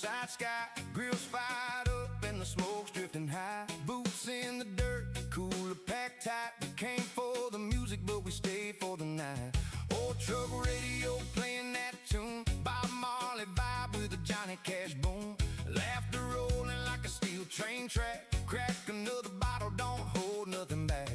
Riverside sky, grills fired up and the smoke's drifting high. Boots in the dirt, cooler packed tight. We came for the music, but we stayed for the night. Old truck radio playing that tune. Bob Marley vibe with a Johnny Cash boom. Laughter rolling like a steel train track. Crack another bottle, don't hold nothing back.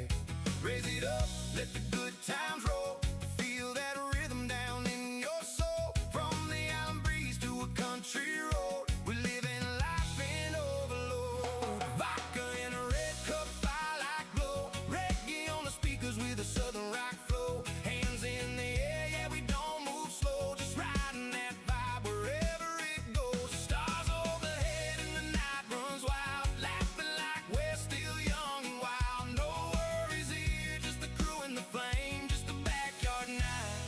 Raise it up, let the good times roll. Feel that rhythm down in your soul. From the island breeze to a country road, we're living life in overload. Vodka in a red cup, firelight glow. Reggae on the speakers with a southern rock flow. Hands in the air, yeah, we don't move slow. Just riding that vibe wherever it goes. Stars overhead and the night runs wild. Laughing like we're still young and wild. No worries here, just the crew and the flame. Just a backyard night,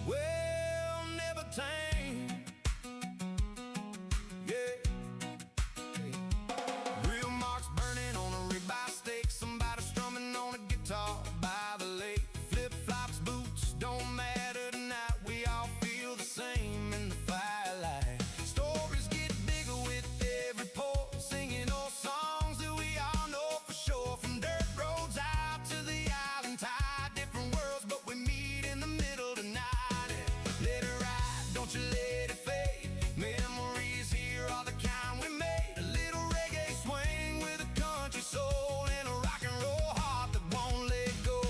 well, never tame. Yeah. Real marks burning on a ribeye steak. Somebody strumming on a guitar by the lake. Flip-flops, boots, don't matter tonight. We all feel the same in the firelight. Stories get bigger with every pour. Singing old songs that we all know for sure. From dirt roads out to the island tide. Different worlds, but we meet in the middle tonight. Let it ride, don't you let it fade. Memories here are the kind we made. A little reggae swing with a country soul. And a rock and roll heart that won't let go.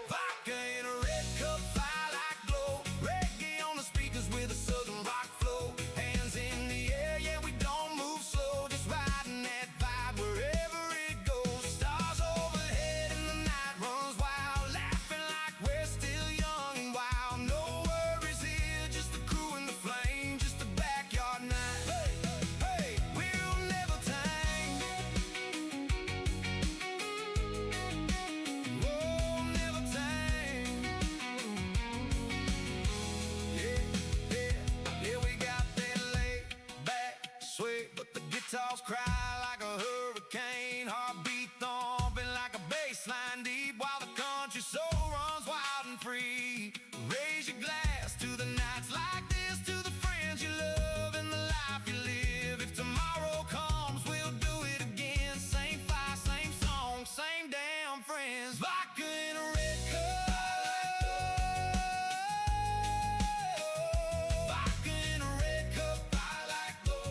Vodka in a red cup, firelight glow. Reggae on the speakers with a southern rock flow. Hands in the air, yeah, we don't move slow. Just riding that vibe wherever it goes. Stars overhead and the night runs wild. Laughing like we're still young and wild. No worries here, just the crew and the flame. Just a backyard night. Hey, hey, we'll never tame. Whoa, never tame. Yeah, we got that laid back sway, but the guitars cry like a hurricane. Heartbeat thumping like a bass line deep, while the country soul runs wild and free. Raise your glass to the nights like this, to the friends you love and the life you live. If tomorrow comes, we'll do it again. Same fire, same song, same damn friends. Vodka in a red cup. Vodka in a red cup, firelight glow.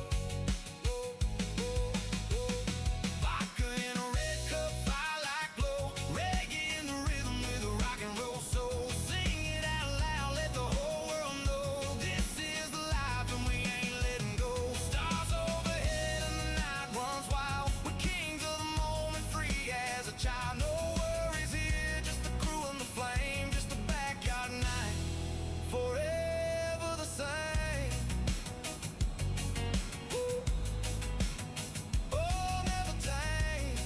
Vodka in a red cup, firelight glow. Reggae in the rhythm with a rock and roll soul. Sing it out loud, let the whole world know. This is the life and we ain't letting go. Stars overhead and the night runs wild. We're kings of the moment, free as a child. No worries here, just the crew and the flame. Just a backyard night, forever the same. Woo. Oh, never tame.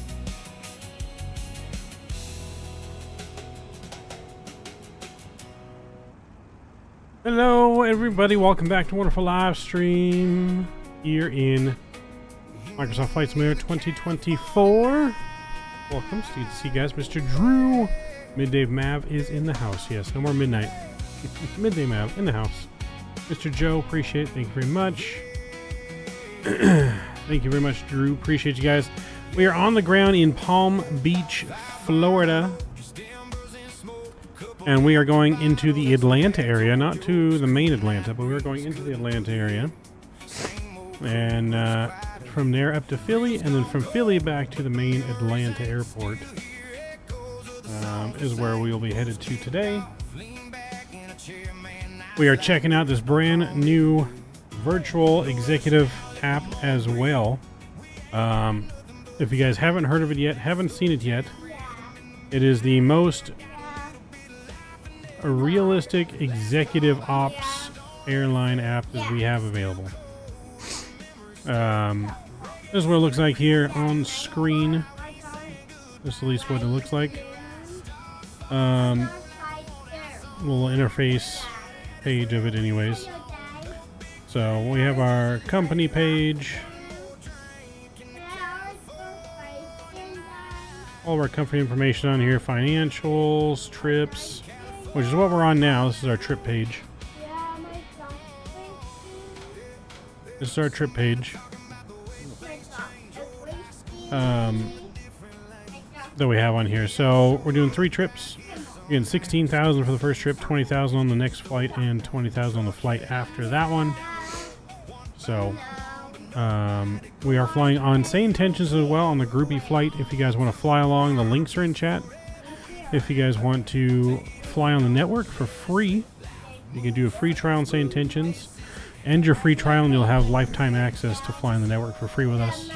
Hello, everybody. Welcome back to Wonderful Live Stream here in Microsoft Flight Simulator 2024. Welcome. It's good to see you guys. Mr. Drew, Midday Mav is in the house. Yes, no more midnight. Midday Mav in the house. Mr. Joe, appreciate it. Thank you very much. Thank you very much, Drew. Appreciate you guys. We are on the ground in Palm Beach, Florida. And we are going into the Atlanta area, not to the main Atlanta, but we're going into the Atlanta area. And from there up to Philly, and then from Philly back to the main Atlanta airport is where we will be headed to today. We are checking out this brand new virtual executive app as well. If you guys haven't heard of it yet, haven't seen it yet, it is the most realistic executive ops airline app that we have available. This is what it looks like here on screen. This is at least what it looks like. Little interface page of it anyways. So we have our company page. All of our company information on here. Financials, trips, which is what we're on now. This is our trip page. This is our trip page. that we have on here. So we're doing 3 trips. Again, 16,000 for the first trip, 20,000 on the next flight, and 20,000 on the flight after that one. So we are flying on Sayintentions as well on the Groupie flight. If you guys want to fly along, the links are in chat. If you guys want to fly on the network for free, you can do a free trial on Sayintentions. End your free trial and you'll have lifetime access to fly on the network for free with us.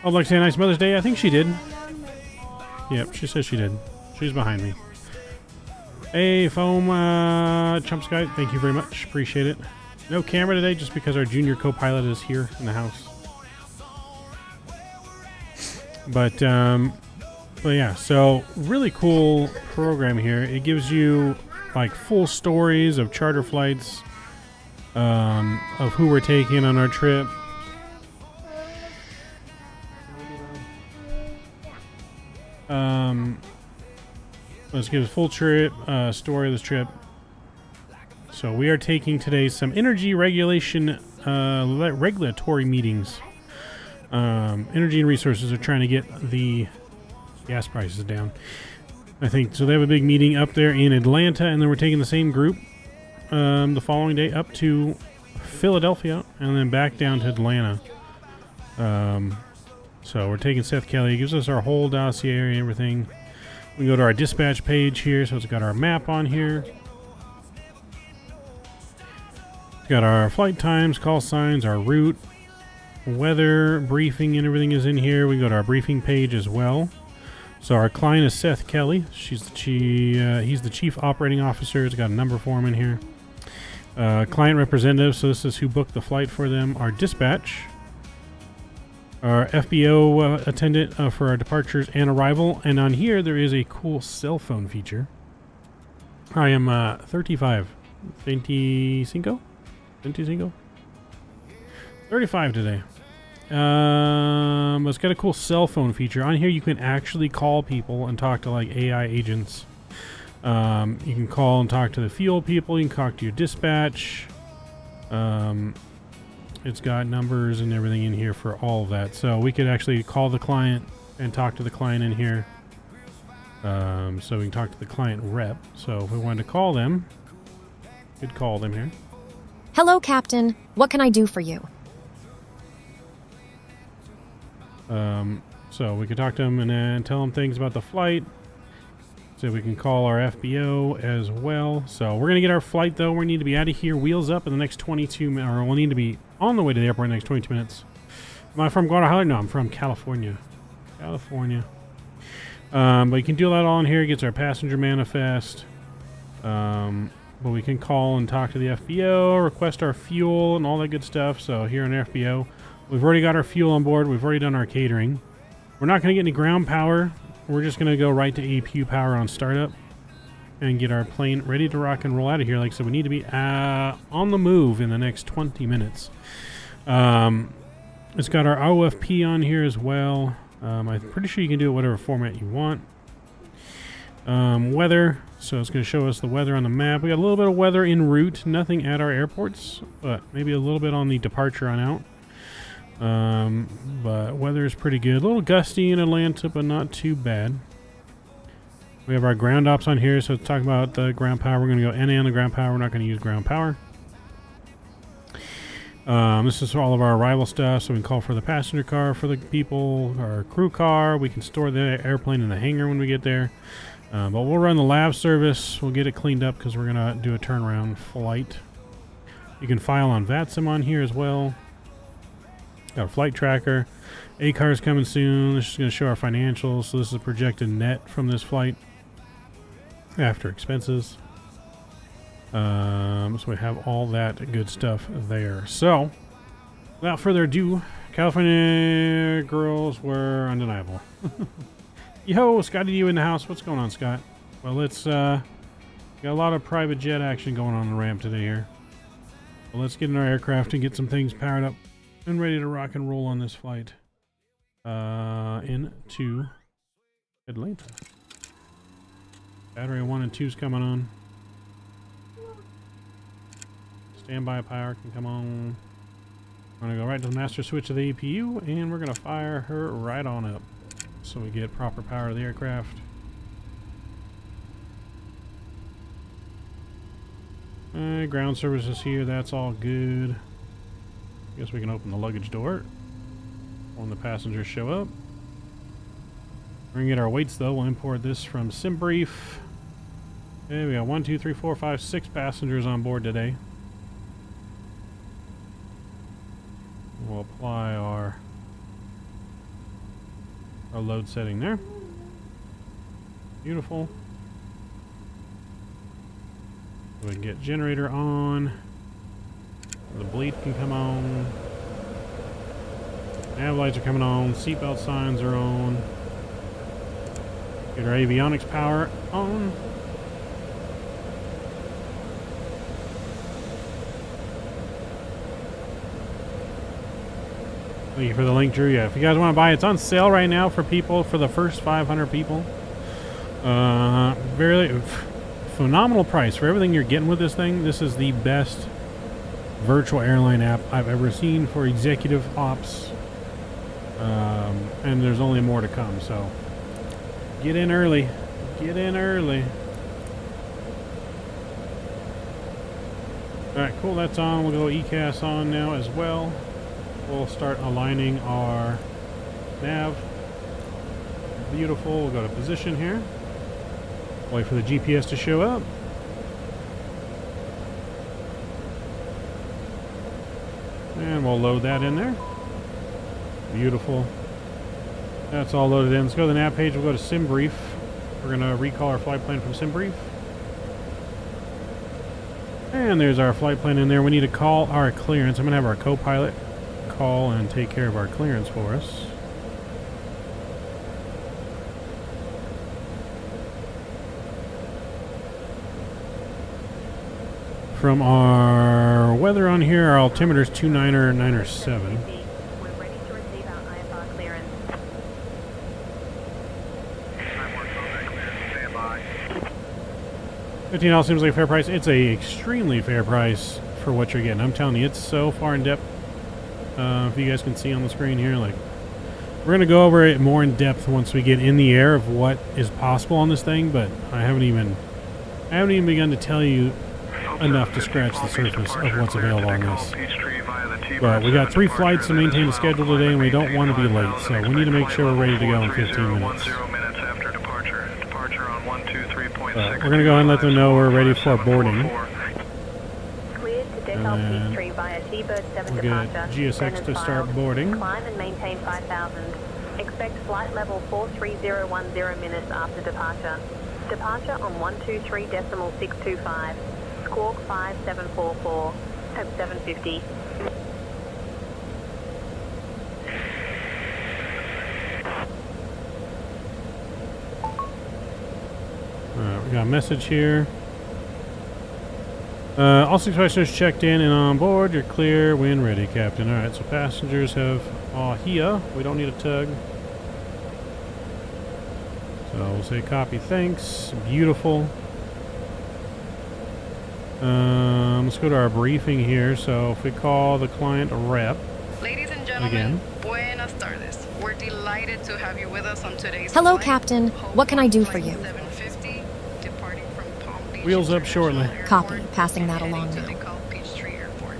I'd like to say a nice Mother's Day. I think she did. Yep, she says she did. She's behind me. Hey, Foam Chump Sky, thank you very much. Appreciate it. No camera today just because our junior co-pilot is here in the house. But yeah, so really cool program here. It gives you like full stories of charter flights, of who we're taking on our trip. Let's give a full trip story of this trip. So we are taking today some energy regulation regulatory meetings. Energy and Resources are trying to get the gas prices down, I think. So they have a big meeting up there in Atlanta, and then we're taking the same group the following day up to Philadelphia and then back down to Atlanta. So we're taking Seth Kelly. It gives us our whole dossier and everything. We go to our dispatch page here, so it's got our map on here. It's got our flight times, call signs, our route, weather, briefing, and everything is in here. We go to our briefing page as well. So our client is Seth Kelly. He's the chief operating officer. It's got a number for him in here. Client representative, so this is who booked the flight for them. Our dispatch. Our FBO attendant for our departures and arrival. And on here, there is a cool cell phone feature. I am 35. 25? 35 today. It's got a cool cell phone feature. On here, you can actually call people and talk to like AI agents. You can call and talk to the fuel people. You can talk to your dispatch. It's got numbers and everything in here for all of that. So we could actually call the client and talk to the client in here. So we can talk to the client rep. So if we wanted to call them, we could call them here. Hello, Captain. What can I do for you? So we could talk to them and then tell them things about the flight. So we can call our FBO as well. So we're going to get our flight, though. We need to be out of here, wheels up in the next 22 minutes. Or we'll need to be on the way to the airport in the next 22 minutes. Am I from Guadalajara? No, I'm from California. But you can do that all in here. It gets our passenger manifest. But we can call and talk to the FBO, request our fuel, and all that good stuff. So here on FBO, we've already got our fuel on board. We've already done our catering. We're not going to get any ground power. We're just going to go right to APU power on startup and get our plane ready to rock and roll out of here. Like I said, we need to be on the move in the next 20 minutes. It's got our OFP on here as well. I'm pretty sure you can do it whatever format you want. Weather. So it's going to show us the weather on the map. We got a little bit of weather en route. Nothing at our airports, but maybe a little bit on the departure on out. But weather is pretty good. A little gusty in Atlanta, but not too bad. We have our ground ops on here, so it's talking about the ground power. We're going to go NA on the ground power. We're not going to use ground power. This is all of our arrival stuff, so we can call for the passenger car for the people, our crew car. We can store the airplane in the hangar when we get there. But we'll run the lab service. We'll get it cleaned up because we're going to do a turnaround flight. You can file on VATSIM on here as well. Got a flight tracker. ACAR is coming soon. This is going to show our financials. So this is a projected net from this flight after expenses. So we have all that good stuff there. So without further ado, California girls were undeniable. Yo, Scotty, you in the house? What's going on, Scott? Well, let's got a lot of private jet action going on the ramp today here. Well, let's get in our aircraft and get some things powered up and ready to rock and roll on this flight into Atlanta. Battery 1 and 2 is coming on. Standby power can come on. We're going to go right to the master switch of the APU, and we're going to fire her right on up so we get proper power to the aircraft. Ground services here, that's all good. Guess we can open the luggage door when the passengers show up. We're going to get our weights though. We'll import this from SimBrief. Okay, we got 1, 2, 3, 4, 5, 6 passengers on board today. We'll apply our load setting there. Beautiful. We can get generator on. The bleed can come on. Nav lights are coming on. Seatbelt signs are on. Get our avionics power on. Thank you for the link, Drew. Yeah, if you guys want to buy it, it's on sale right now for people, for the first 500 people. Very phenomenal price for everything you're getting with this thing. This is the best virtual airline app I've ever seen for executive ops. And there's only more to come, so get in early. Get in early. Alright, cool, that's on. We'll go ECAS on now as well. We'll start aligning our nav. Beautiful. We'll go to position here. Wait for the GPS to show up. And we'll load that in there. Beautiful. That's all loaded in. Let's go to the nav page. We'll go to SimBrief. We're going to recall our flight plan from SimBrief. And there's our flight plan in there. We need to call our clearance. I'm going to have our co-pilot call and take care of our clearance for us. From our weather on here, our altimeter is 29er, 9er7. We're ready to receive our IFR clearance. 15 seems like a fair price. It's a extremely fair price for what you're getting. I'm telling you, it's so far in depth. If you guys can see on the screen here, like, we're going to go over it more in depth once we get in the air of what is possible on this thing, but I haven't even begun to tell you enough to scratch the surface of what's available on this. But we got 3 flights to maintain the schedule today, and we don't want to be late, so we need to make sure we're ready to go in 15 minutes. We're going to go ahead and let them know we're ready for boarding. Cleared to Takeoff Peachtree via T-Bird 7 We'll departure. get GSX to start boarding. Climb and maintain 5,000. Expect flight level 43010 minutes after departure. Departure on 123.625. Squawk 5744 at 750. Alright, we got a message here. All 6 passengers checked in and on board. You're clear when ready, Captain. Alright, so passengers have all here. We don't need a tug. So we'll say copy, thanks. Beautiful. Let's go to our briefing here. So if we call the client rep. Ladies and gentlemen, buenas tardes. We're delighted to have you with us on today's Hello, flight. Captain. What can I do for you? 750, departing from Palm Beach Wheels up shortly. International Copy. Airport, Passing that heading along to now. Takeoff Peachtree Airport.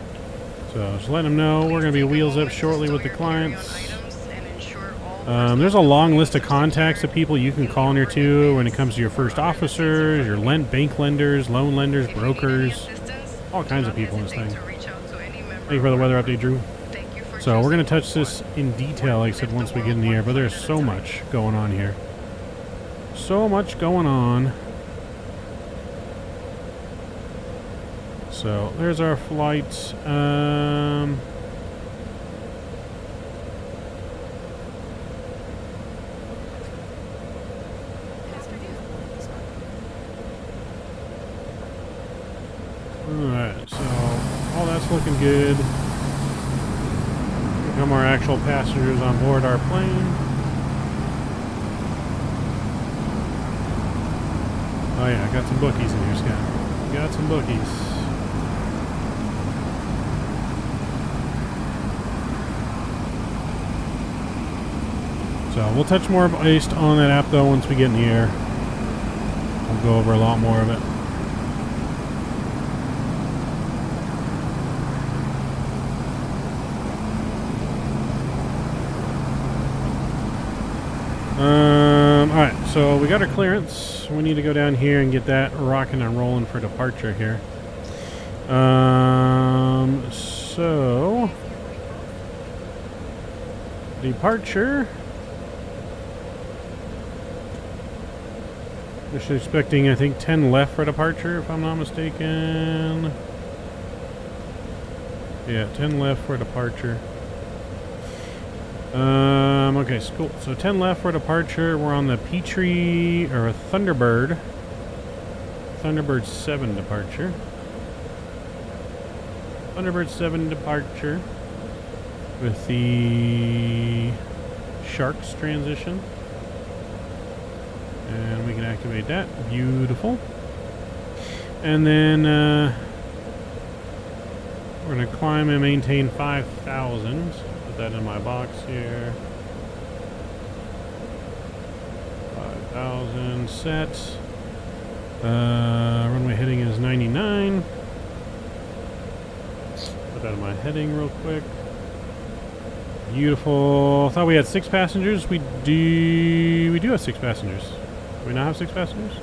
So just letting them know we're going to be Please take a wheels up moment to shortly stow with the your carry-on clients. items and ensure all There's a long list of contacts of people you can call in here too when it comes to your first officers, your bank lenders, loan lenders, brokers, all kinds of people in this thing. Thank you for the weather update, Drew. So we're going to touch this in detail, like I said, once we get in the air, but there's so much going on here. So much going on. So there's our flight. Alright, so all that's looking good. Here come our actual passengers on board our plane. Oh yeah, I got some bookies in here, Scott. Got some bookies. So we'll touch more based on that app though once we get in the air. We'll go over a lot more of it. Alright, so we got our clearance. We need to go down here and get that rocking and rolling for departure here. So departure. We're just expecting, I think, 10 left for departure, if I'm not mistaken. Yeah, 10 left for departure. Okay, cool. So 10 left for departure. We're on the Petrie, or a Thunderbird. Thunderbird 7 departure. Thunderbird 7 departure. With the Sharks transition. And we can activate that. Beautiful. And then we're going to climb and maintain 5,000. Put that in my box here. 5,000 set. Runway heading is 99. Put that in my heading real quick. Beautiful. Thought we had 6 passengers. We do have 6 passengers. Do we not have 6 passengers?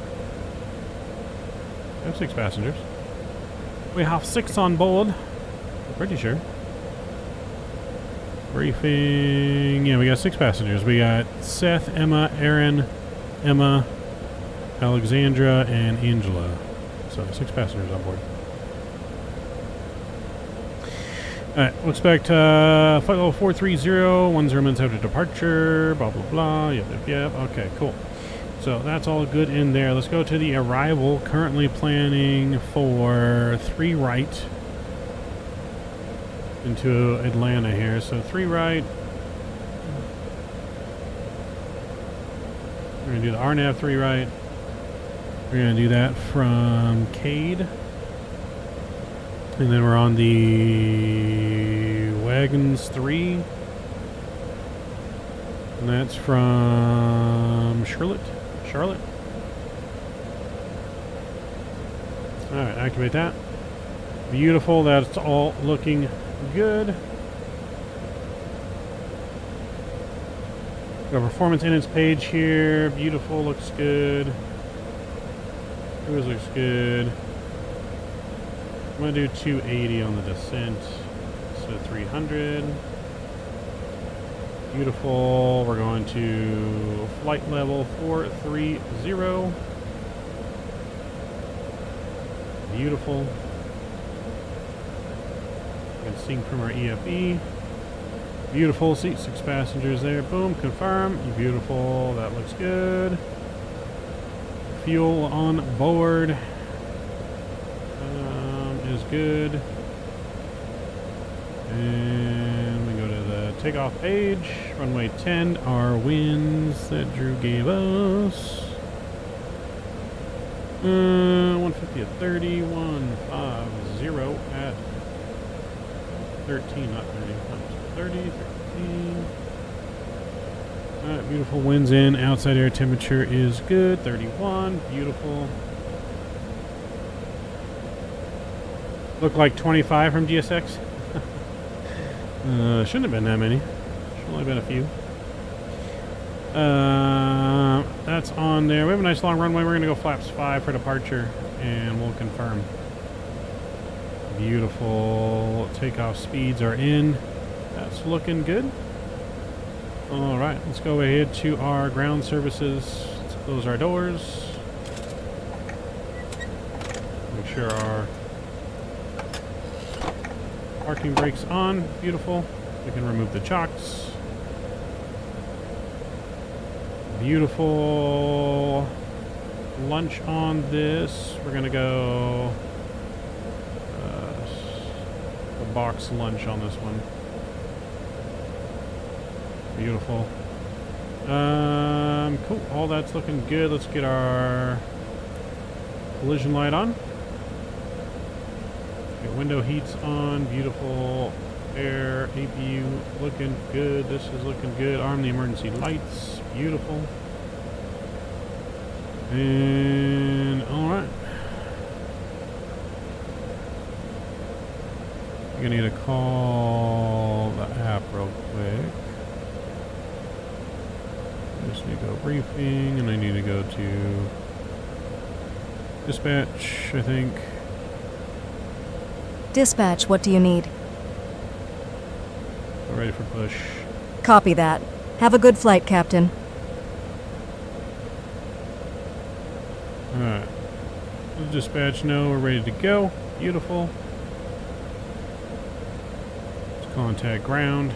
We have 6 passengers. We have 6 on board. I'm pretty sure. Briefing. Yeah, we got 6 passengers. We got Seth, Emma, Aaron, Emma, Alexandra, and Angela. So 6 passengers on board. Alright, we'll expect flight level 430, 10 minutes after departure, blah blah blah, yep. Okay, cool. So that's all good in there. Let's go to the arrival. Currently planning for 3 right into Atlanta here. So 3 right. We're going to do the RNAV 3 right. We're going to do that from Cade. And then we're on the Wagons 3. And that's from Charlotte. Alright, activate that. Beautiful, that's all looking good. Got performance in its page here. Beautiful, looks good. Cruise looks good. I'm going to do 280 on the descent. So 300. Beautiful. We're going to flight level 430. Beautiful. You can sync from our EFE. Beautiful. Seat 6 passengers there. Boom. Confirm. Beautiful. That looks good. Fuel on board is good. And we go to the takeoff page. Runway 10. Our winds that Drew gave us. 150 at 30. 150 at 13. Not 30. 30. 13. Alright, beautiful. Winds in. Outside air temperature is good. 31. Beautiful. Look like 25 from GSX. Shouldn't have been that many. Should only been a few. That's on there. We have a nice long runway. We're going to go flaps 5 for departure, and we'll confirm. Beautiful. Takeoff speeds are in. That's looking good. Alright, let's go ahead to our ground services. Let's close our doors. Make sure our parking brakes on. Beautiful. We can remove the chocks. Beautiful. Lunch on this. We're going to go a box lunch on this one. Beautiful. Cool. All that's looking good. Let's get our collision light on. Get window heats on. Beautiful. Air, APU looking good. This is looking good. Arm the emergency lights. Beautiful. And alright. I'm gonna need to call the app real quick. I just need to go briefing, and I need to go to dispatch, I think. Dispatch, what do you need? We're ready for push. Copy that. Have a good flight, Captain. Alright. Dispatch, no, we're ready to go. Beautiful. Let's contact ground.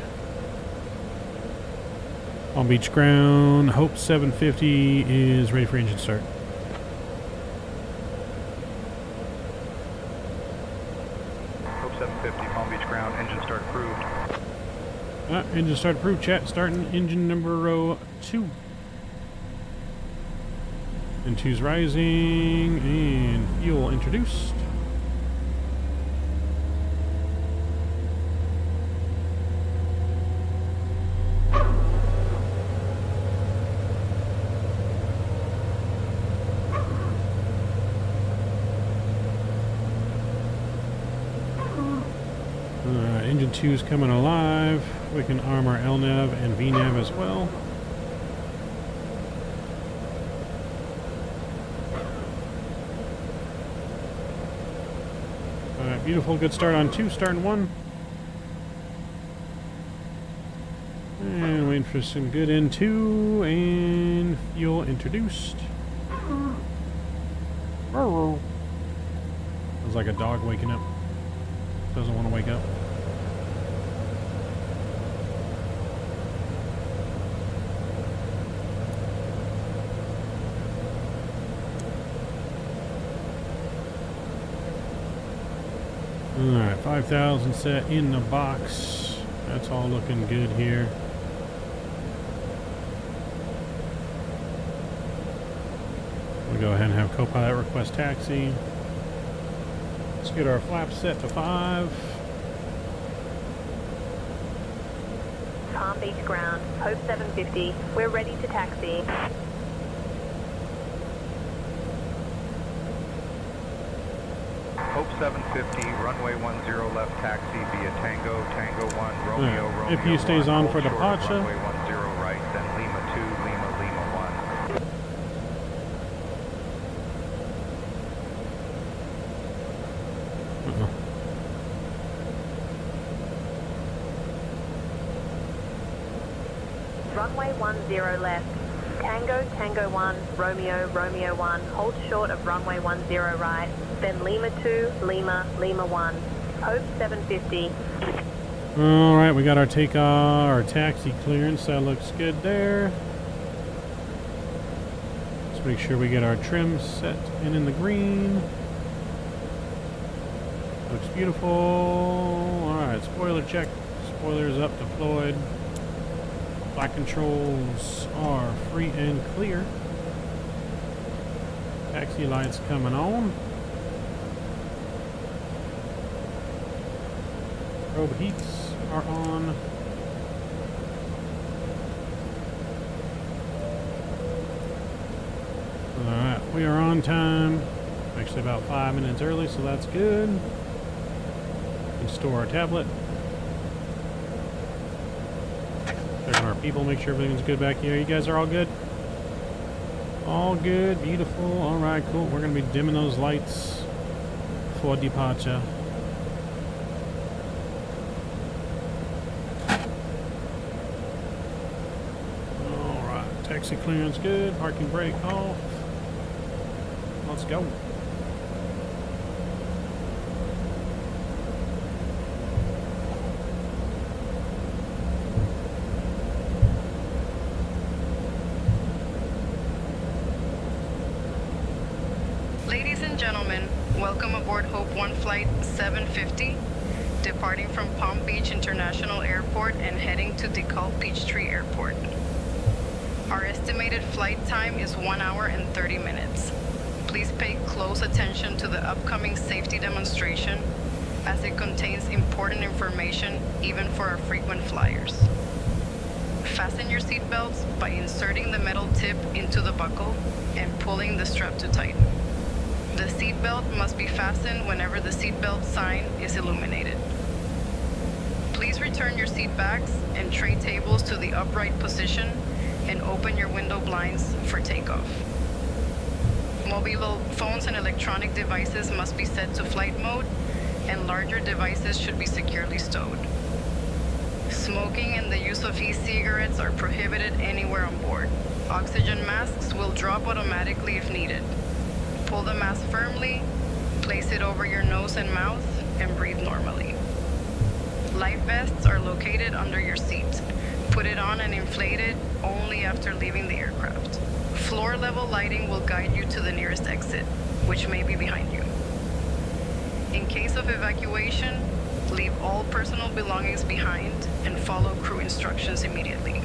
Palm Beach ground. Hope 750 is ready for engine start. Hope 750, Palm Beach ground, engine start approved. Engine start approved, chat. Starting engine number 2. And 2's rising, and fuel introduced. Engine 2's coming alive. We can arm our LNAV and VNAV as well. Alright, beautiful. Good start on 2, starting 1. And waiting for some good in 2, and fuel introduced. Sounds like a dog waking up. Doesn't want to wake up. Alright, 5,000 set in the box. That's all looking good here. We'll go ahead and have Copilot request taxi. Let's get our flaps set to 5. Palm Beach ground, Hope 750. We're ready to taxi. Hope 750, runway 10 left taxi via Tango, Tango 1, Romeo, Right. Romeo If you stays 1, on hold for short of departure. runway 10 right, then Lima 2, Lima, Lima 1. Runway 10 left. Tango, Tango 1, Romeo, Romeo 1. Hold short of runway 10 right. Then Lima 2, Lima, Lima 1. Hope 750. Alright, we got our takeoff, our taxi clearance. That looks good there. Let's make sure we get our trim set and in the green. Looks beautiful. Alright, spoiler check. Spoilers up, deployed. Flight controls are free and clear. Taxi lights coming on. Probe heats are on. Alright, we are on time. Actually about 5 minutes early, so that's good. We can store our tablet. Checking our people, make sure everything's good back here. You guys are all good? All good, beautiful. Alright, cool. We're going to be dimming those lights for departure. Alright, taxi clearance good. Parking brake off. Let's go. Ladies and gentlemen, welcome aboard Hope 1 Flight 750, departing from Palm Beach International Airport and heading to DeKalb Peachtree Airport. Our estimated flight time is 1 hour and 30 minutes. Please pay close attention to the upcoming safety demonstration as it contains important information even for our frequent flyers. Fasten your seatbelts by inserting the metal tip into the buckle and pulling the strap to tighten. The seatbelt must be fastened whenever the seatbelt sign is illuminated. Please return your seat backs and tray tables to the upright position and open your window blinds for takeoff. Mobile phones and electronic devices must be set to flight mode, and larger devices should be securely stowed. Smoking and the use of e-cigarettes are prohibited anywhere on board. Oxygen masks will drop automatically if needed. Pull the mask firmly, place it over your nose and mouth, and breathe normally. Life vests are located under your seat. Put it on and inflate it only after leaving the aircraft. Floor level lighting will guide you to the nearest exit, which may be behind you. In case of evacuation, leave all personal belongings behind and follow crew instructions immediately.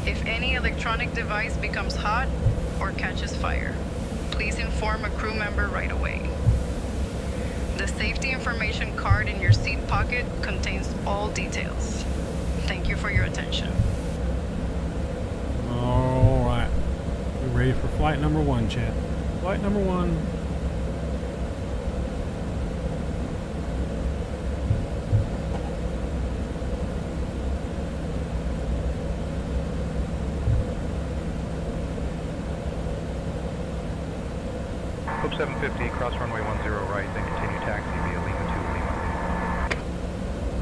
If any electronic device becomes hot or catches fire, please inform a crew member right away. The safety information card in your seat pocket contains all details. Thank you for your attention. All right. We're ready for flight number 1, chat. Flight number 1. Hope 750, cross runway 10 right, then continue taxi via Lima 2,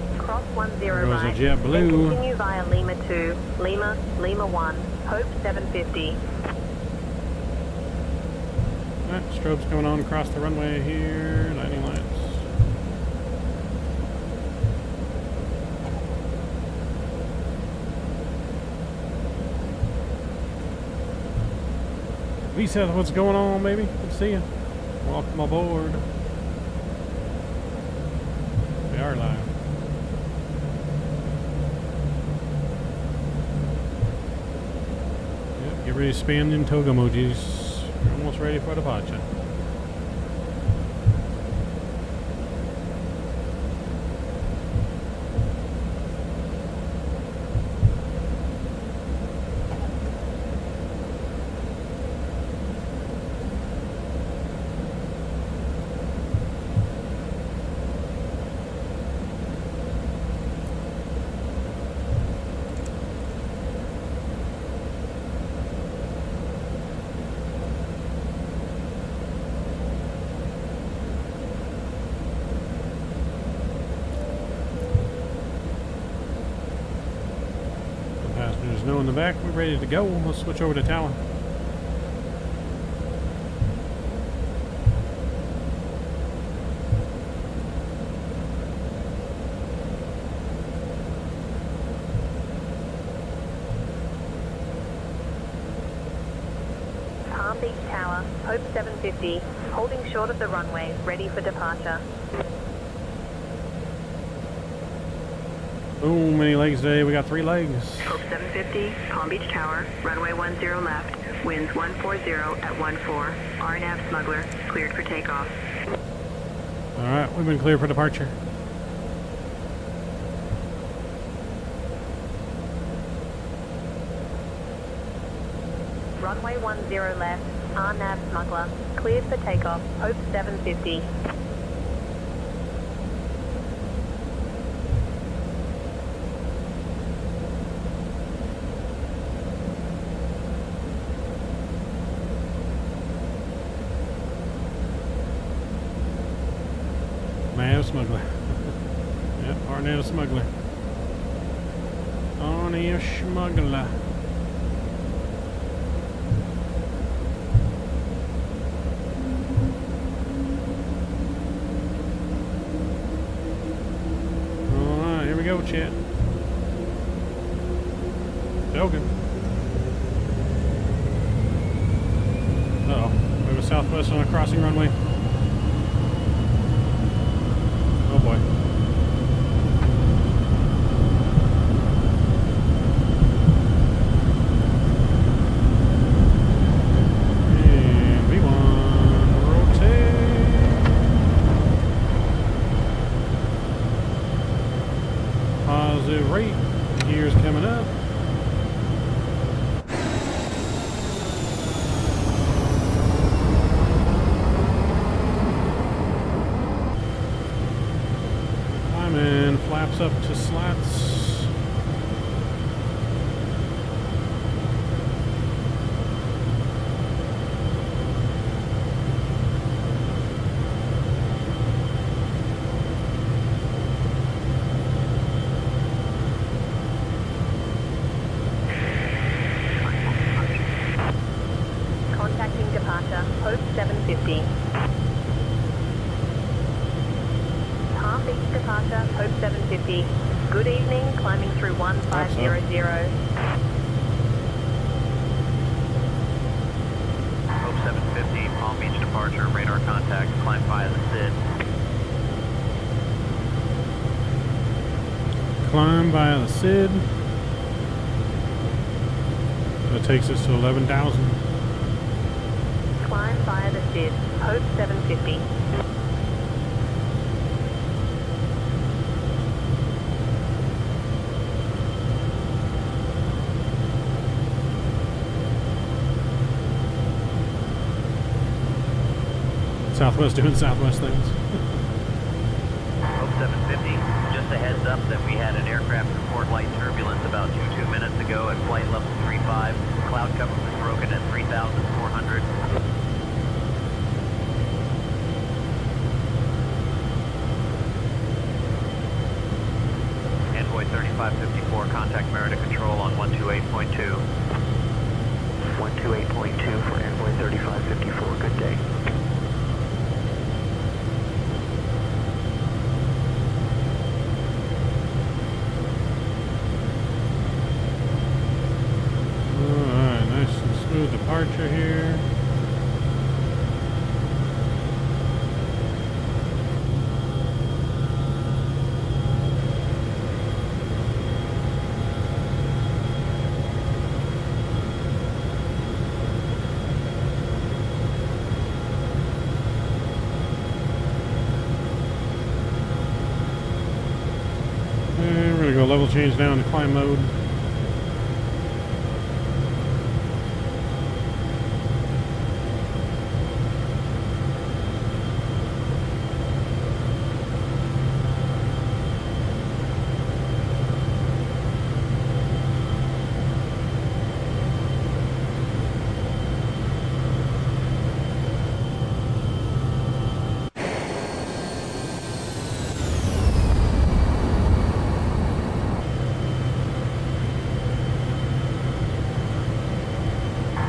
Lima. Cross 10 There goes a right. JetBlue. Then continue via Lima 2, Lima, Lima 1, Hope 750. Alright, strobes coming on across the runway here. Lighting lights. Lisa, what's going on, baby? Good to see you. Welcome aboard. We are live. Yep, get ready to spam them toga emojis. You're almost ready for departure. Passengers know in the back, we're ready to go. Let's switch over to tower. Palm Beach Tower, Hope 750, holding short of the runway, ready for departure. Boom, many legs today. We got 3 legs. Hope 750, Palm Beach Tower, runway 10 left, winds 140 at 14, RNAV Smuggler, cleared for takeoff. Alright, we've been cleared for departure. Runway 10 left, RNAV Smuggler, cleared for takeoff, Hope 750. Mad smuggler. Yep, Arnett smuggler. Arnett smuggler. Alright, here we go, chat. Joking. Uh-oh. We have a Southwest on a crossing runway. Oh boy. And V1 rotate. positive rate. Gears coming up. Climbing, flaps up to slats. Contacting departure, Hope 750. Half each departure, Hope 750. Good evening, climbing through 1500. Hope 750, Palm Beach departure, radar contact, climb via the SID. Climb via the SID. That takes us to 11,000. Climb via the SID, Hope 750. Southwest doing Southwest things. Hope 750, just a heads up that we had an aircraft report light turbulence about 2 minutes ago at flight level 35. Cloud cover was broken at 3,400. Envoy 3554, contact Merida Control on 128.2. 128.2 for Envoy 3554, good day. Alright, nice and smooth departure here. And we're gonna go level change down to climb mode.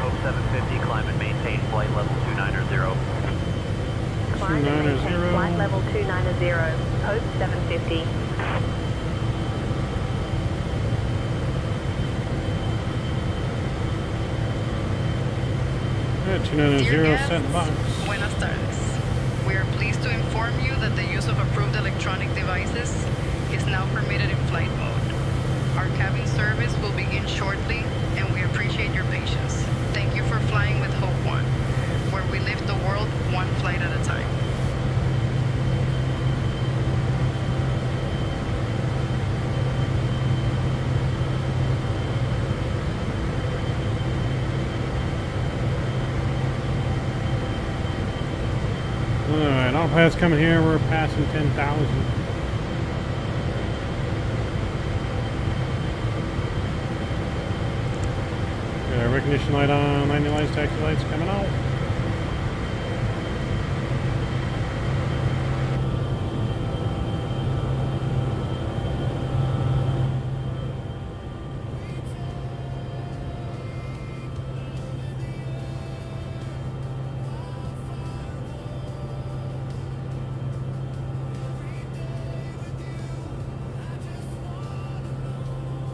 Hope 750, climb and maintain flight level 290. Climb and maintain flight level 290, Hope 750. Yeah, 290 Dear guests, set box. Buenas tardes. We are pleased to inform you that the use of approved electronic devices is now permitted in flight mode. Our cabin service will begin shortly, and we appreciate your patience. Thank you for flying with Hope One, where we live the world one flight at a time. Alright, all paths coming here, we're passing 10,000. Got our recognition light on, landing lights, taxi lights coming out.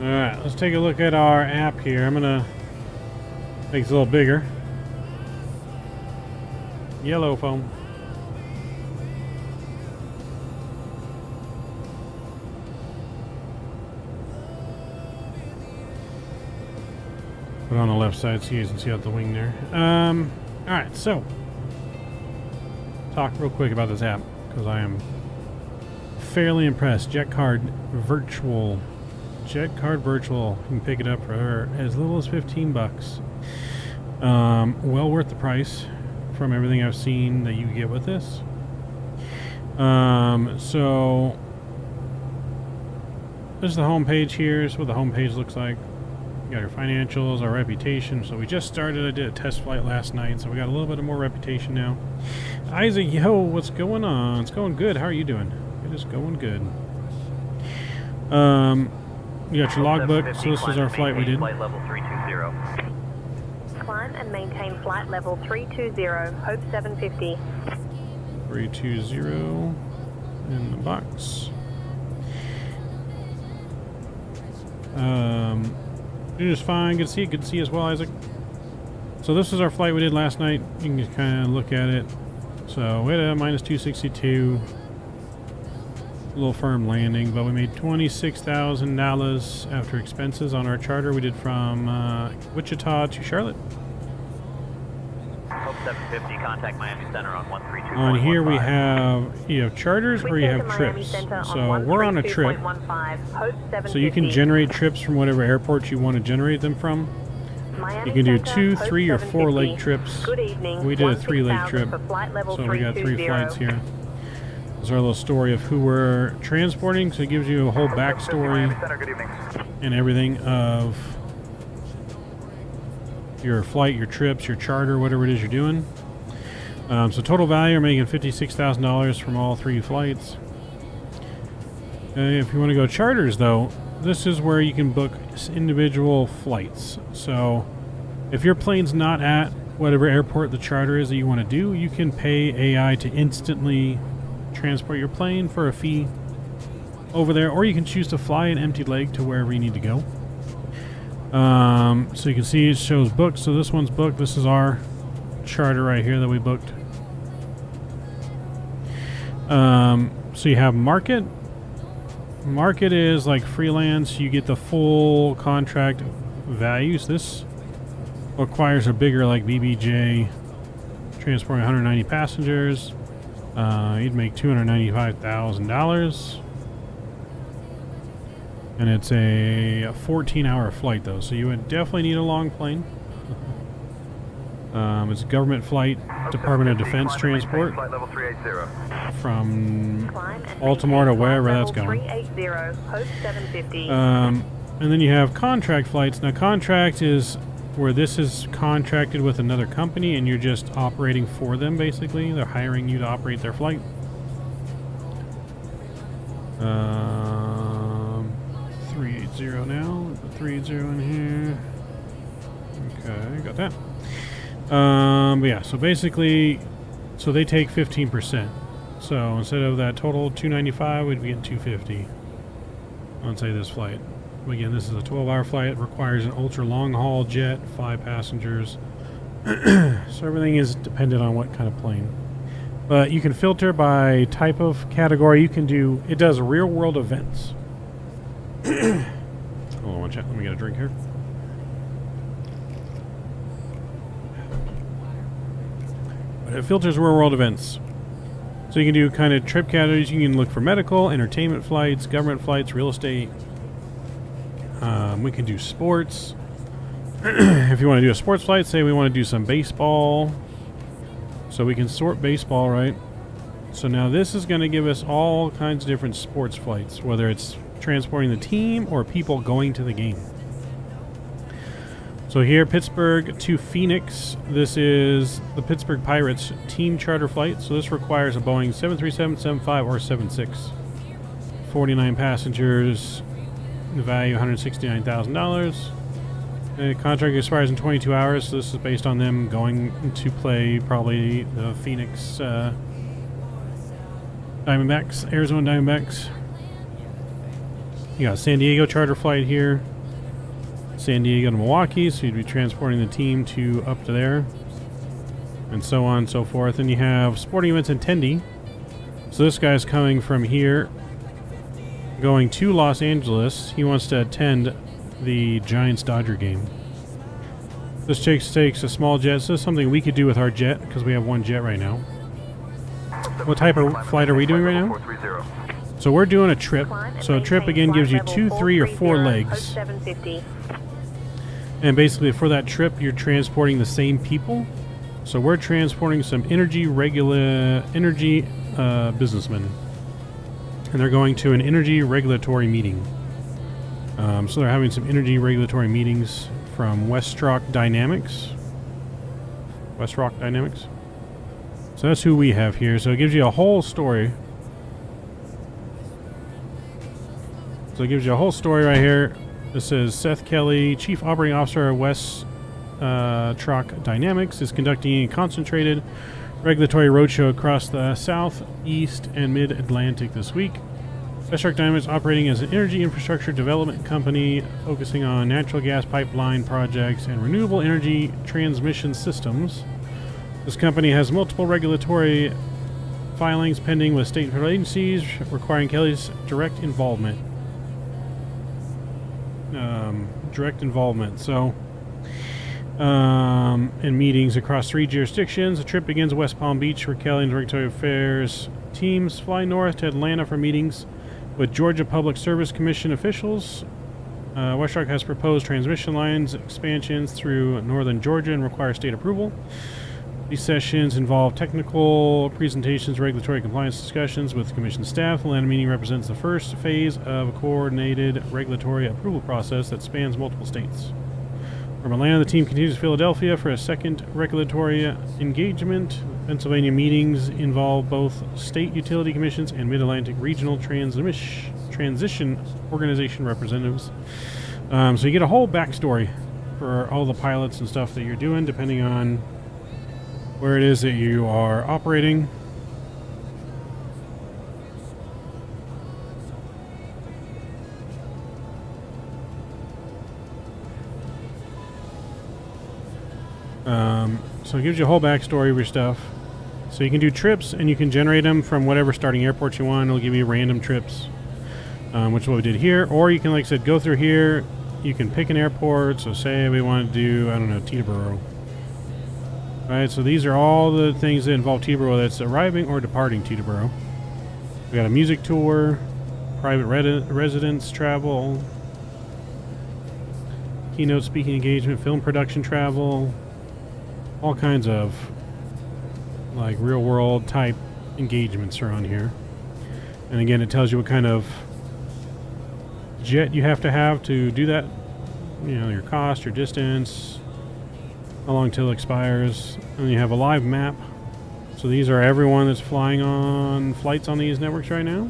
Alright, let's take a look at our app here. I'm gonna make this a little bigger. Yellow foam. Put it on the left side so you can see out the wing there. Alright, so talk real quick about this app because I am fairly impressed. Jetcard virtual Jetcard Virtual. You can pick it up for as little as 15 bucks. Well worth the price from everything I've seen that you get with this. So this is the home page here. This is what the home page looks like. You got your financials, our reputation. So we just started. I did a test flight last night, so we got a little bit of more reputation now. Isaac, yo, what's going on? It's going good. How are you doing? It is going good. You got your logbook. So this is our flight we did. Flight level 320. Climb and maintain flight level 320, Hope 750. 320 in the box. You're just fine. Good to see you. Good to see you as well, Isaac. So this is our flight we did last night. You can just kind of look at it. So we had a minus 262. A little firm landing, but we made $26,000 after expenses on our charter we did from Wichita to Charlotte. Hope 750, contact Miami Center on 132.15. On here we have, you have charters or you have trips. So we're on a trip. So you can generate trips from whatever airport you want to generate them from. You can do 2, 3, or 4 leg trips. We did a 3-leg trip, so we got 3 flights here. This is our little story of who we're transporting, so it gives you a whole backstory and everything of your flight, your trips, your charter, whatever it is you're doing. So total value, we're making $56,000 from all 3 flights. If you want to go charters, though, this is where you can book individual flights. So if your plane's not at whatever airport the charter is that you want to do, you can pay AI to instantly transport your plane for a fee over there, or you can choose to fly an empty leg to wherever you need to go. So you can see it shows booked. So this one's booked. This is our charter right here that we booked. So you have market. Market is like freelance. You get the full contract values. This requires a bigger, like BBJ, transporting 190 passengers. You'd make $295,000. And it's a 14-hour flight, though, so you would definitely need a long plane. It's a government flight, Department of Defense transport from Baltimore to wherever that's going. And then you have contract flights. Now, contract is where this is contracted with another company and you're just operating for them, basically. They're hiring you to operate their flight. 380 now. Put 380 in here. Okay, got that. But yeah, so basically, so they take 15%. So instead of that total 295, we'd be getting 250 on, say, this flight. Again, this is a 12-hour flight. It requires an ultra long-haul jet, 5 passengers. So everything is dependent on what kind of plane. But you can filter by type of category. You can do, it does real-world events. Hold on one second. Let me get a drink here. But it filters real-world events. So you can do kind of trip categories. You can look for medical, entertainment flights, government flights, real estate. We can do sports. If you want to do a sports flight, say we want to do some baseball. So we can sort baseball, right? So now this is going to give us all kinds of different sports flights, whether it's transporting the team or people going to the game. So here, Pittsburgh to Phoenix. This is the Pittsburgh Pirates team charter flight. So this requires a Boeing 737, 75, or 76. 49 passengers. The value $169,000. The contract expires in 22 hours. So this is based on them going to play probably the Phoenix Diamondbacks, Arizona Diamondbacks. You got a San Diego charter flight here. San Diego to Milwaukee, so you'd be transporting the team to up to there, and so on and so forth. And you have sporting events in Tendy. So this guy's coming from here, going to Los Angeles. He wants to attend the Giants-Dodger game. This takes a small jet. So this is something we could do with our jet, because we have one jet right now. What type of flight are we doing right now? So we're doing a trip. Climb and So a trip maintain again gives you flight 2, level 3, or 4 430, legs. Post 750. And basically for that trip, you're transporting the same people. So we're transporting some energy businessmen. And they're going to an energy regulatory meeting. So they're having some energy regulatory meetings from Westrock Dynamics. Westrock Dynamics. So that's who we have here. So it gives you a whole story. So it gives you a whole story right here. This says Seth Kelly, Chief Operating Officer of Westrock Dynamics, is conducting a concentrated regulatory roadshow across the South, East, and Mid-Atlantic this week. Westrock Dynamics operating as an energy infrastructure development company focusing on natural gas pipeline projects and renewable energy transmission systems. This company has multiple regulatory filings pending with state and federal agencies requiring Kelly's direct involvement. So, in meetings across 3 jurisdictions. The trip begins at West Palm Beach, where Kelly and Regulatory Affairs teams fly north to Atlanta for meetings with Georgia Public Service Commission officials. Westrock has proposed transmission lines expansions through northern Georgia and require state approval. These sessions involve technical presentations, regulatory compliance discussions with Commission staff. The Atlanta meeting represents the first phase of a coordinated regulatory approval process that spans multiple states. From Atlanta, the team continues to Philadelphia for a second regulatory engagement. Pennsylvania meetings involve both state utility commissions and Mid-Atlantic regional transition organization representatives. So you get a whole backstory for all the pilots and stuff that you're doing, depending on where it is that you are operating. So it gives you a whole backstory of your stuff. So you can do trips, and you can generate them from whatever starting airports you want. It'll give you random trips, which is what we did here. Or you can, like I said, go through here. You can pick an airport. So say we want to do, I don't know, Teterboro. Alright, so these are all the things that involve Teterboro that's arriving or departing Teterboro. We got a music tour, private residence travel, keynote speaking engagement, film production travel, all kinds of like real world type engagements are on here. And again, it tells you what kind of jet you have to do that. You know, your cost, your distance, how long till it expires. And you have a live map. So these are everyone that's flying on flights on these networks right now.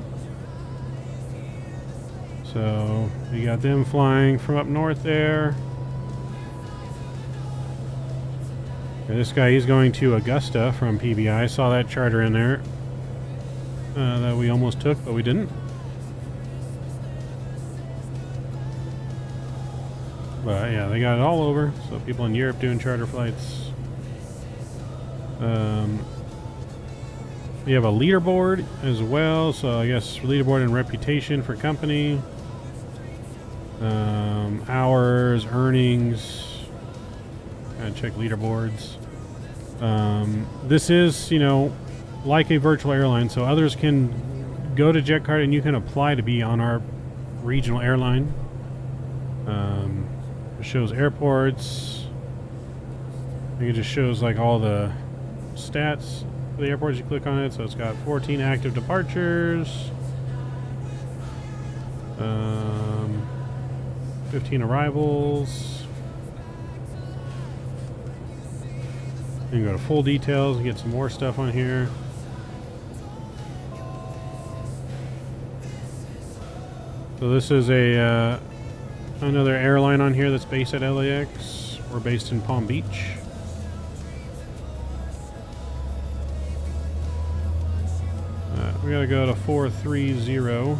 So you got them flying from up north there. And this guy, he's going to Augusta from PBI. I saw that charter in there that we almost took, but we didn't. But yeah, they got it all over. So people in Europe doing charter flights. We have a leaderboard as well. So I guess leaderboard and reputation for company. Hours, earnings. Kind of check leaderboards. This is, you know, like a virtual airline. So others can go to Jetcard and you can apply to be on our regional airline. It shows airports. I think it just shows like all the stats for the airports. You click on it, so it's got 14 active departures, 15 arrivals. You can go to full details and get some more stuff on here. So this is a another airline on here that's based at LAX. We're based in Palm Beach. We gotta go to 430.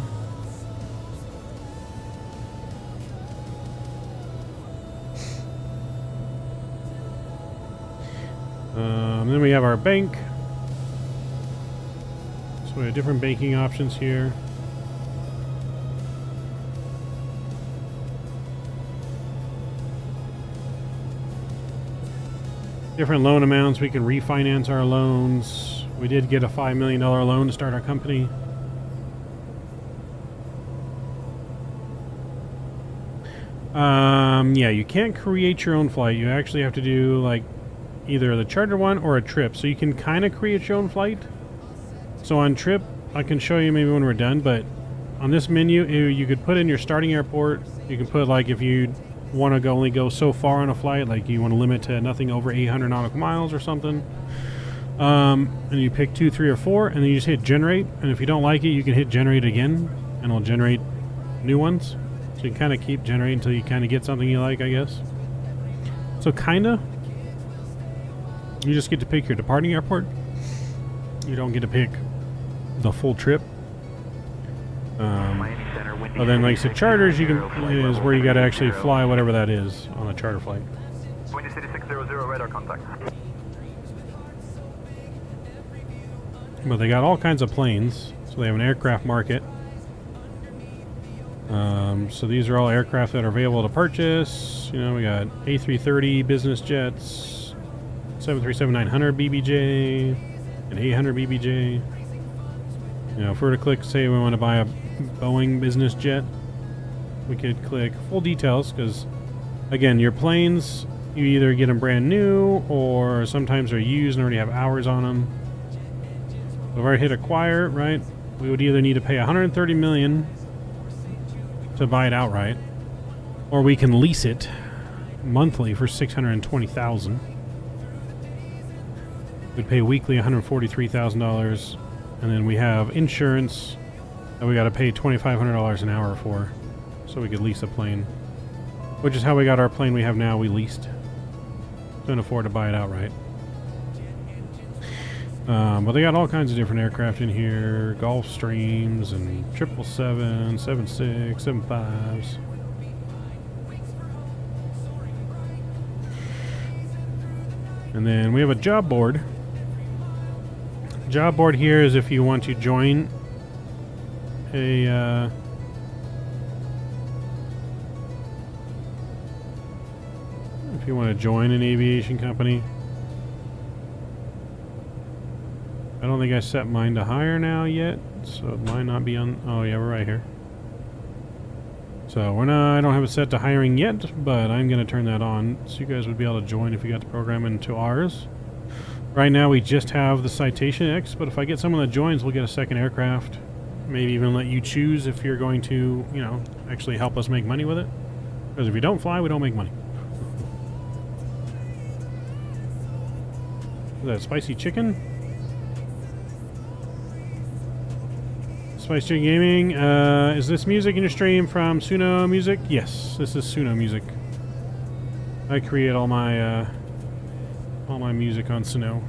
Then we have our bank. So we have different banking options here. Different loan amounts. We can refinance our loans. We did get a $5 million loan to start our company. Yeah, you can't create your own flight. You actually have to do like either the charter one or a trip. So you can kind of create your own flight. So on trip, I can show you maybe when we're done, but on this menu, you could put in your starting airport. You can put like if you want to only go so far on a flight, like you want to limit to nothing over 800 nautical miles or something. And you pick 2, 3, or 4, and then you just hit generate. And if you don't like it, you can hit generate again, and it'll generate new ones. So you can kind of keep generating until you kind of get something you like, I guess. So kinda, you just get to pick your departing airport. You don't get to pick the full trip. But then, like I said, charters is where you got to actually fly whatever that is on a charter flight. Windy City 600, radar contact. But they got all kinds of planes, so they have an aircraft market. So these are all aircraft that are available to purchase. You know, we got A330 business jets, 737-900 BBJ, and 800 BBJ. You know, if we were to click, say we want to buy a Boeing business jet, we could click full details, because again, your planes, you either get them brand new or sometimes they're used and already have hours on them. So if I hit acquire, right, we would either need to pay $130 million to buy it outright, or we can lease it monthly for $620,000. We'd pay weekly $143,000, and then we have insurance that we got to pay $2,500 an hour for, so we could lease a plane, which is how we got our plane we have now. We leased. Couldn't afford to buy it outright. But they got all kinds of different aircraft in here, Gulfstreams and 777, 76, 75s. And then we have a job board. Job board here is if you want to join a if you want to join an aviation company. I don't think I set mine to hire now yet, so it might not be on. Oh yeah, we're right here. So I don't have it set to hiring yet, but I'm going to turn that on so you guys would be able to join if you got the program into ours. Right now we just have the Citation X, but if I get someone that joins, we'll get a second aircraft. Maybe even let you choose if you're going to, you know, actually help us make money with it. Because if you don't fly, we don't make money. Is that spicy chicken? Spicy Chicken Gaming. Is this music in your stream from Suno Music? Yes, this is Suno Music. I create all my music on Suno.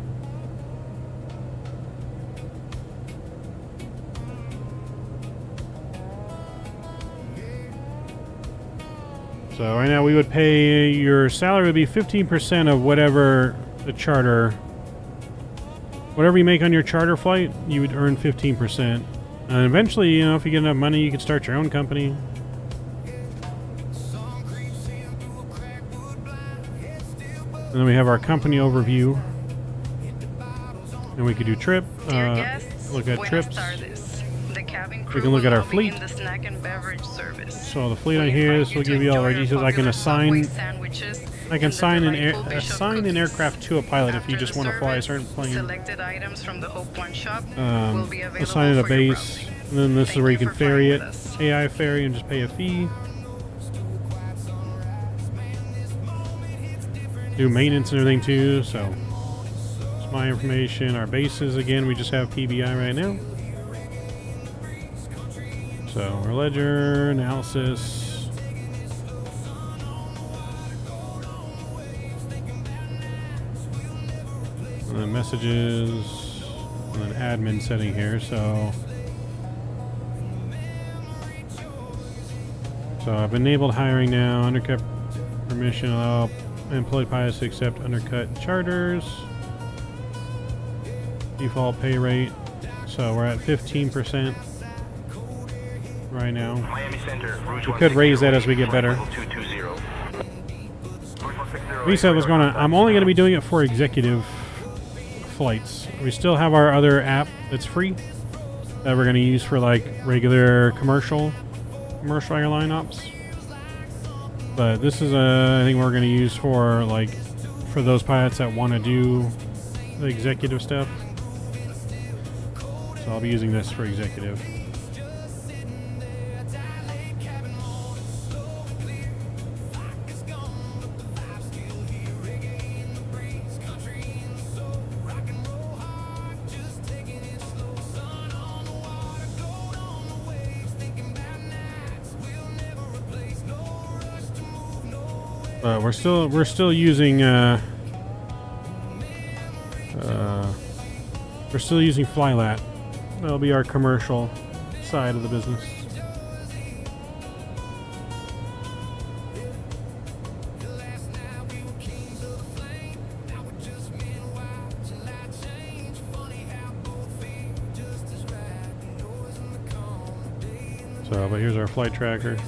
So right now we would pay, your salary would be 15% of whatever the charter, whatever you make on your charter flight, you would earn 15%. And eventually, you know, if you get enough money, you could start your own company. And then we have our company overview. And we could do trip, look at trips. We can look at our fleet. So the fleet on here, this will give you all our details. I can assign an aircraft to a pilot if you just want to fly a certain plane. Assign it a base, and then this is where you can ferry it, AI ferry, and just pay a fee. Do maintenance and everything too. So it's my information. Our bases, again, we just have PBI right now. So our ledger analysis. And then messages, and then admin setting here. So I've enabled hiring now. Undercut permission, allow employed pilots to accept undercut charters. Default pay rate. So we're at 15% right now. We could raise that as we get better. Reset, what's going on? I'm only going to be doing it for executive flights. We still have our other app that's free that we're going to use for like regular commercial airline ops. But this is I think we're going to use for like for those pilots that want to do the executive stuff. So I'll be using this for executive. We're still using Flylat. That'll be our commercial side of the business. So, but here's our flight tracker.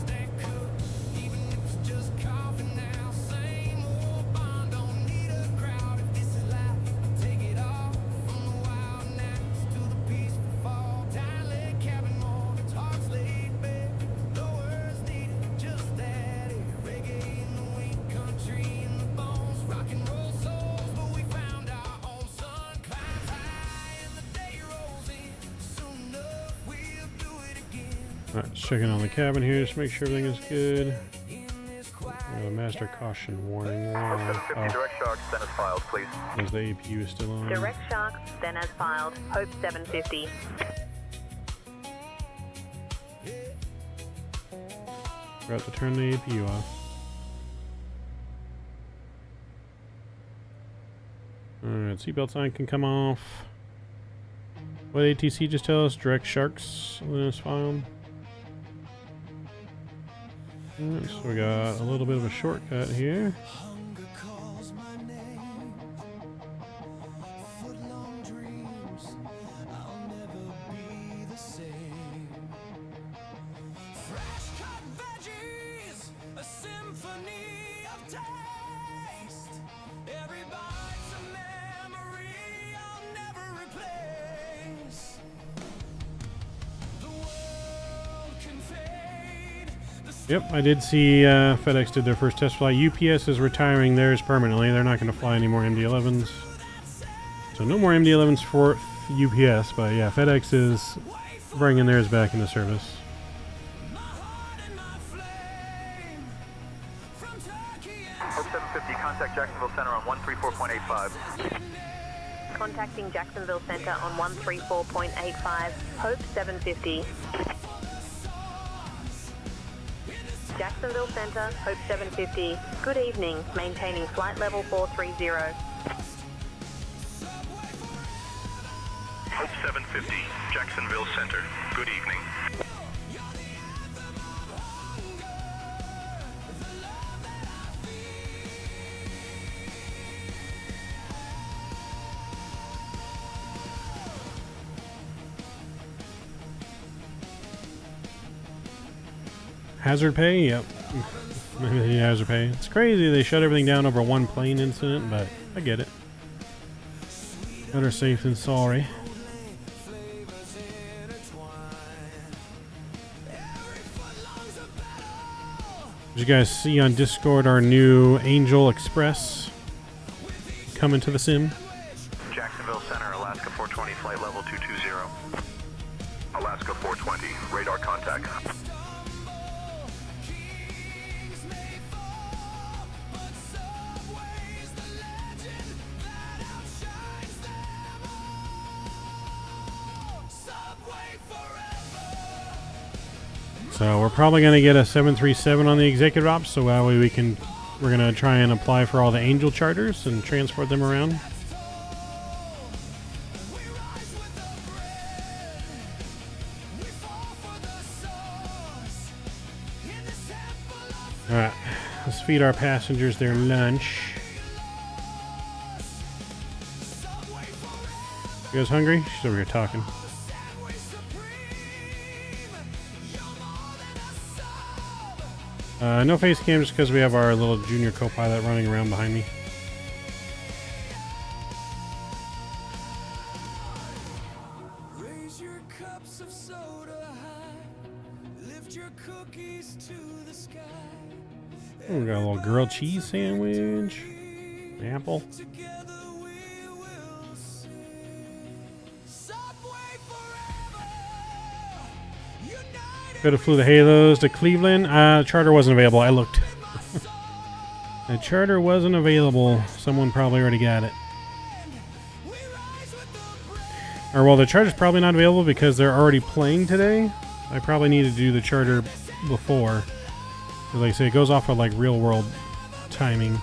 Alright, just checking on the cabin here, just make sure everything is good. Master caution warning. Direct shock, then as filed, please. Is the APU still on? Direct shock, then as filed. Hope 750. Forgot to turn the APU off. Alright, seatbelt sign can come off. What ATC just tell us? Direct sharks in this file. Alright, so we got a little bit of a shortcut here. Yep, I did see FedEx did their first test flight. UPS is retiring theirs permanently. They're not going to fly any more MD-11s. So no more MD-11s for UPS, but yeah, FedEx is bringing theirs back into service. Hope 750, contact Jacksonville Center on 134.85. Contacting Jacksonville Center on 134.85. Hope 750. Jacksonville Center, Hope 750. Good evening, maintaining flight level 430. Hope 750, Jacksonville Center. Good evening. Hazard pay? Yep. Hazard pay. It's crazy they shut everything down over one plane incident, but I get it. Better safe than sorry. Did you guys see on Discord our new Angel Express coming to the sim? Jacksonville Center, Alaska 420, flight level 220. Alaska 420, radar contact. So we're probably going to get a 737 on the executive ops, so that way we're going to try and apply for all the Angel charters and transport them around. Alright, let's feed our passengers their lunch. You guys hungry? She's over here talking. No face cam just because we have our little junior co-pilot running around behind me. Raise your cups of soda high, lift your cookies to the sky. Oh, we got a little grilled cheese sandwich. Apple. Could have flew the Halos to Cleveland. Charter wasn't available. I looked. The charter wasn't available. Someone probably already got it. Or well, the charter's probably not available because they're already playing today. I probably need to do the charter before. Like I say, it goes off of like real world timing.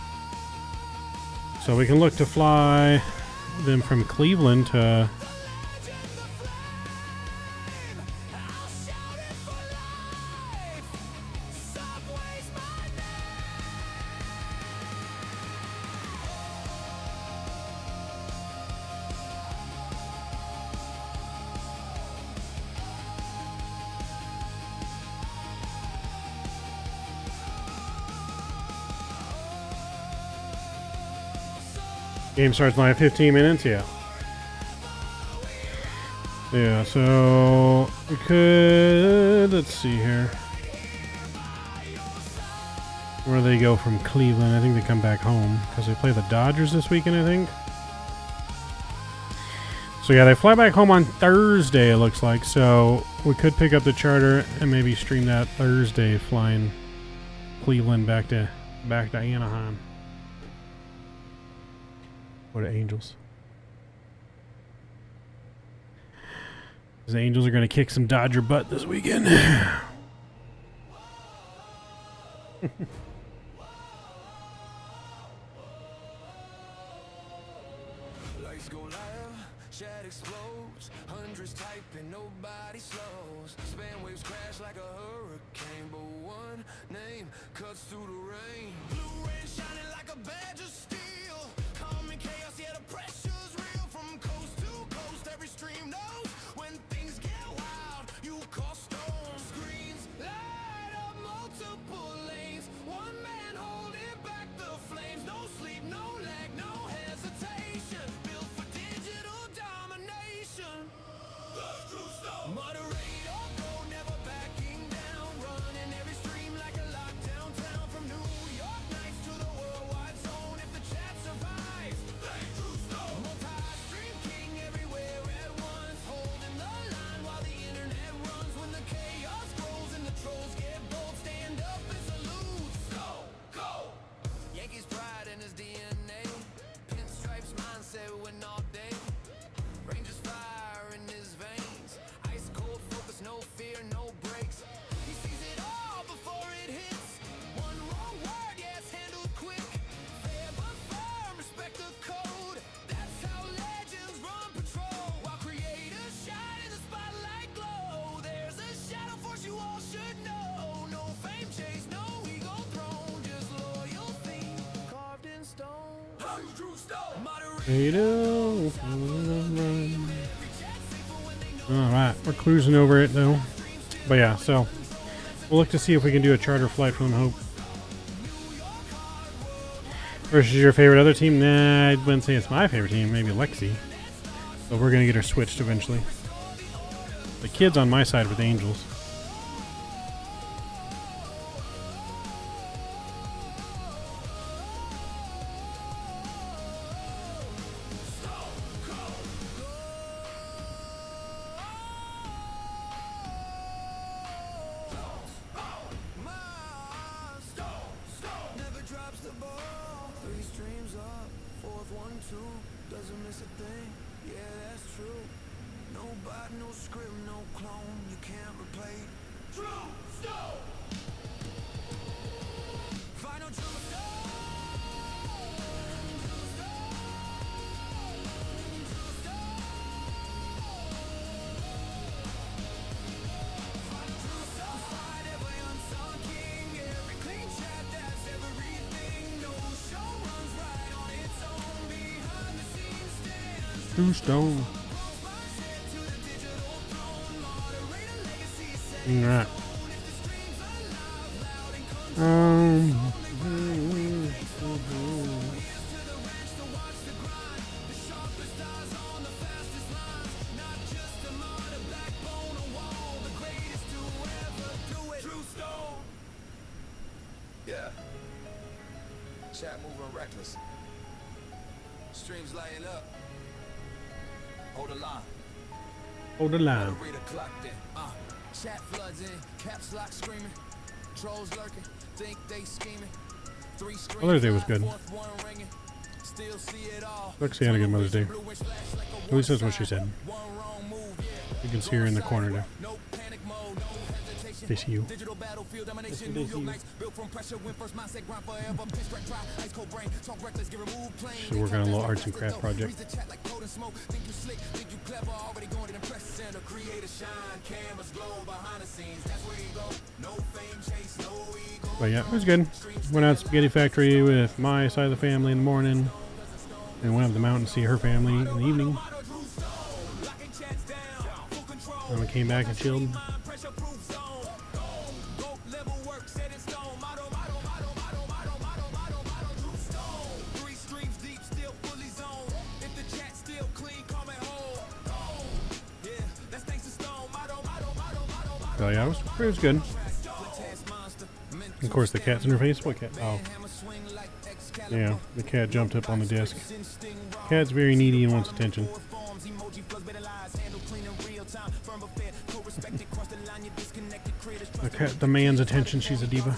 So we can look to fly them from Cleveland to game starts live 15 minutes, yeah. Yeah, so we could, let's see here. Where do they go from Cleveland? I think they come back home because they play the Dodgers this weekend, I think. So yeah, they fly back home on Thursday, it looks like. So we could pick up the charter and maybe stream that Thursday flying Cleveland back to Anaheim. Or to Angels. The Angels are going to kick some Dodger butt this weekend. Lights go live, chat explodes, hundreds typing, nobody slows. Span waves crash like a hurricane, but one name cuts through the rain. Blue rain shining like a badge of steel. Calm and chaos, yeah, the pressure's real. From coast to coast, every stream knows when things get wild, you call storms. Screens light up multiple lanes. One man holding back the flames. No sleep, no lag, no hesitation. Built for digital domination. Moderate or go, never backing down. Running every stream like a lockdown town. From New York nights to the worldwide zone. If the chat survives, multi-stream king everywhere at once. Holding the line while the internet runs. When the chaos grows and the trolls get bold, stand up and salute. Go, go! Yankees pride in his DNA. Pinstripes mindset win all day. Rangers fire in his veins. Ice cold focus, no fear, no breaks. He sees it all before it hits. One wrong word, yes, handled quick. Fair but firm, respect the code. That's how legends run patrol. While creators shine in the spotlight glow. There's a shadow force you all should know. No fame chase, no ego throne. Just loyalty carved in stone. How you drew stone? Alright, we're cruising over it though. But yeah, so we'll look to see if we can do a charter flight from Hope. Versus your favorite other team? Nah, I wouldn't say it's my favorite team. Maybe Lexi. But we're going to get her switched eventually. The kid's on my side with Angels. Never drops the ball. 3 streams up, 4th 1, 2. Doesn't miss a thing. Yeah, that's true. No bot, no script, no clone. You can't replay. True stone. Final true stone. True stone. Alright. Yeah. Chat moving reckless. Streams lighting up. Hold the line. Hold the line. Read a clock then. Chat floods in. Caps lock screaming. Trolls lurking. Think they scheming. Three screens. Mother's Day was good. Fourth one ringing. Still see it all. Lexi had a good Mother's Day. At least that's what she said. You can see her in the corner there. No panic mode. No hesitation. They see you. Digital battlefield domination. New York Knights built from pressure. When first mindset grind forever. Pitch track try. Ice cold brain. Talk reckless. Get removed plain. So we're working on a little arts and craft project. Like code and smoke. Think you slick. Think you clever. Already going to the press center. Create a shine. Cameras glow behind the scenes. That's where you go. No fame chase. No ego. But yeah, it was good. Went out to Spaghetti Factory with my side of the family in the morning. And went up the mountain to see her family in the evening. And we came back and chilled. So yeah, it was good. Of course, the cat's in her face. What cat? Oh. Yeah, the cat jumped up on the desk. Cat's very needy and wants attention. The cat demands attention. She's a diva.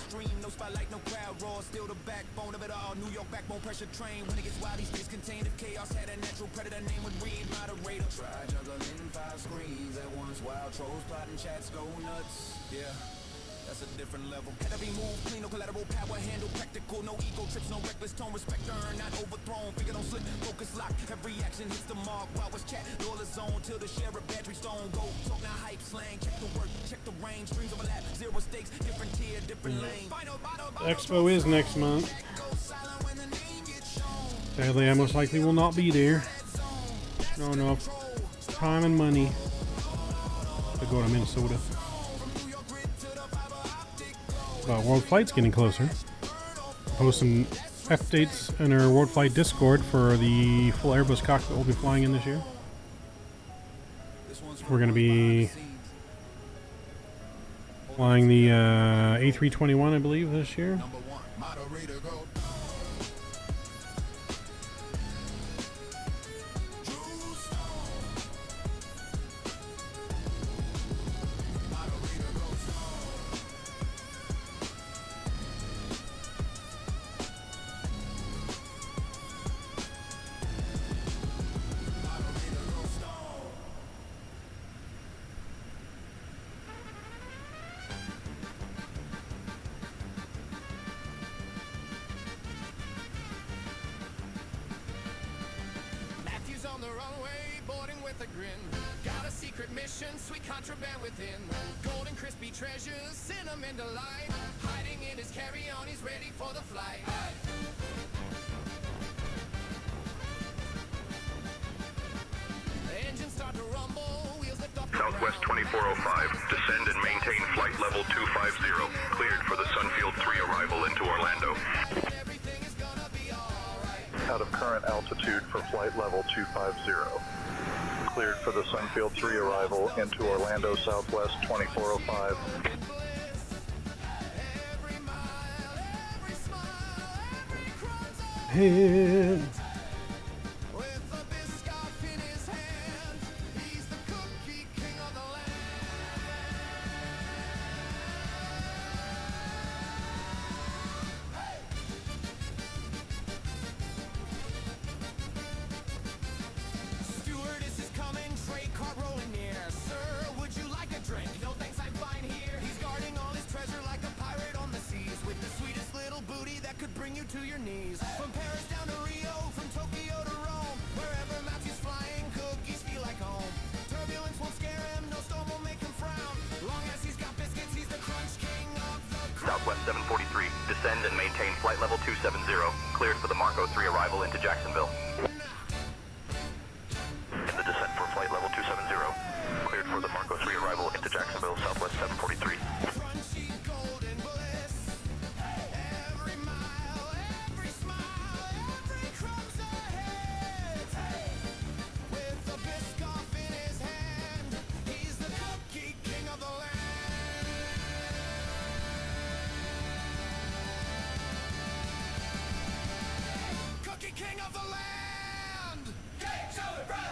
That's a different level. Every move clean, no collateral power handle, practical, no ego trips, no reckless tone, respect earned, not overthrown. Figure don't slip, focus lock. Every action hits the mark. While it's chat, all is on till the share of battery stone. Go talk now, hype slang. Check the work, check the range. Streams overlap, zero stakes, different tier, different lane. Expo is next month. Sadly, I most likely will not be there. No enough time and money to go to Minnesota. World Flight's getting closer. Post some updates in our World Flight Discord for the full Airbus cockpit we'll be flying in this year. We're going to be flying the A321, I believe, this year. Sweet contraband within, golden crispy treasures, cinnamon delight. Hiding in his carry-on, he's ready for the flight. The engines start to rumble, wheels lift off the Southwest 2405, descend and maintain flight level 250. Cleared for the Sunfield 3 arrival into Orlando. Everything is gonna be alright. Out of current altitude for flight level 250. Cleared for the Sunfield 3 arrival into Orlando Southwest 2405. Hey. To your knees. From Paris down to Rio, from Tokyo to Rome, wherever Matthew's flying, cookies feel like home. Turbulence won't scare him, no storm will make him frown. Long as he's got biscuits, he's the crunch king of the crown. Southwest 743, descend and maintain flight level 270. Cleared for the Marco 3 arrival into Jacksonville. In the descent for flight level 270. Cleared for the Marco 3 arrival into Jacksonville, Southwest 743. king of the land. Take show it, brother.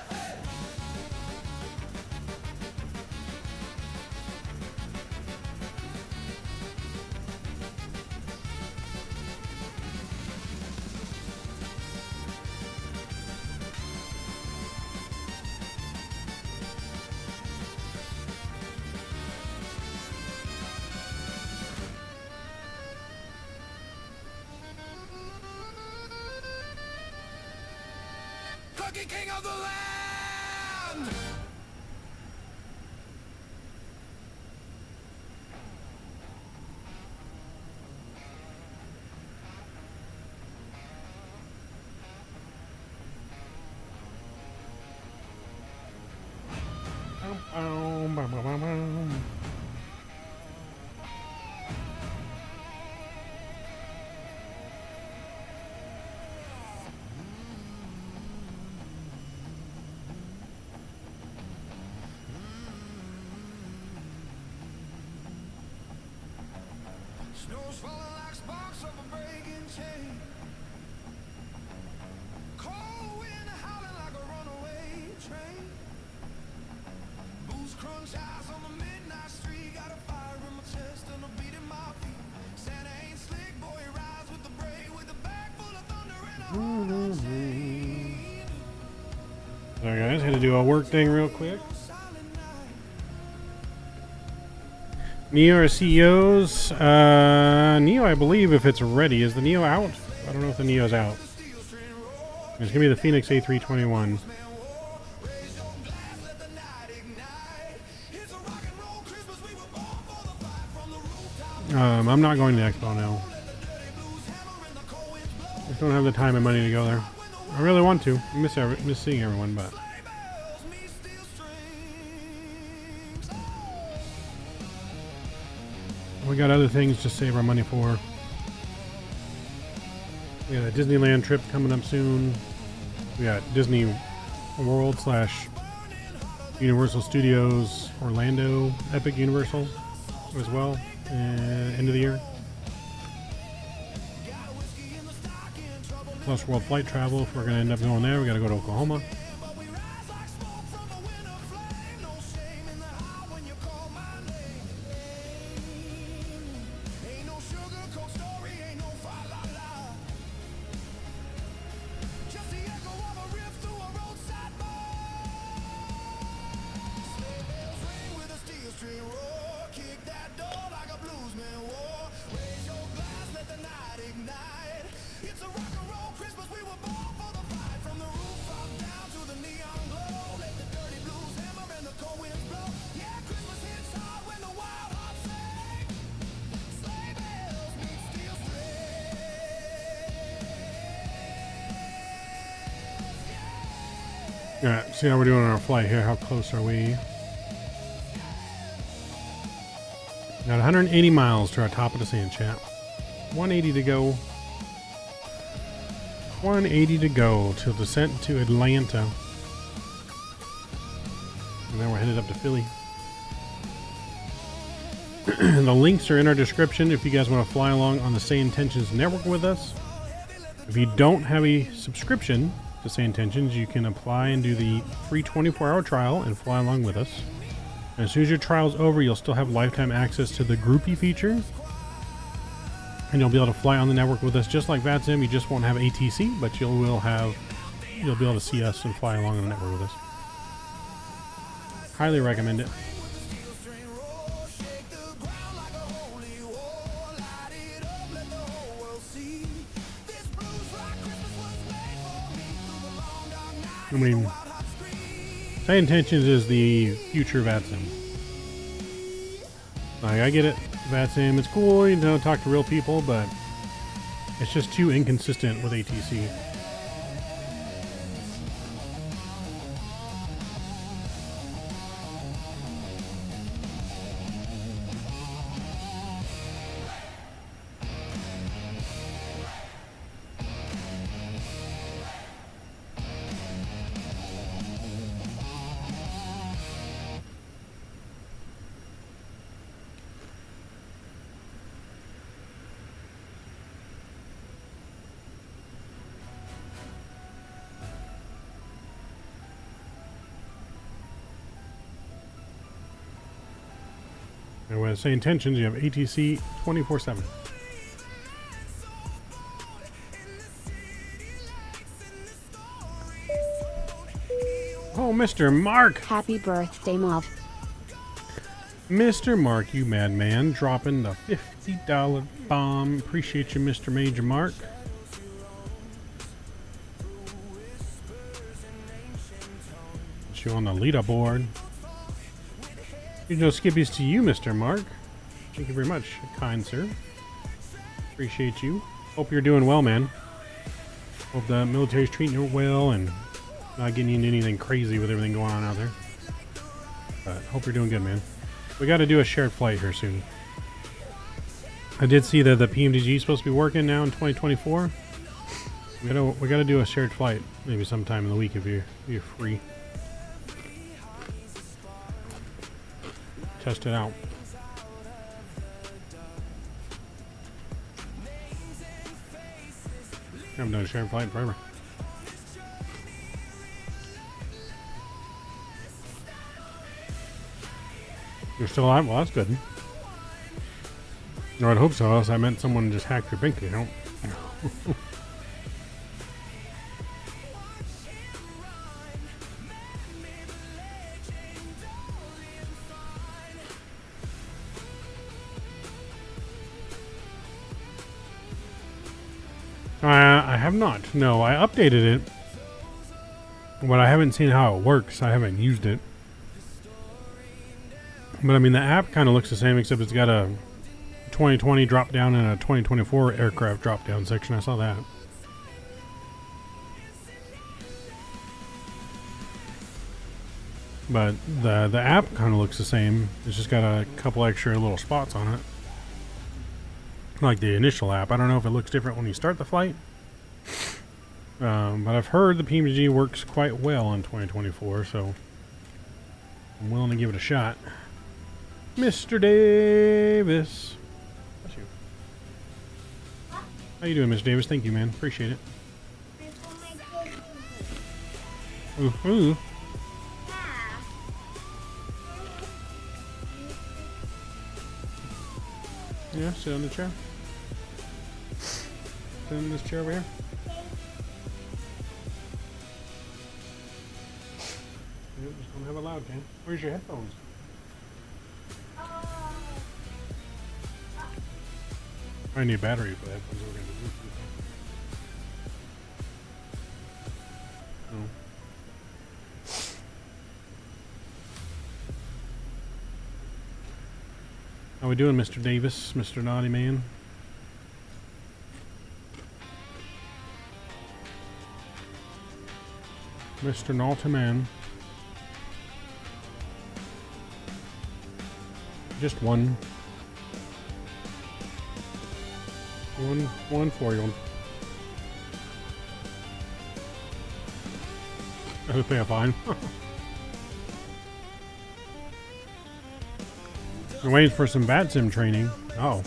Cookie king of the land. Snow's falling like sparks off a breaking chain. Cold wind howling like a runaway train. Booze crunch eyes on the midnight street. Got a fire in my chest and a beat in my feet. Santa ain't slick, boy, he rides with the brave, with a bag full of thunder and a heart on chain. Sorry guys, had to do a work thing real quick. Neo or CEOs? Neo, I believe, if it's ready. Is the Neo out? I don't know if the Neo's out. It's going to be the Phoenix A321. I'm not going to Expo now. I just don't have the time and money to go there. I really want to. I miss seeing everyone, but... we got other things to save our money for. We got a Disneyland trip coming up soon. We got Disney World / Universal Studios Orlando, Epic Universal as well, end of the year. Plus World Flight Travel, if we're going to end up going there, we got to go to Oklahoma. Alright, see how we're doing on our flight here. How close are we? Got 180 miles to our top of the sand, chat. 180 to go. 180 to go till descent to Atlanta. And then we're headed up to Philly. The links are in our description if you guys want to fly along on the Sayintentions network with us. If you don't have a subscription to Sayintentions, you can apply and do the free 24-hour trial and fly along with us. And as soon as your trial's over, you'll still have lifetime access to the Groupie feature. And you'll be able to fly on the network with us just like VATSIM. You just won't have ATC, but you'll be able to see us and fly along on the network with us. Highly recommend it. I mean, Sayintentions is the future VATSIM. Like, I get it, VATSIM, it's cool, you know, talk to real people, but it's just too inconsistent with ATC. And with Sayintentions, you have ATC 24/7. Oh, Mr. Mark! Happy birthday, Mom. Mr. Mark, you madman, dropping the $50 bomb. Appreciate you, Mr. Major Mark. Put you on the leaderboard. Here's no skippies to you, Mr. Mark. Thank you very much, kind sir. Appreciate you. Hope you're doing well, man. Hope the military's treating you well and not getting into anything crazy with everything going on out there. But hope you're doing good, man. We got to do a shared flight here soon. I did see that the PMDG is supposed to be working now in 2024. We gotta do a shared flight maybe sometime in the week if you're free. Test it out. I haven't done a shared flight in forever. You're still alive? Well, that's good. No, I'd hope so, else I meant someone just hacked your bank account. I have not. No, I updated it. But I haven't seen how it works. I haven't used it. But I mean, the app kind of looks the same, except it's got a 2020 drop down and a 2024 aircraft drop down section. I saw that. But the app kind of looks the same. It's just got a couple extra little spots on it. Like the initial app. I don't know if it looks different when you start the flight. But I've heard the PMG works quite well in 2024, so I'm willing to give it a shot. Mr. Davis. Bless you. How you doing, Mr. Davis? Thank you, man. Appreciate it. Ooh. Yeah, sit on the chair. Sit in this chair over here. Yep, just don't have it loud, man. Where's your headphones? I need a battery for the headphones. We're gonna do Bluetooth. No. How we doing, Mr. Davis, Mr. Naughty Man? Mr. Naughty Man. Just one. One for you. I hope they're fine. We're waiting for some VATSIM training. Oh.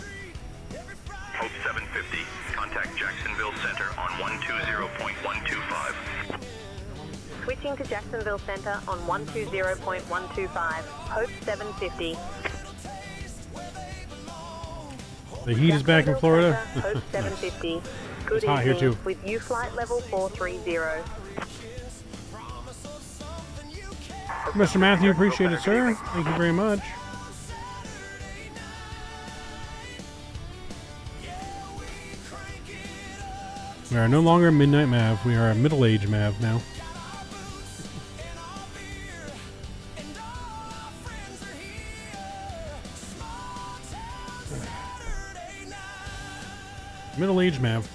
Hope 750. Contact Jacksonville Center on 120.125. Switching to Jacksonville Center on 120.125. Hope 750. The heat is back in Florida. Hope 750. Good It's hot here too. With you flight level 430. Mr. Matthew, appreciate it, sir. Thank you very much. We are no longer a midnight Mav. We are a middle-aged Mav now. Middle-aged Mav.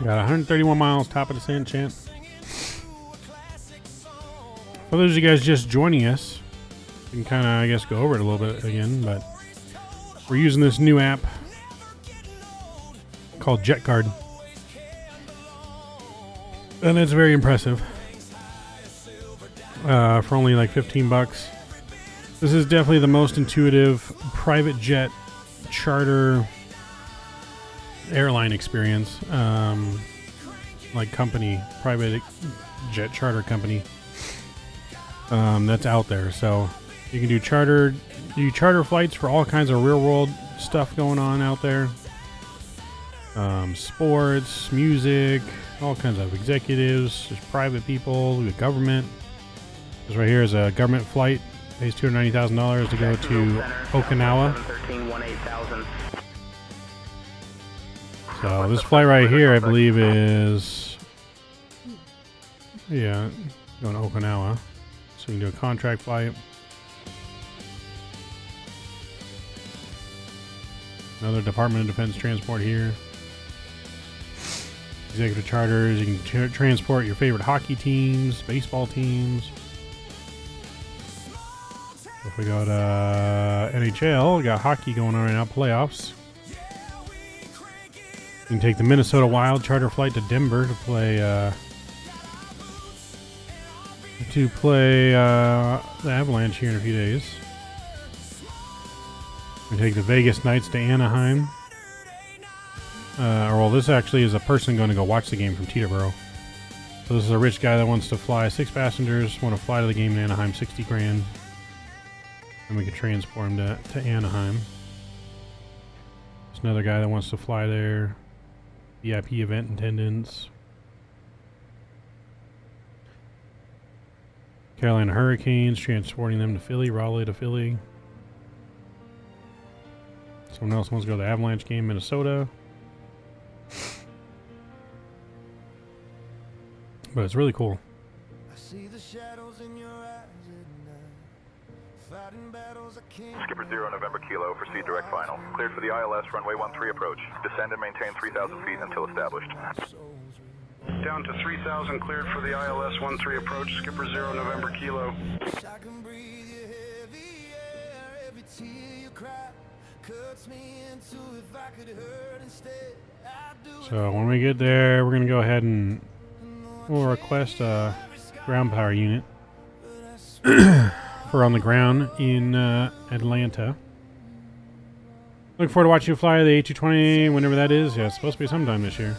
Got 131 miles, top of the sand chant. For those of you guys just joining us, we can kind of, I guess, go over it a little bit again, but we're using this new app called Jetcard. And it's very impressive. For only like 15 bucks. This is definitely the most intuitive private jet charter airline experience. like company, private jet charter company that's out there. So you can do charter flights for all kinds of real world stuff going on out there. Sports, music, all kinds of executives. There's private people, the government. This right here is a government flight. Pays $290,000 to go to Okinawa. So this flight right here, I believe, is going to Okinawa. So you can do a contract flight. Another Department of Defense transport here. Executive charters. You can transport your favorite hockey teams, baseball teams. If we go to NHL, we got hockey going on right now, playoffs. You can take the Minnesota Wild charter flight to Denver to play the Avalanche here in a few days. We take the Vegas Knights to Anaheim. This actually is a person going to go watch the game from Teterboro. So this is a rich guy that wants to fly 6 passengers, want to fly to the game in Anaheim, 60 grand. And we can transport him to Anaheim. There's another guy that wants to fly there. VIP event attendance. Carolina Hurricanes, transporting them to Philly, Raleigh to Philly. Someone else wants to go to the Avalanche game, Minnesota. But it's really cool. Skipper 0 November Kilo, proceed direct final. Cleared for the ILS runway 13 approach. Descend and maintain 3,000 feet until established. Down to 3,000, cleared for the ILS 13 approach. Skipper 0 November Kilo. So when we get there, we're going to go ahead and we'll request a ground power unit for on the ground in Atlanta. Looking forward to watching you fly the A220 whenever that is. Yeah, it's supposed to be sometime this year.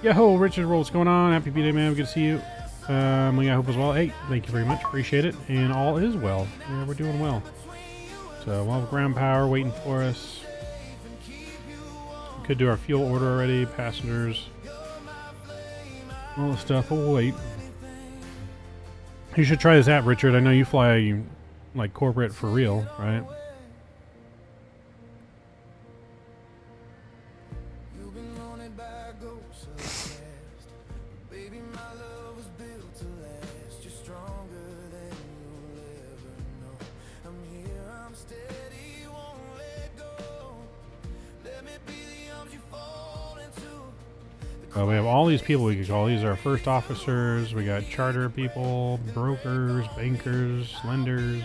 Yo, Richard, what's going on? Happy B-Day, man. Good to see you. I hope as well. Hey, thank you very much. Appreciate it. And all is well. Yeah, we're doing well. So we'll have ground power waiting for us. We could do our fuel order already. Passengers. All the stuff. We'll wait. You should try this app, Richard. I know you fly like corporate for real, right? We have all these people we could call. These are our first officers. We got charter people, brokers, bankers, lenders.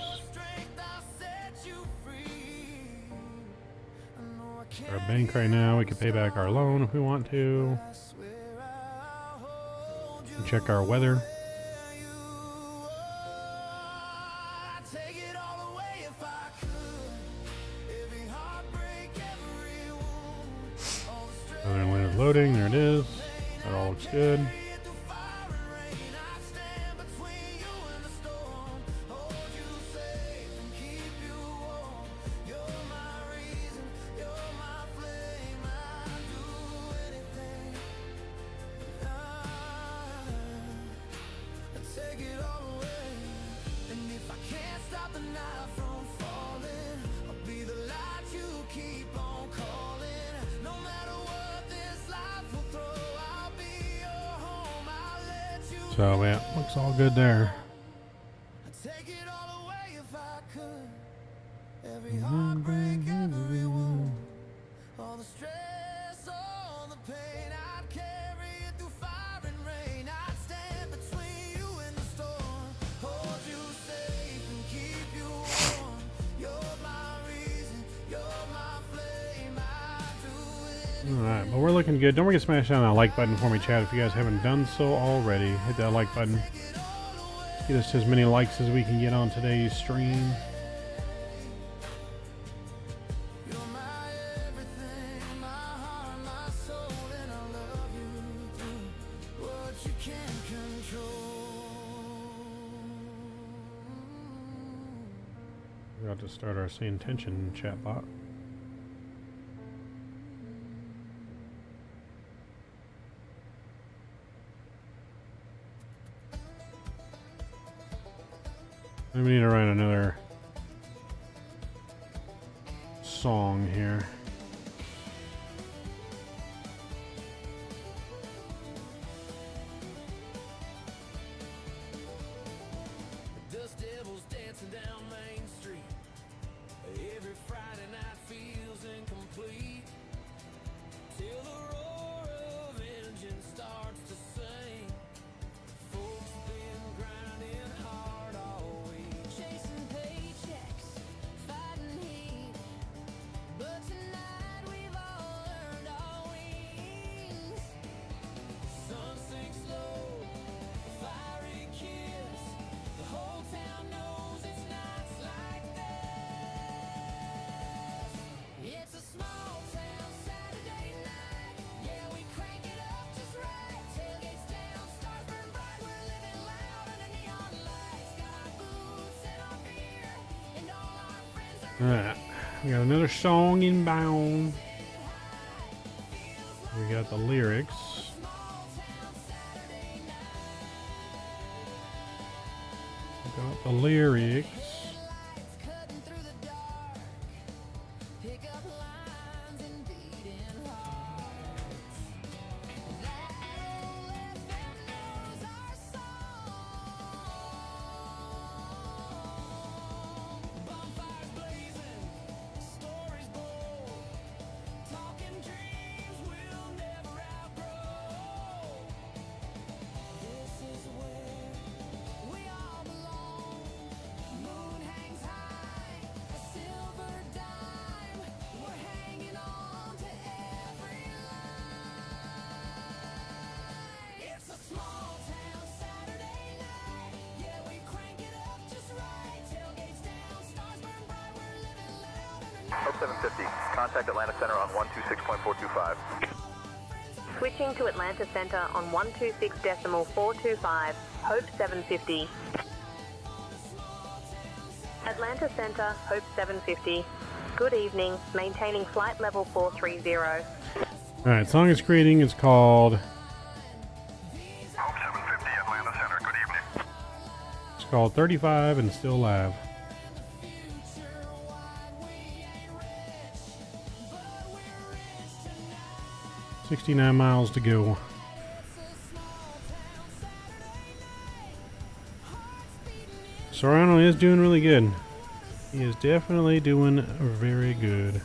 Our bank right now, we could pay back our loan if we want to. Check our weather. Southern Land is loading. There it is. That all looks good. So yeah, looks all good there. Alright, but we're looking good. Don't forget to smash down that like button for me, chat, if you guys haven't done so already. Hit that like button. Get us as many likes as we can get on today's stream. We got to start our Sayintention chatbot. We need to write another song here. Dust devils dancing down Main Street. Every Friday night feels incomplete till the roar of engine starts to sing. Folks been grinding hard all week, chasing paychecks, fighting heat. But tonight we've all earned our wings. Sun sinks low, fiery kiss. The whole town knows it's nights like this. It's a small town Saturday night. Yeah, we crank it up just right. Tailgates down, stars burn bright. We're living loud under neon lights. Got our boots and our beer, and all our friends are Alright, we got another song inbound. We got the lyrics. We got the lyrics. cutting through the dark. Pick up lines and beating hearts. That old FM knows our song. Bonfires blazing, stories bold, talking dreams we'll never outgrow. This is where we all belong. Moon hangs high, a silver dime. We're hanging on to every line. It's a small town Saturday night. Yeah, we crank it up just right. Tailgates down, stars burn bright. We're living loud underneath. Hope 750. Contact Atlanta Center on 126.425. Switching to Atlanta Center on 126.425, Hope 750. Atlanta Center, Hope 750. Good evening, maintaining flight level 430. Alright, song is creating is called Hope 750, Atlanta Center. Good evening. it's called 35 and Still Alive. 69 miles to go. Serrano is doing really good. He is definitely doing very good.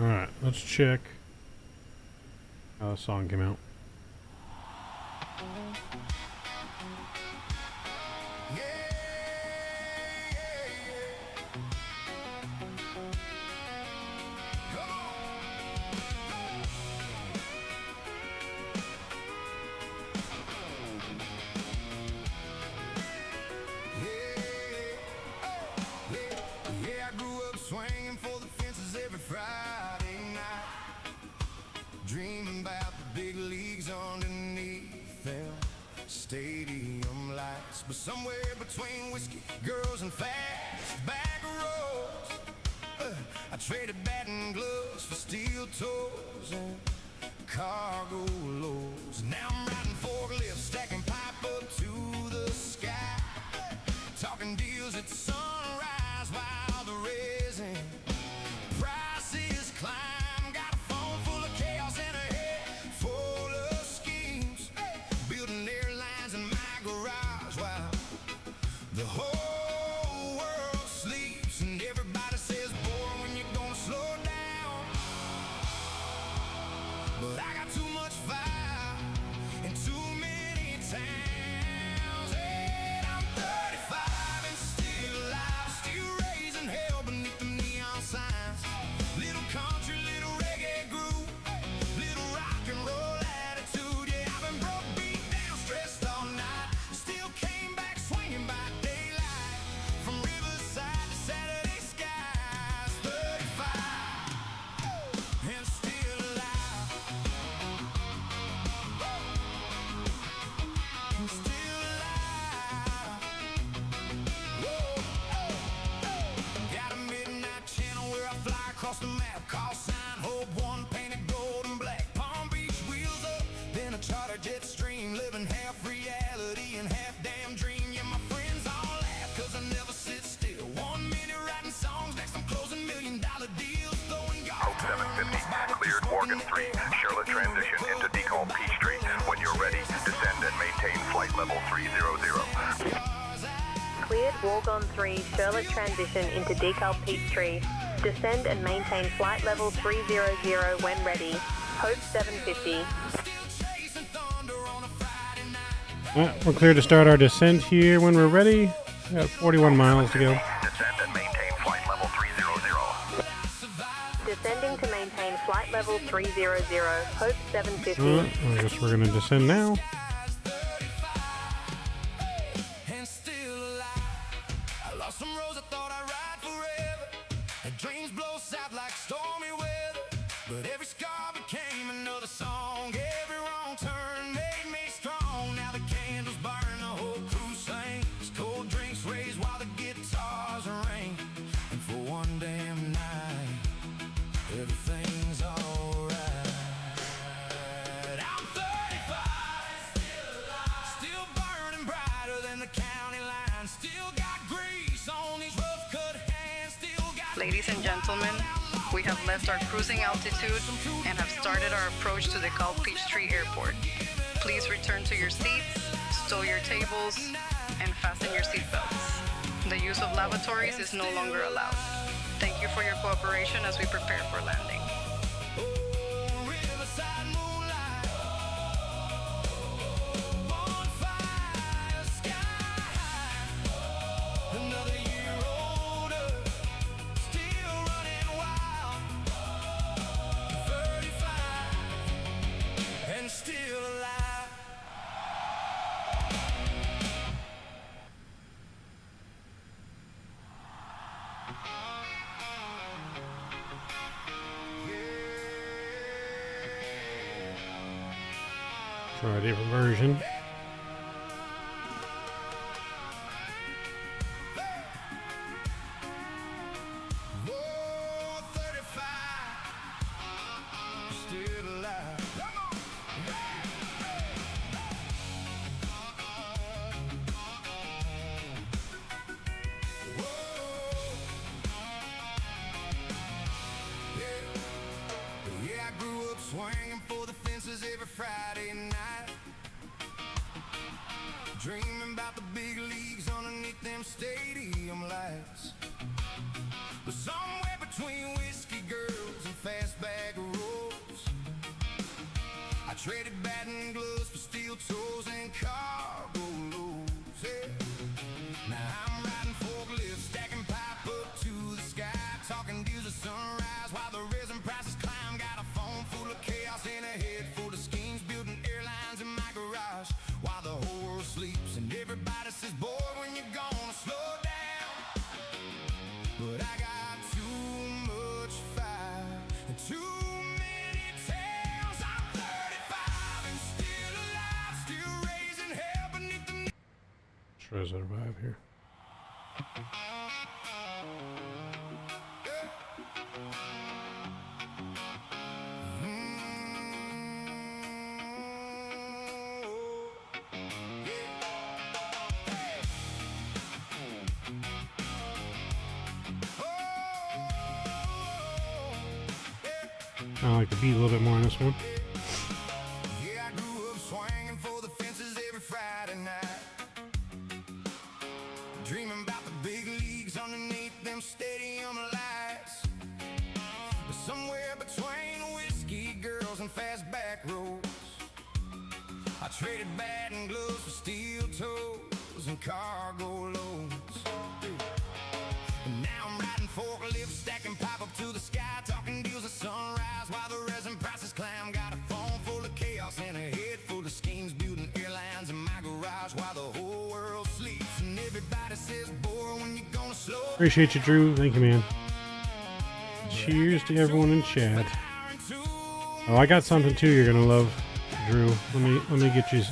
Alright, let's check how the song came out. Yeah, I grew up swinging for the fences every Friday night, dreaming about the big leagues underneath them stadium lights. But somewhere between whiskey, girls, and fast back roads, I traded batting gloves for steel toes and cargo loads. Now I'm riding forklifts, stacking pipe up to the sky, talking deals at sunrise while the resin prices climb. Got a phone full of chaos and a head full of schemes, building airlines in my garage while the whole world sleeps. And everybody says, boy, when you gonna slow down? But I got too much fire and too many towns. And I'm 35 and still alive, still raising hell. Morgan 3, Charlotte transition into decal Peachtree. When you're ready, descend and maintain flight level 300. Cleared Wargon 3, Charlotte transition into decal Peachtree. Descend and maintain flight level 300 when ready. Hope 750. We're clear to start our descent here when we're ready. We got 41 miles to go. Descend and maintain flight level 300. Descending to maintain flight level 300. Hope 750. I guess we're going to descend now. And still alive. I lost some roads I thought I'd ride forever. And dreams blow south like stormy weather. But every scar became another song. Every wrong turn made me strong. Now the candles burn, the whole crew sings. Cold drinks raise while the guitars ring. And for one damn night, everything's alright. I'm 35, still burning brighter than the county line. Still got grease on these rough cut hands. Still got. Ladies and gentlemen, we have left our cruising altitude and have started our approach to the Peachtree Airport. Please return to your seats, stow your tables, and fasten your seatbelts. The use of lavatories is no longer allowed. Thank you for your cooperation as we prepare for landing. Riverside moonlight, bonfire sky, another year older, still running wild, 35 and still alive. Try a different version. Whoa, 35, still alive. Yeah, I grew up swinging for the fences every Friday night. Dreaming about the big leagues underneath them stadium lights. But somewhere between whiskey girls and fastback rolls, I traded batting gloves for steel toes and cargo loads. Yeah. Now I'm riding forklifts, stacking pipe up to the sky, talking deals of sunrise while the resin prices climb. Got a phone full of chaos and a head full of schemes, building airlines in my garage while the whole world sleeps. And everybody says, boy, when you're gonna slow down. But I got too much fire and too many tales. I'm 35 and still alive, still raising hell beneath the. Try to survive here. I like the beat a little bit more on this one. Yeah, I grew up swinging for the fences every Friday night, dreaming about the big leagues underneath them stadium lights. But somewhere between whiskey girls and fastback roads, I traded batting gloves for steel toes and cargo loads. And now I'm riding forklifts, stacking pipe up to the sky, talking deals of sunrise while the resin prices climb. Got a phone full of chaos and a head full of schemes, building airlines in my garage while the whole world sleeps. And everybody says, boy, when you gonna slow. Appreciate you, Drew. Thank you, man. Cheers to everyone in chat. Oh, I got something too you're gonna love, Drew. Let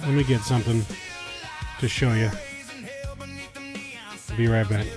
me get something to show you. Be right back.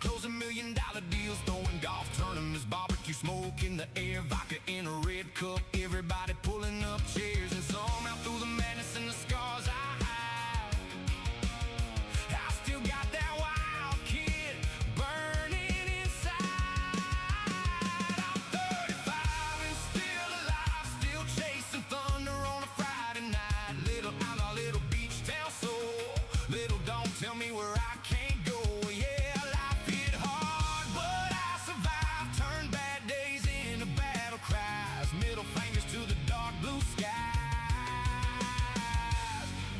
closing $1 million deals, throwing golf tournaments, barbecue smoke in the air, vodka in a red cup, everybody pulling up chairs, and some out through the madness and the scars I hide. I still got that wild kid burning inside. I'm 35 and still alive, still chasing thunder on a Friday night. I'm a little beach town soul, little don't tell me where I can't go. Yeah, life hit hard, but I survived. Turned bad days into battle cries. Middle fingers to the dark blue skies.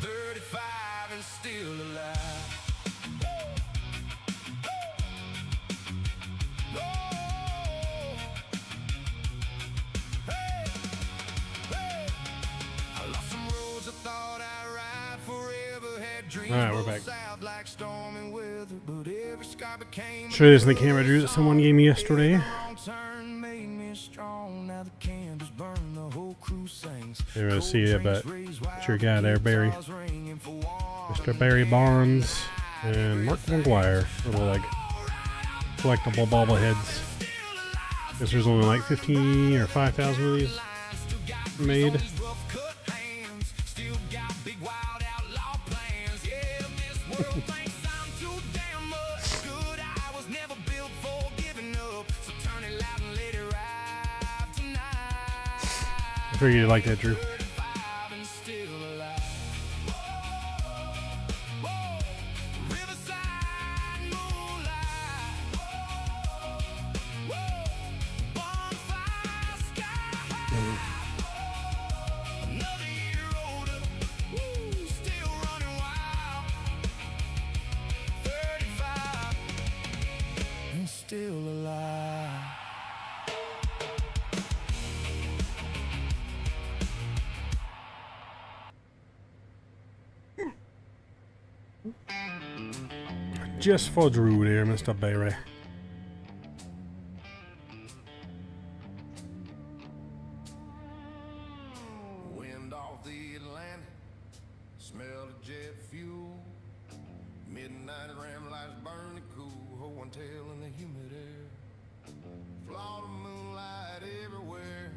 35 and still alive. I lost some roads I thought I'd ride forever. Had dreams All right, we're back. south like stormy weather, but every scar became Show you this in the camera, Drew, that someone gave me yesterday. turn made me strong. Now the candles burn, the whole crew sings. You're gonna see it, but it's your guy there, Barry. Mr. Barry Barnes and Mark McGuire. Little like collectible bobbleheads. Guess there's only like 15 or 5,000 of these made. I figured you'd like that, Drew. Still alive. Just for Drew there, Mr. Barry. Wind off the Atlantic, smell of jet fuel. Midnight ram lights burning cool, ho and tail in the humid air. Florida moonlight everywhere.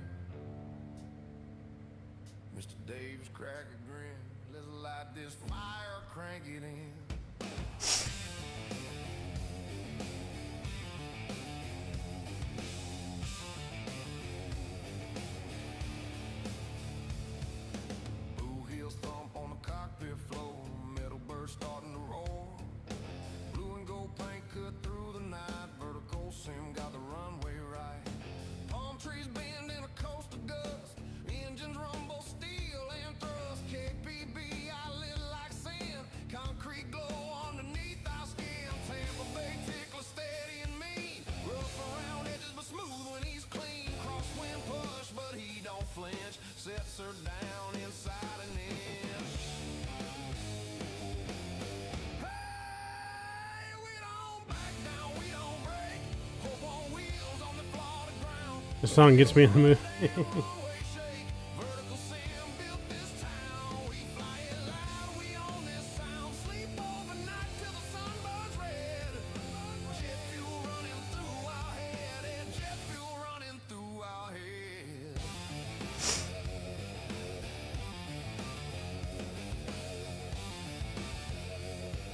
Mr. Davis crack a grin, let's light this fire, crank it in. Blue heels thump on the cockpit floor, metal burst starting to roar. Blue and gold paint cut through the night, vertical sim got the runway right. Palm trees bend in a coastal gust, engines rumble steel and thrust. KPB I lit like sand, concrete glow underneath our skin. Tampa Bay tickler steady and mean, rough around edges but smooth when he's clean. Crosswind push but he don't flinch, sets her down inside an inch. Hey, we don't back down, we don't break. Hope on wheels on the Florida ground. This song gets me in the mood. Always shake, vertical sim built this town. We fly it loud, we own this sound. Sleep overnight till the sun burns red. Jet fuel running through our head, and jet fuel running through our head.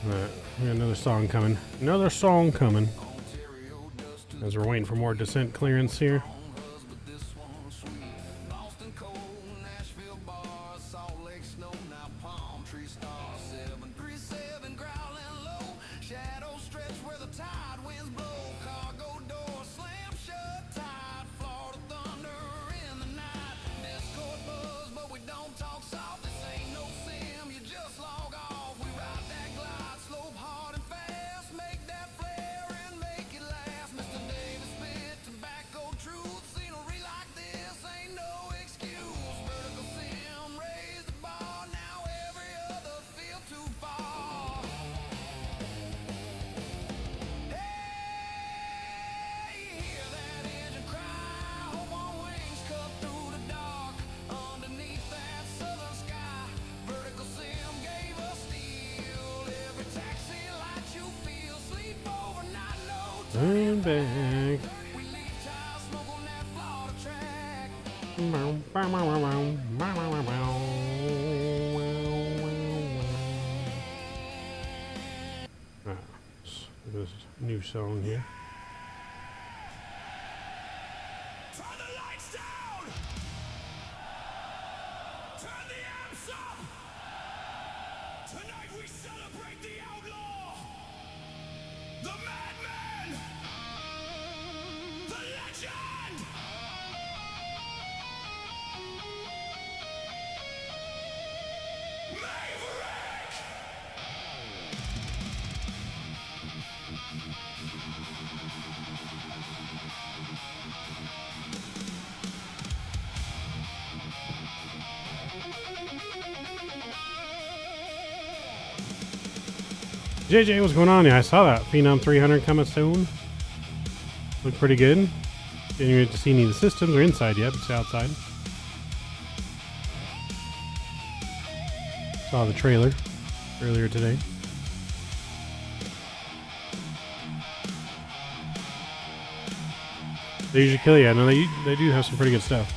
Alright, we got another song coming. Another song coming. Ontario dust As we're waiting for more descent clearance here. buzz, but this one's sweet. Boston cold, Nashville bars, Salt Lake snow, now palm tree stars. 737 growling low, shadows stretch where the tide winds blow. Cargo door slam shut tight, Florida thunder in the night. Discord buzz, but we don't talk soft. This ain't no sim, you just log off. We ride that glide, slope hard and fast, make that flare and make it last. Mr. Davis spit tobacco truth, I'm back. This new song here. Turn the lights down! Turn the amps up! Tonight we celebrate the outlaw! The madman! The legend! Maverick! JJ, what's going on? Yeah, I saw that Phenom 300 coming soon. Looked pretty good. Didn't get to see any of the systems or inside yet, but it's outside. Saw the trailer earlier today. They usually kill you. I know they do have some pretty good stuff.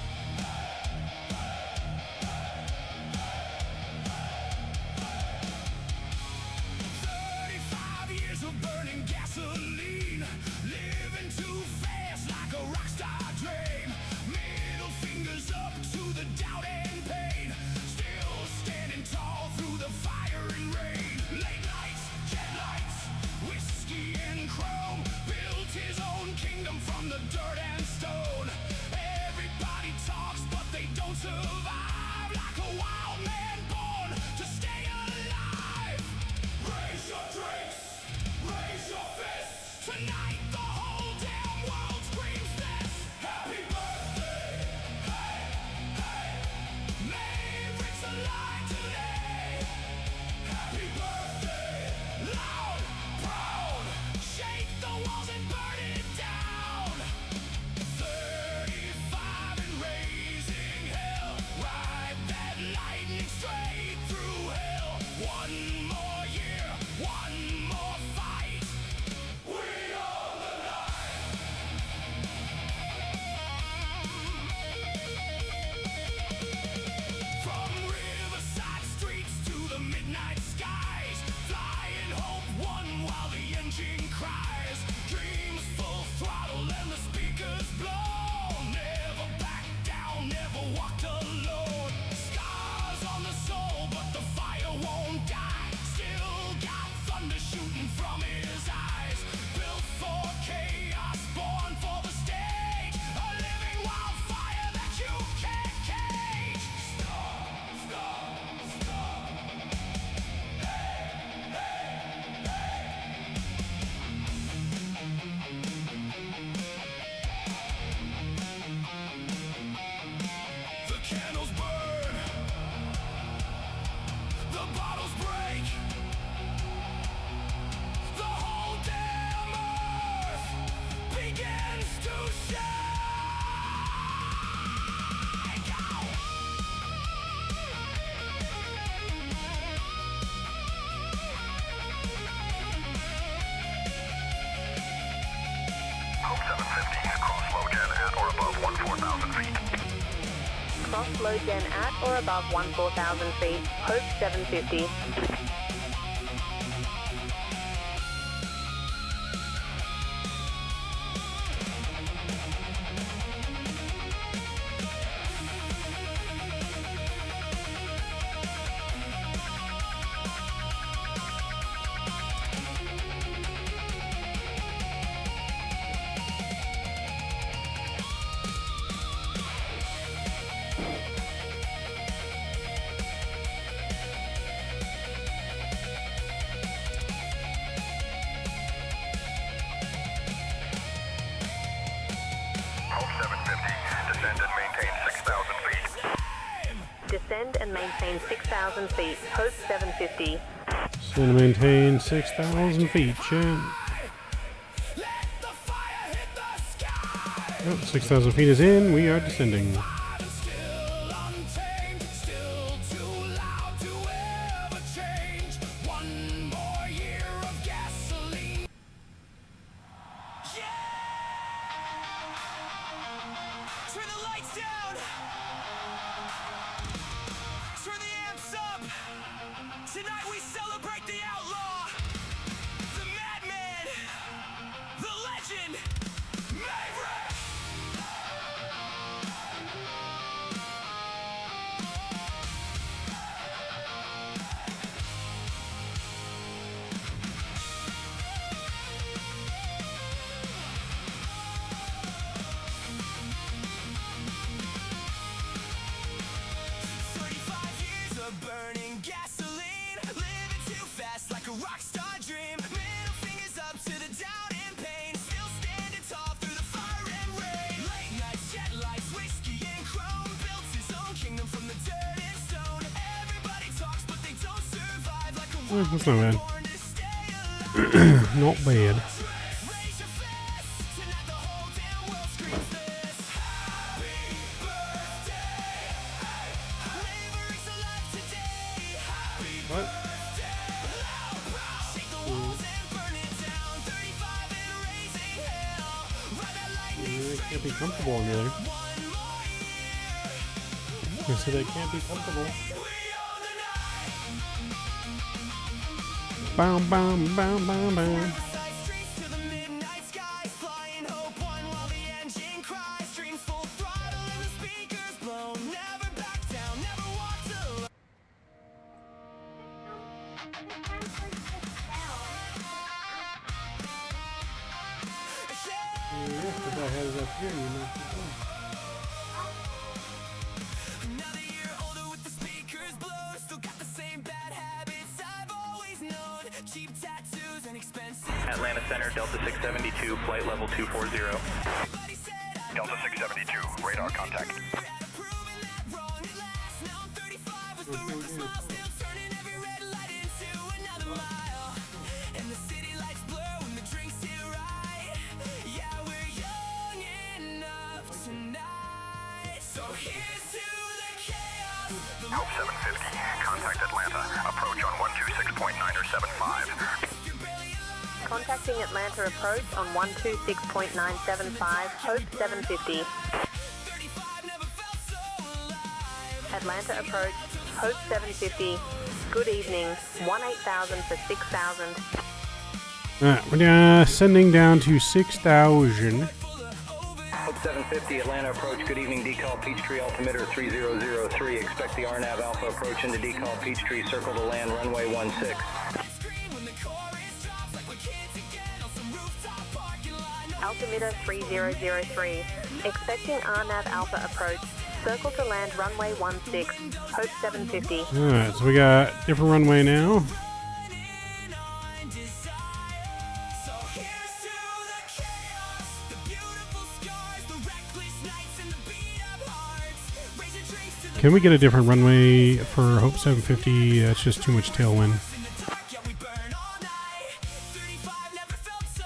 Cross low gen at or above 14,000 feet. Hope 750. Descend and maintain 6,000 feet. Hope 750. Descend and maintain 6,000 feet, champ. Yep, 6,000 feet is in. We are descending. down. Turn the amps up. Tonight we celebrate the outlaw, the madman, the legend, Maverick. 35 years of burning gasoline, living too fast like a rock star dream. Middle fingers up to the doubt and pain, still standing tall through the fire and rain. Late nights, jet lights, whiskey and chrome, built his own kingdom from the dirt and stone. Everybody talks, but they don't survive like a That's not bad. born to stay alive. Not bad. Raise your fist, tonight the whole damn world screams this. Happy birthday, Maverick's alive today. Happy What? loud, proud, shake the walls and burn it down. 35 and raising hell, ride that lightning They can't be comfortable in there. one more year. They said they can't be comfortable. We own the night. Bam, bam, bam, bam, bam. Side streets to the midnight sky, flying hope one while the engine cries. Stream full throttle and the speakers blow. Never back down, never walked alone. If I had it up here, you know. Another year older with the speakers blow. Still got the same bad habits I've always known. Cheap tattoos and expensive. Atlanta Center, Delta 672, flight level 240. Everybody said I Delta 672, radar contact. had proven that wrong at last. Now I'm 35 with a reckless smile, still turning every red light into another mile. And the city lights blur when the drinks hit right. Yeah, we're young enough tonight. So here's to the chaos. The Hope 750, contact Atlanta. Approach on 126.9 or 75. you're barely alive. Contacting Atlanta approach on 126.975, Hope 750. 35 never felt so alive. Atlanta approach, Hope 750. Good evening, 18000 for 6000. Alright, we're sending down to 6,000. Hope 750, Atlanta approach. Good evening, decall Peachtree altimeter 3003. Expect the RNAV Alpha approach into decall Peachtree. Circle to land runway 16. Scream when the chorus drops like we're kids again on some rooftop parking lot. Altimeter 3003. Expecting RNAV Alpha approach. Circle to land runway 16. Hope 750. Alright, so we got different runway now. On desire. So here's to the chaos, the beautiful scars, the reckless nights and the beat up hearts. Raise your drinks to the Can we get a different runway for Hope 750? That's just too much tailwind. in the dark, yeah, we burn all night. 35 never felt so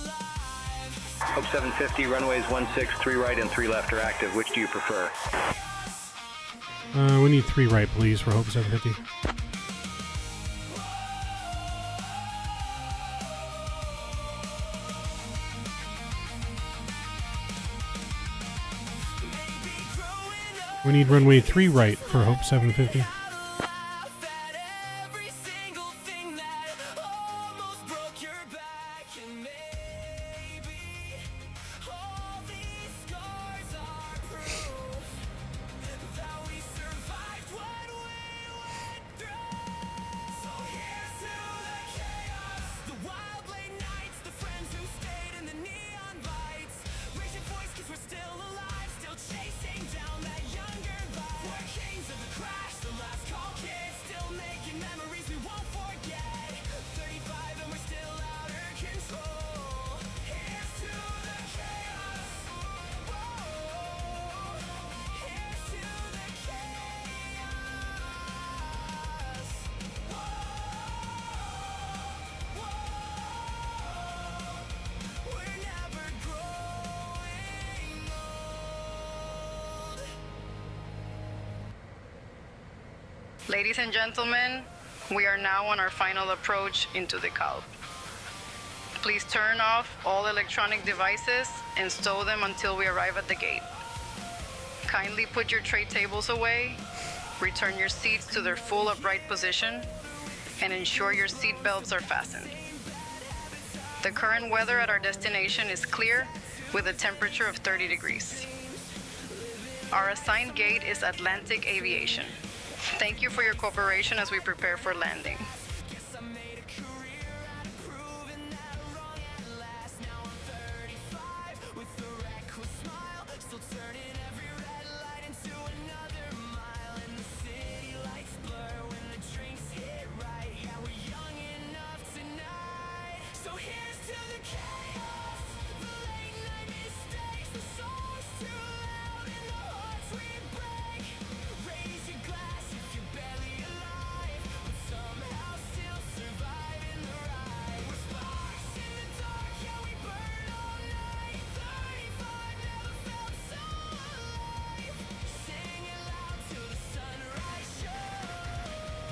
alive. Hope 750, runways 16, 3 right and 3 left are active. Which do you prefer? We need 3 right, please, for Hope 750. We need runway 3 right for Hope 750. Laugh at every single thing that almost broke your back, and maybe all these scars are proof that we survived what we went through. So here's to the chaos, the wild late nights, the friends who stayed in the neon lights. Raise your voice 'cause we're still alive, still chasing down that younger light. We're kings of the crash, the last call kids, still making memories we won't forget. 35 and we're still out of control. Here's to the chaos. Whoa. Here's to the chaos. Whoa. We're never growing old. Ladies and gentlemen, we are now on our final approach into the Calp. Please turn off all electronic devices and stow them until we arrive at the gate. Kindly put your tray tables away, return your seats to their full upright position, and ensure your seat belts are fastened. The current weather at our destination is clear with a temperature of 30 degrees. Our assigned gate is Atlantic Aviation. Thank you for your cooperation as we prepare for landing.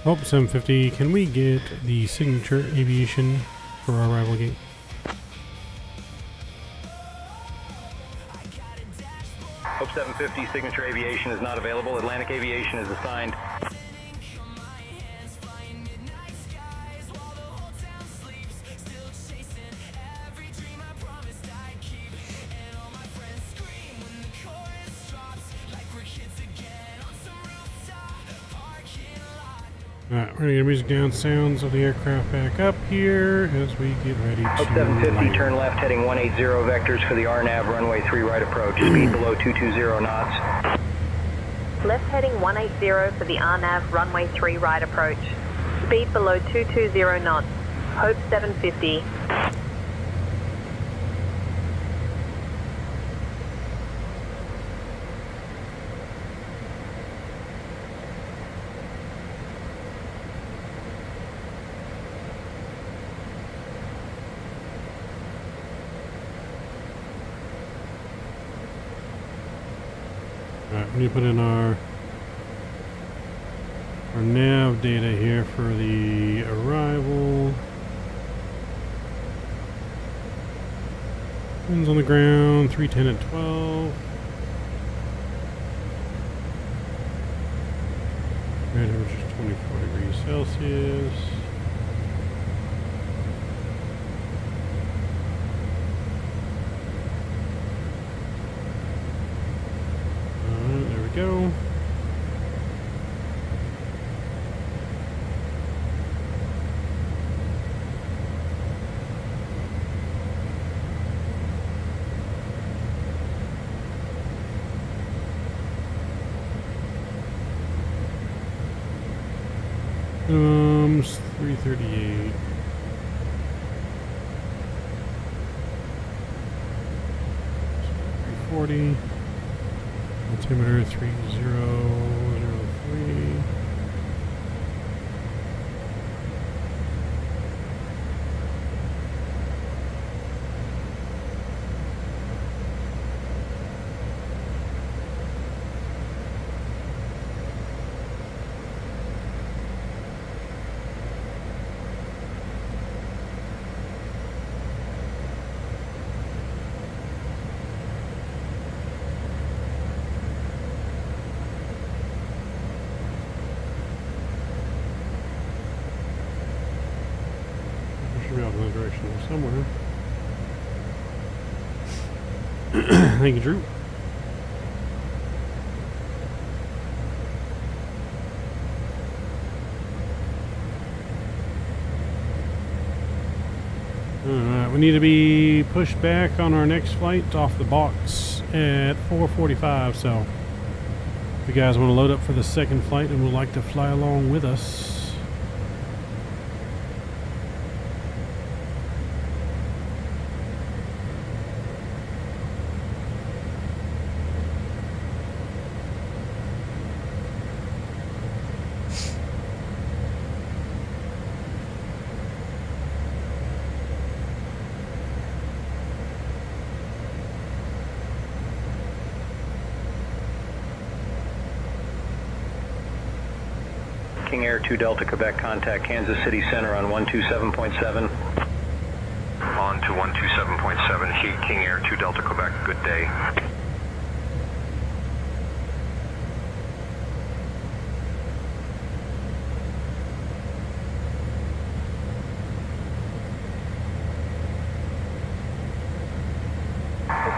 Oh, 750. Can we get the signature aviation for our arrival gate? Hope 750, signature aviation is not available. Atlantic Aviation is assigned. Alright, we're gonna get music down, sounds of the aircraft back up here as we get ready to Hope 750, land. turn left heading 180 vectors for the RNAV runway 3 right approach. Speed below 220 knots. Left heading 180 for the RNAV runway 3 right approach. Speed below 220 knots. Hope 750. Alright, we need to put in our nav data here for the arrival. Winds on the ground, 310 at 12. Right, temperature 24 degrees Celsius. There we go. It's 338. .340. Altimeter 3003. Should be off in that direction there somewhere. Thank you, Drew. Alright, we need to be pushed back on our next flight off the box at 4:45, so if you guys want to load up for the second flight and would like to fly along with us, King Air 2 Delta Quebec, contact Kansas City Center on 127.7. On to 127.7, Heat King Air 2 Delta Quebec, good day.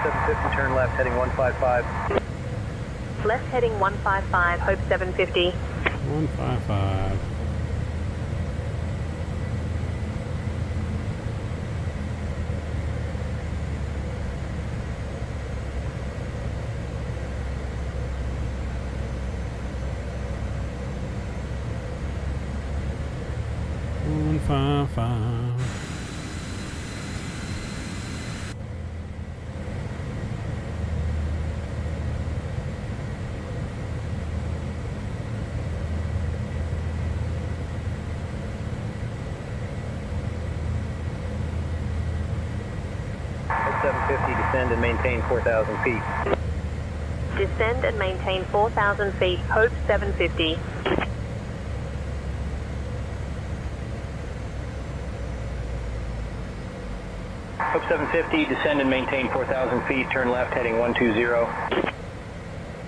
750, turn left, heading 155. Left heading 155, Hope 750. 155. Hope 750, descend and maintain 4,000 feet. Descend and maintain 4,000 feet, Hope 750. Hope 750, descend and maintain 4,000 feet, turn left, heading 120.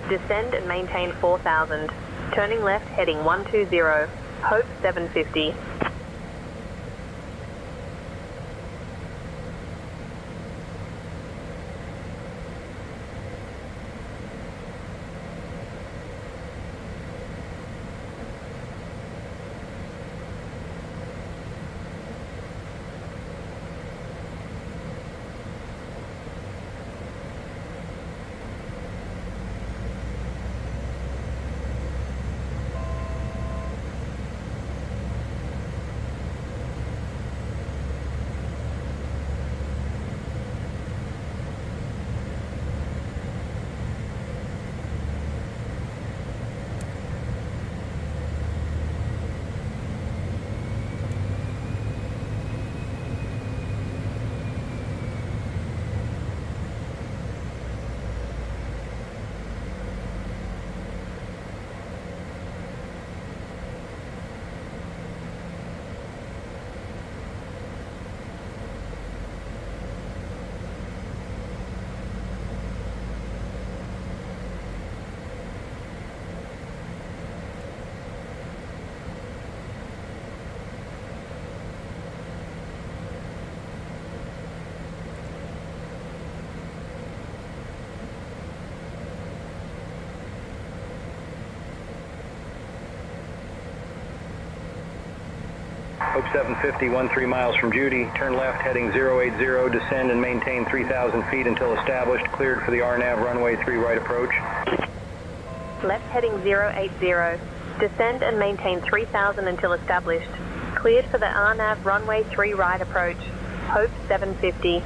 Descend and maintain 4,000. Turning left heading 120, Hope 750. Hope 750, 13 miles from Judy, turn left, heading 080, descend and maintain 3,000 feet until established, cleared for the RNAV runway 3 right approach. Left heading 080. Descend and maintain 3,000 until established. Cleared for the RNAV runway 3 right approach. Hope 750.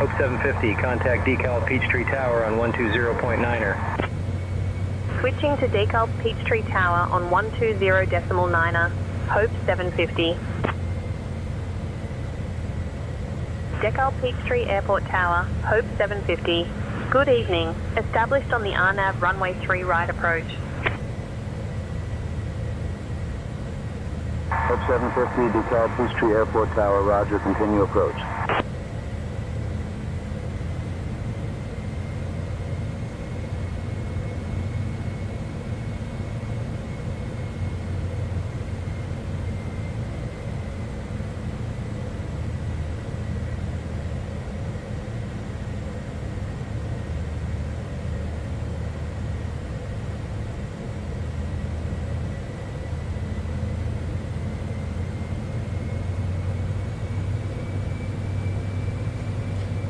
Hope 750, contact decal Peachtree Tower on 120.9er. Switching to decal Peachtree Tower on 120.9er. Hope 750. Decal Peachtree Airport Tower, Hope 750. Good evening. Established on the RNAV runway 3 right approach. Hope 750, decal Peachtree Airport Tower, roger, continue approach.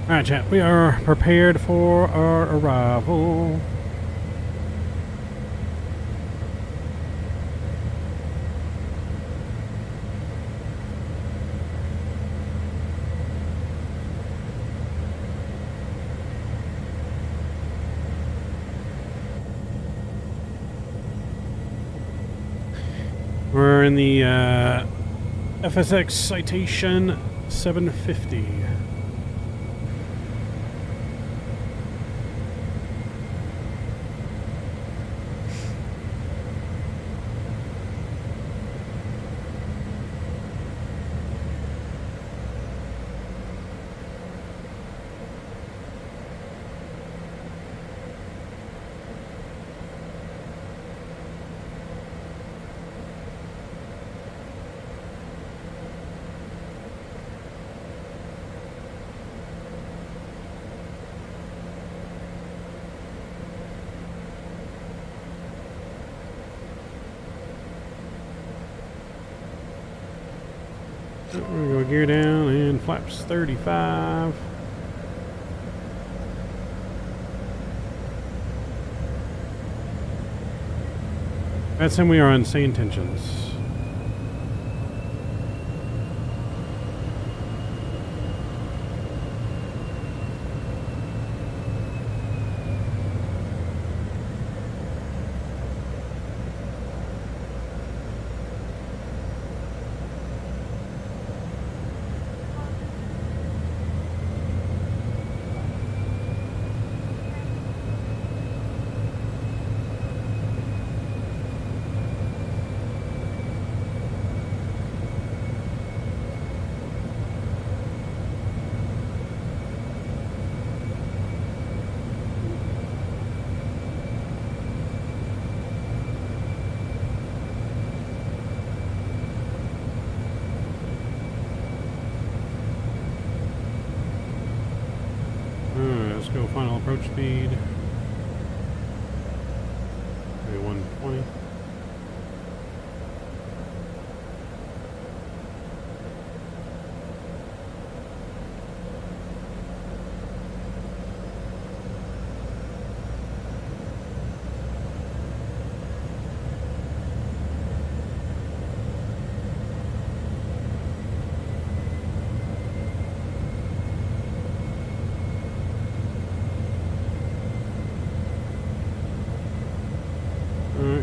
Alright, chat, we are prepared for our arrival. We're in the FSX Citation 750. We're going to go gear down and flaps 35. That's him. We are on Sayintentions. Let's go final approach speed. Maybe 120.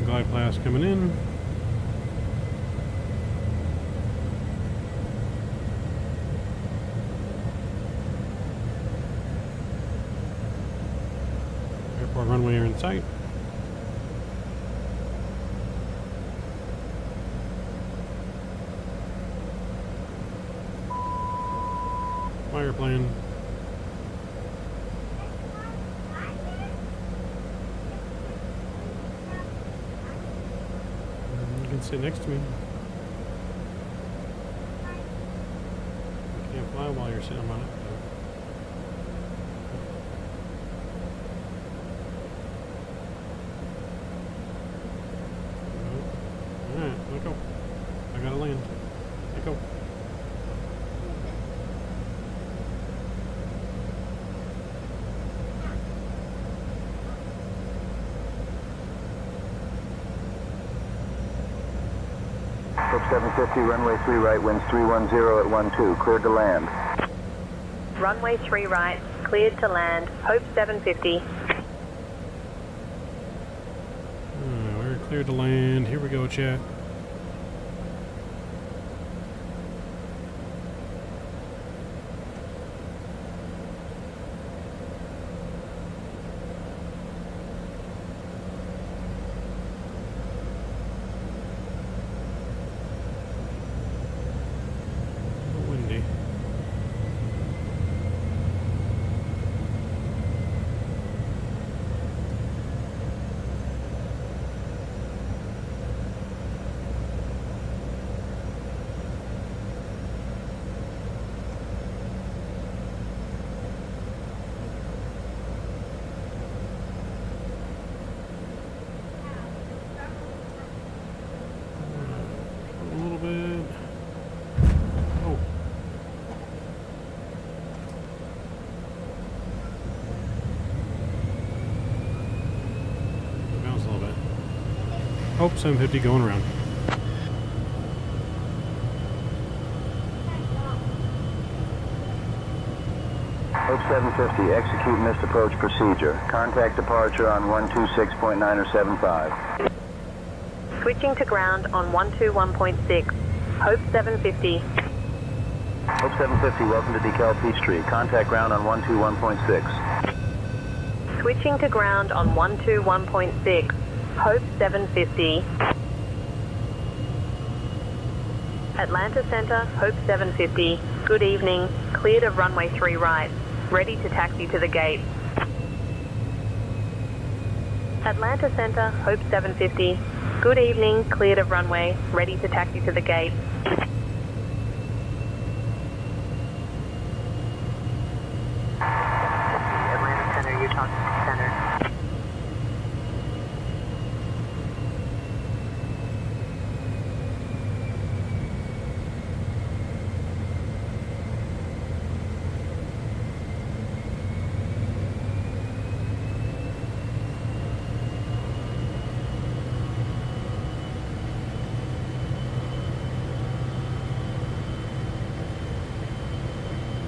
Glide class coming in. Airport runway are in sight. Fire plane. Sit next to me. You can't fly while you're sitting on it. Alright, let go. I gotta land. Let go. Hope 750, runway 3 right, winds 310 at 12, cleared to land. Runway 3 right, cleared to land, Hope 750. We're clear to land. Here we go, chat. Windy. A little bit. Oh. Bounce a little bit. Hope 750 going around. Hope 750, execute missed approach procedure. Contact departure on 126.975. Switching to ground on 121.6. Hope 750. Hope 750, welcome to DeKalb Peachtree. Contact ground on 121.6. Switching to ground on 121.6. Hope 750. Atlanta Center, Hope 750. Good evening. Cleared of runway 3 right. Ready to taxi to the gate. Atlanta Center, Hope 750. Good evening. Cleared of runway. Ready to taxi to the gate. Atlanta Center, you're talking to Center.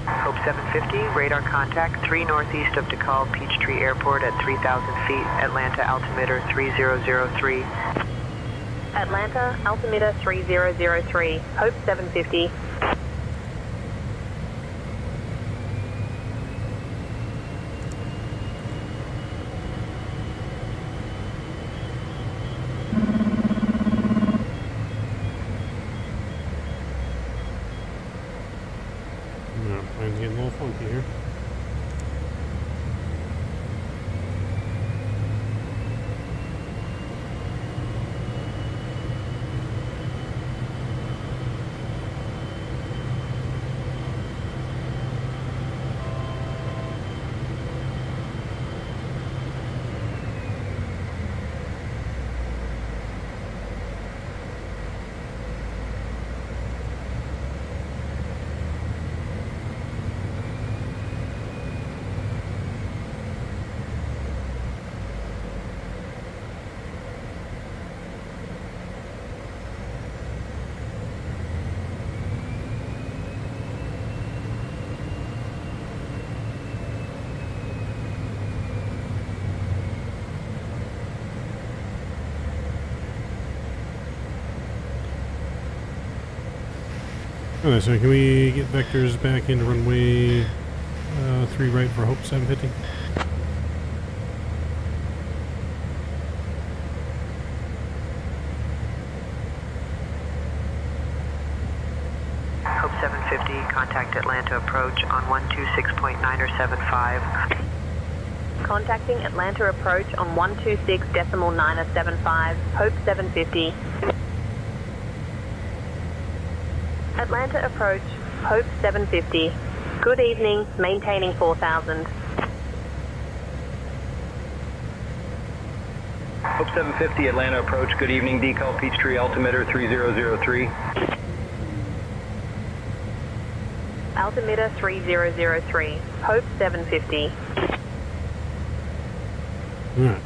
Hope 750, radar contact 3 northeast of DeKalb Peachtree Airport at 3,000 feet, Atlanta altimeter 3003. Atlanta altimeter 3003, Hope 750. Plane's getting a little funky here. Okay, so can we get vectors back into runway 3 right for Hope 750? Hope 750, contact Atlanta approach on 126.975. Contacting Atlanta approach on 126.975, Hope 750. Atlanta approach, Hope 750. Good evening, maintaining 4,000. Hope 750, Atlanta approach, good evening, DeKalb Peachtree altimeter 3003. Altimeter 3003, Hope 750. Alright.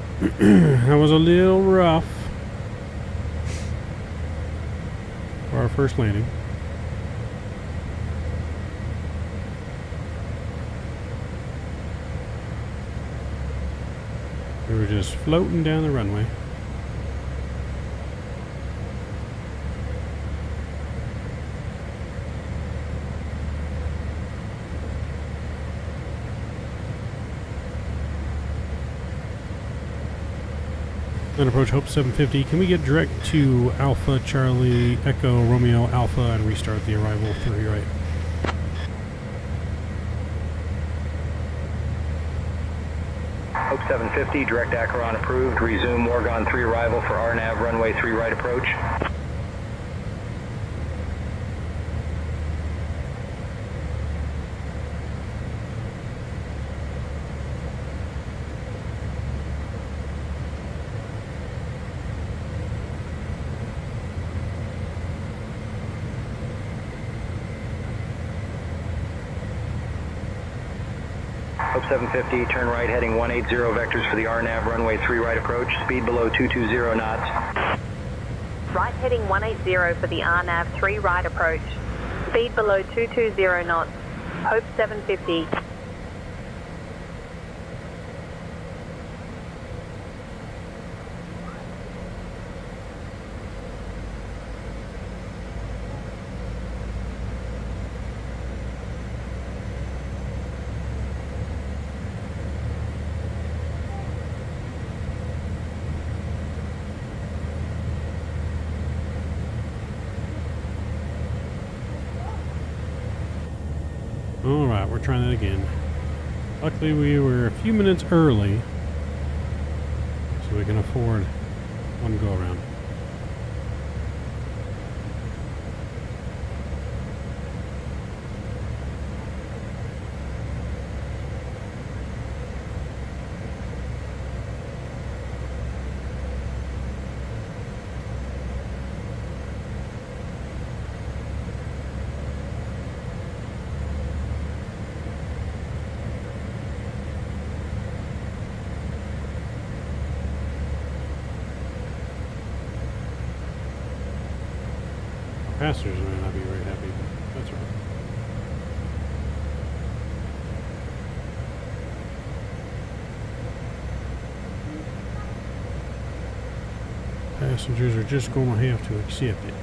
That was a little rough for our first landing. We were just floating down the runway. Then approach Hope 750. Can we get direct to Alpha Charlie Echo Romeo Alpha and restart the arrival 3 right? Hope 750, direct Acheron approved. Resume Morgon 3 arrival for RNAV runway 3 right approach. Hope 750, turn right heading 180 vectors for the RNAV runway 3 right approach, speed below 220 knots. Right heading 180 for the RNAV 3 right approach. Speed below 220 knots. Hope 750. Alright, we're trying that again. Luckily we were a few minutes early, so we can afford one go around. Passengers may not be very happy, but that's right. Passengers are just going to have to accept it.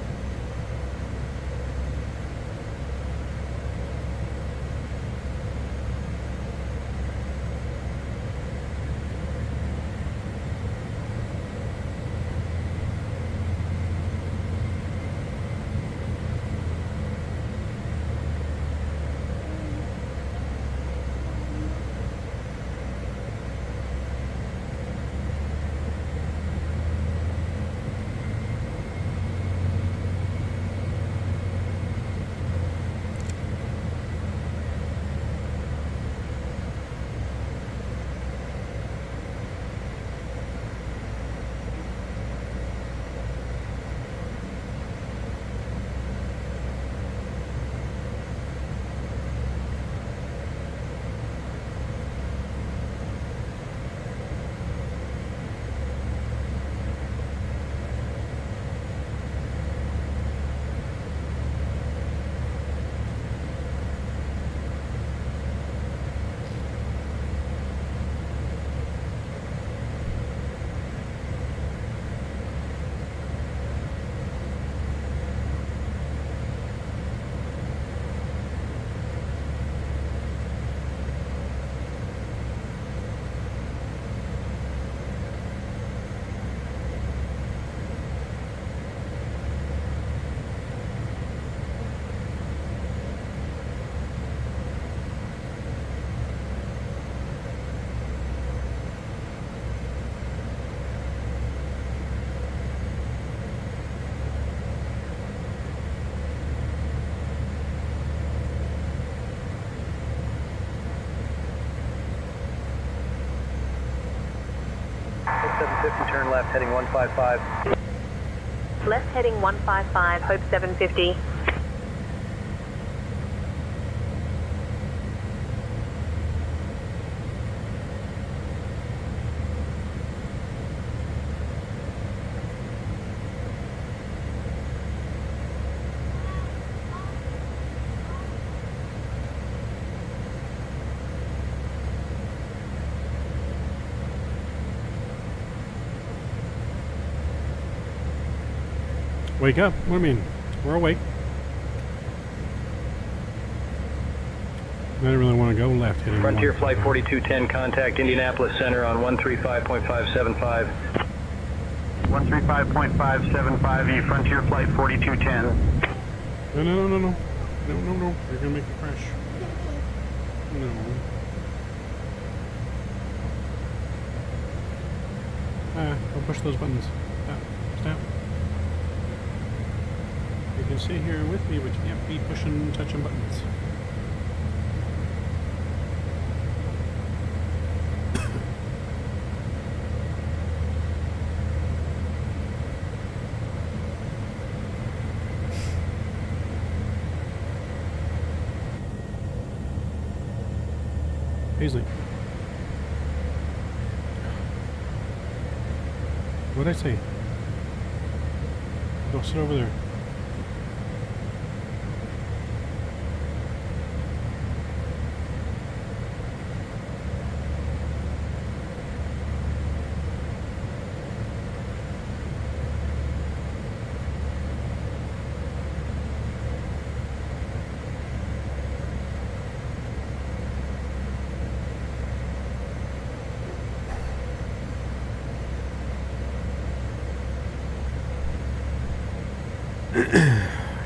Hope 750, turn left heading 155. Left heading 155, Hope 750. Wake up. What do you mean? We're awake. I didn't really want to go left hitting. Frontier Flight 4210, contact Indianapolis Center on 135.575. 135.575, Frontier Flight 4210. No. No. You're gonna make me crash. No. Don't push those buttons. Stop. You can sit here with me, but you can't be touching buttons. Paisley. What'd I say? Go sit over there.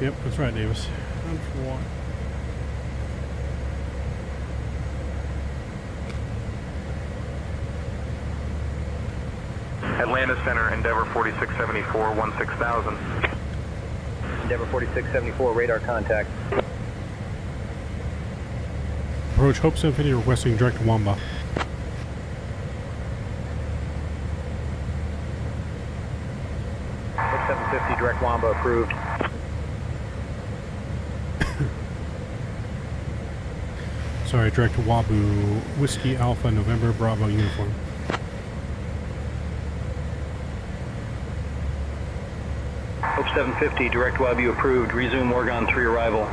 Yep, that's right, Davis. Time for water. Atlanta Center, Endeavor 4674, 16000. Endeavor 4674, radar contact. Approach Hope 750 requesting direct Wamba. Hope 750, direct Wamba approved. Sorry, direct Wabu, Whiskey Alpha, November, Bravo, uniform. Hope 750, direct Wabu approved. Resume Oregon 3 arrival.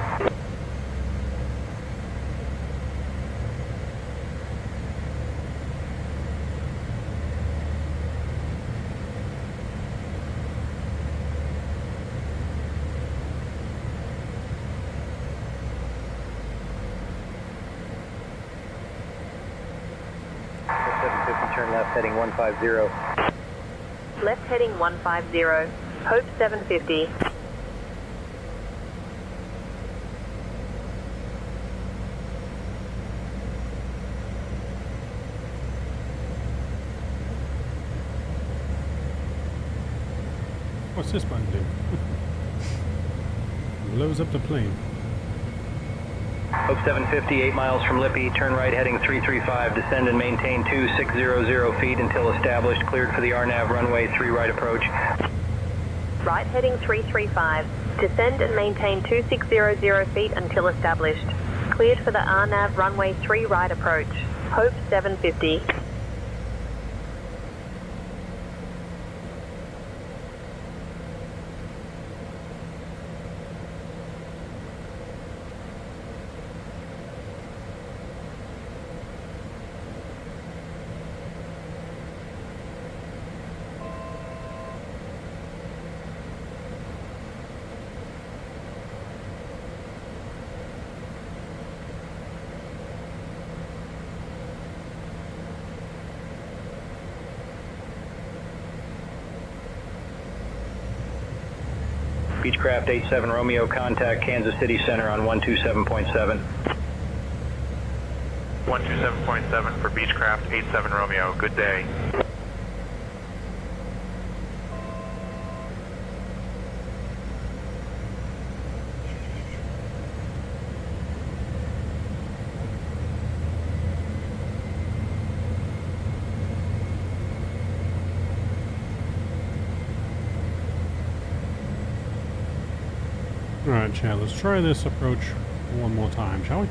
Turn left heading 150. Left heading 150. Hope 750. What's this button do? Blows up the plane. Hope 750, 8 miles from Lippy, turn right heading 335, descend and maintain 2600 feet until established, cleared for the RNAV runway 3 right approach. Right heading 335, descend and maintain 2600 feet until established, cleared for the RNAV runway 3 right approach. Hope 750. Beechcraft 87 Romeo, contact Kansas City Center on 127.7. 127.7 for Beechcraft 87 Romeo. Good day. Alright, Chad, let's try this approach one more time, shall we?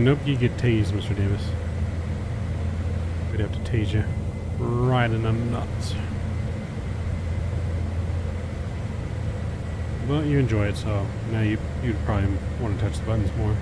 nope, you get tased, Mr. Davis. We'd have to tase you right in the nuts. But you enjoy it, so now you'd probably want to touch the buttons more.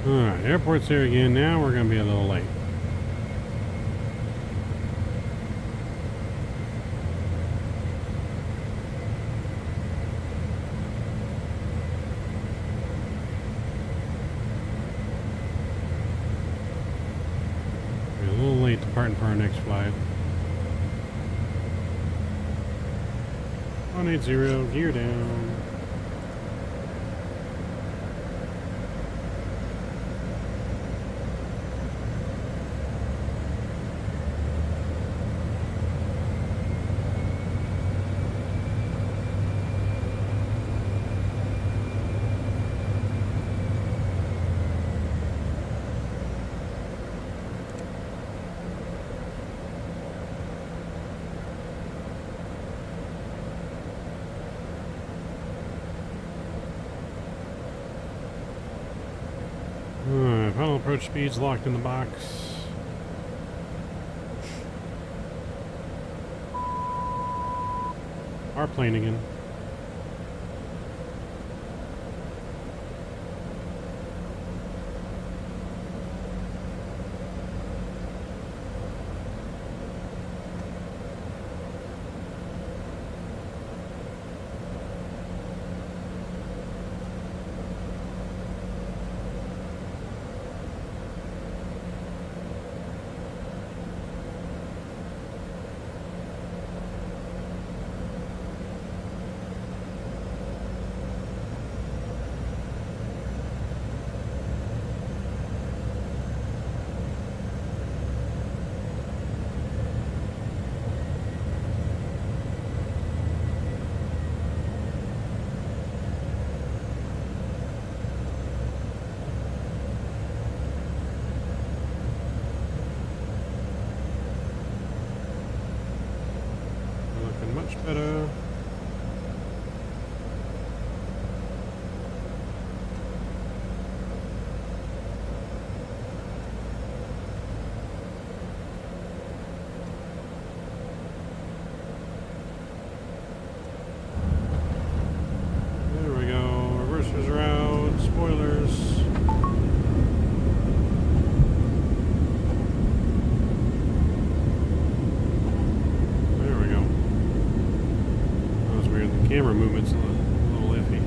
Alright, airport's there again. Now we're going to be a little late. We're a little late departing for our next flight. 180, gear down. Alright, final approach speeds locked in the box. Our plane again. Much better. There we go. Reversers are out. Spoilers. Camera movement's a little iffy.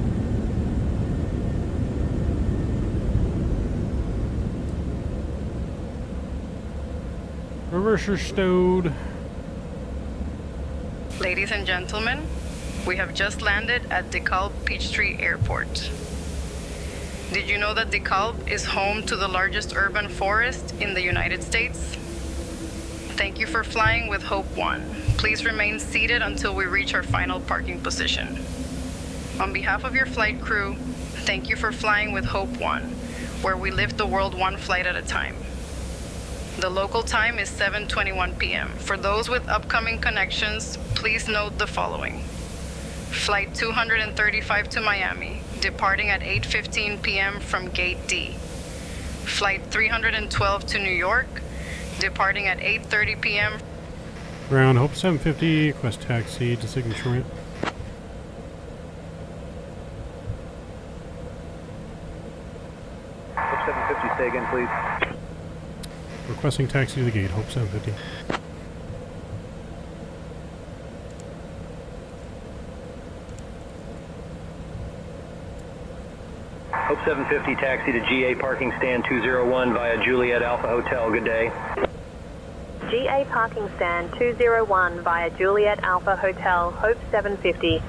Reverser stowed. Ladies and gentlemen, we have just landed at DeKalb Peachtree Airport. Did you know that DeKalb is home to the largest urban forest in the United States? Thank you for flying with Hope One. Please remain seated until we reach our final parking position. On behalf of your flight crew, thank you for flying with Hope One, where we lift the world one flight at a time. The local time is 7:21 p.m. For those with upcoming connections, please note the following. Flight 235 to Miami, departing at 8:15 p.m. from Gate D. Flight 312 to New York, departing at 8:30 p.m. Ground Hope 750, request taxi to signature ramp. Hope 750, say again, please. Requesting taxi to the gate, Hope 750. Hope 750, taxi to GA parking stand 201 via Juliet Alpha Hotel. Good day. GA parking stand 201 via Juliet Alpha Hotel, Hope 750.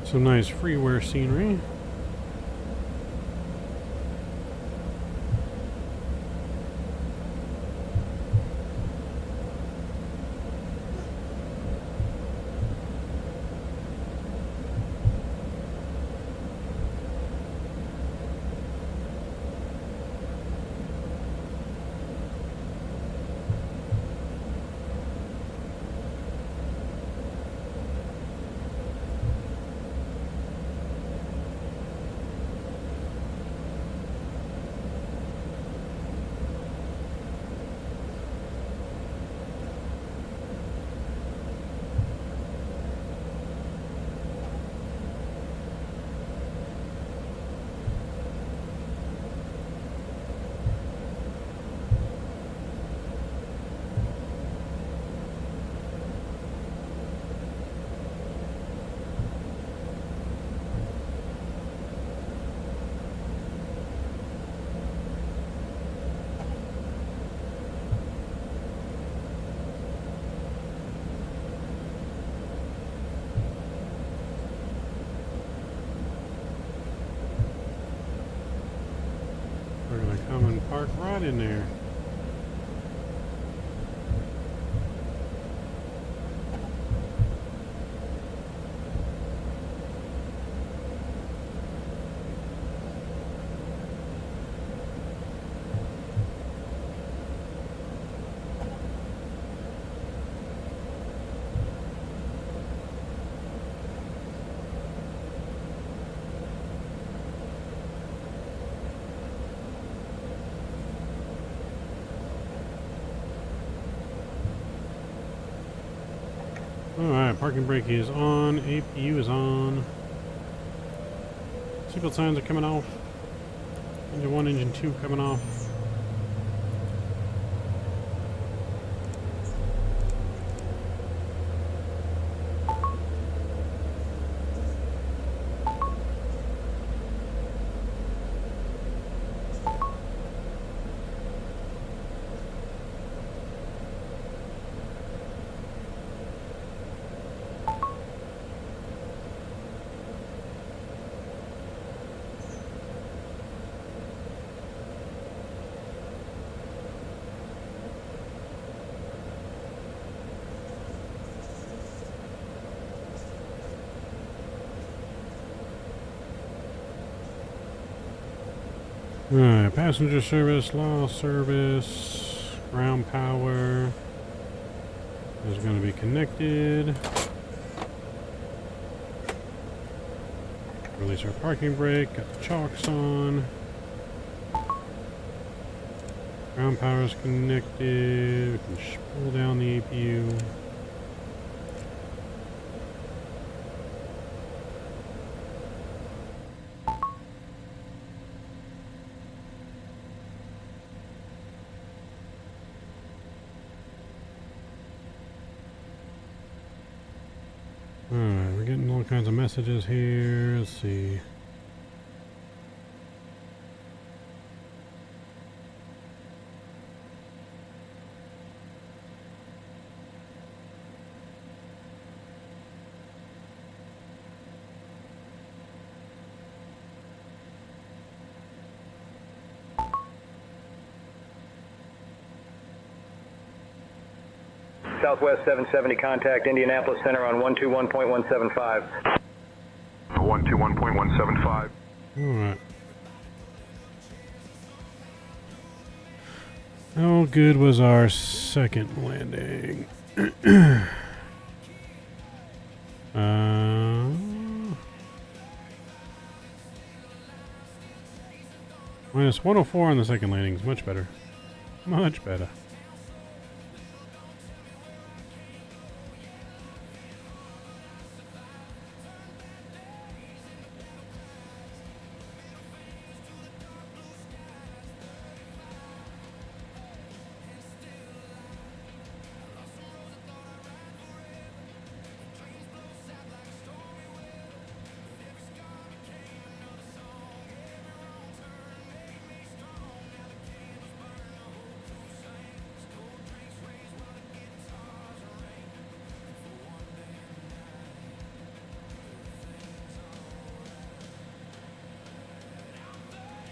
Some nice freeware scenery. We're gonna come and park right in there. Alright, parking brake is on, APU is on. Seatbelt signs are coming off. Engine 1, engine 2 coming off. Alright, passenger service, law service, ground power is going to be connected. Release our parking brake, got the chocks on. Ground power is connected, we can pull down the APU. Alright, we're getting all kinds of messages here. Let's see. Southwest 770, contact Indianapolis Center on 121.175. 121.175. Alright. How good was our second landing? Minus 104 on the second landing is much better. Much better.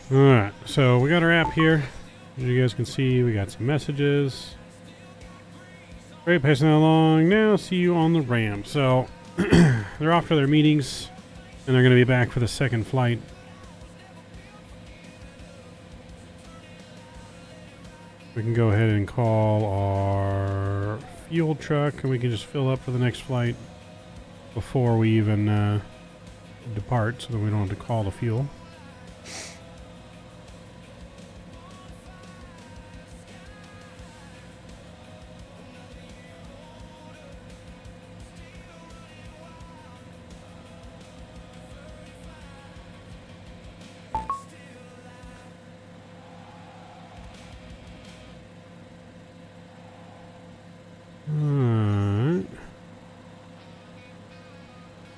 Alright, so we got our app here. As you guys can see, we got some messages. Great, passing that along. Now, see you on the ramp. So, they're off to their meetings, and they're going to be back for the second flight. We can go ahead and call our fuel truck, and we can just fill up for the next flight before we even depart, so that we don't have to call the fuel.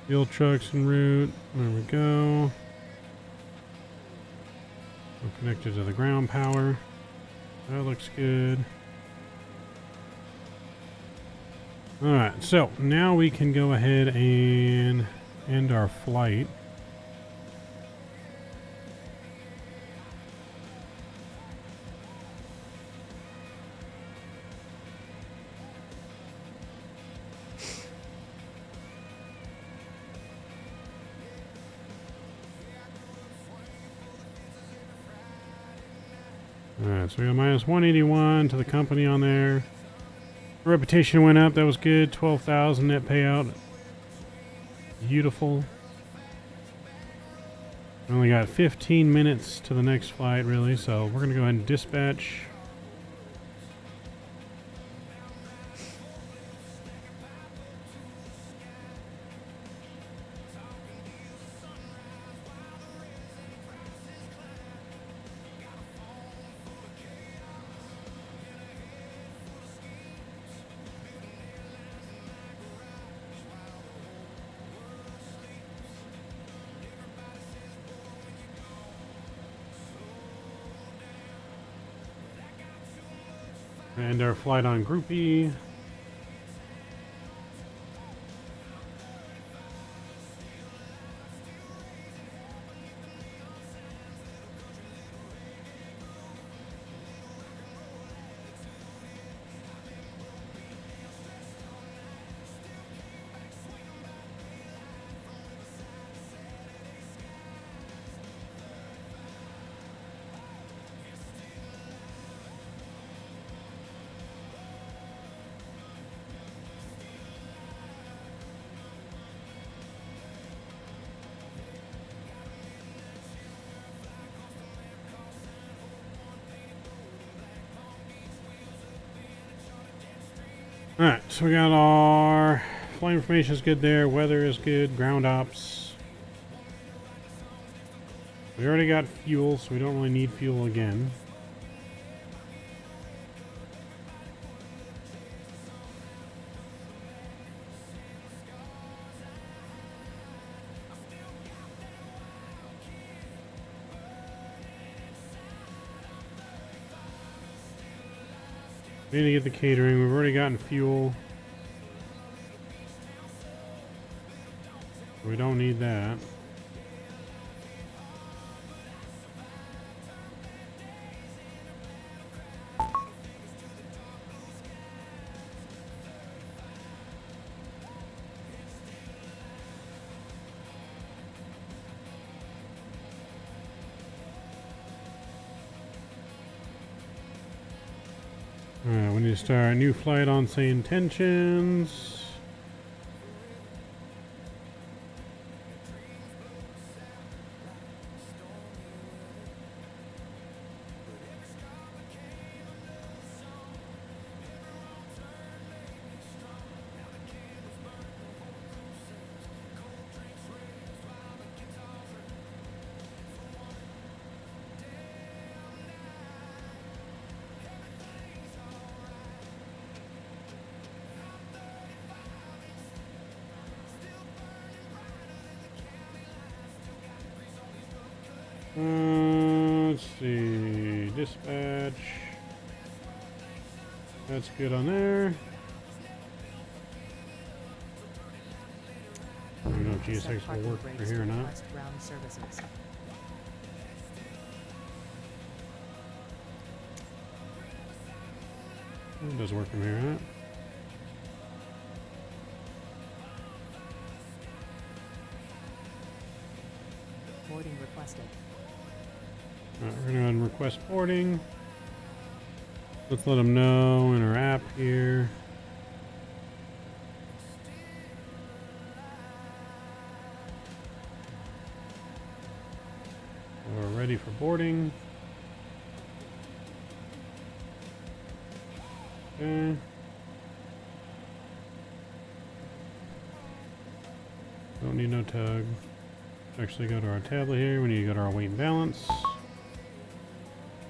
Fuel trucks en route. There we go. We're connected to the ground power. That looks good. Alright, so now we can go ahead and end our flight. Alright, so we got minus 181 to the company on there. Reputation went up, that was good. 12,000 net payout. Beautiful. We only got 15 minutes to the next flight, really, so we're going to go ahead and dispatch. And our flight on Groupie. Alright, so we got our flight information is good there, weather is good, ground ops. We already got fuel, so we don't really need fuel again. We need to get the catering. We've already gotten fuel. We don't need that. Alright, we need to start a new flight on Sayintentions. Let's see, dispatch. That's good on there. I don't know if GSX will work for here or not. It does work from here, huh? Boarding requested. Alright, we're gonna go ahead and request boarding. Let's let them know in our app here. We're ready for boarding. Okay. Don't need no tug. Actually go to our tablet here. We need to go to our weight and balance.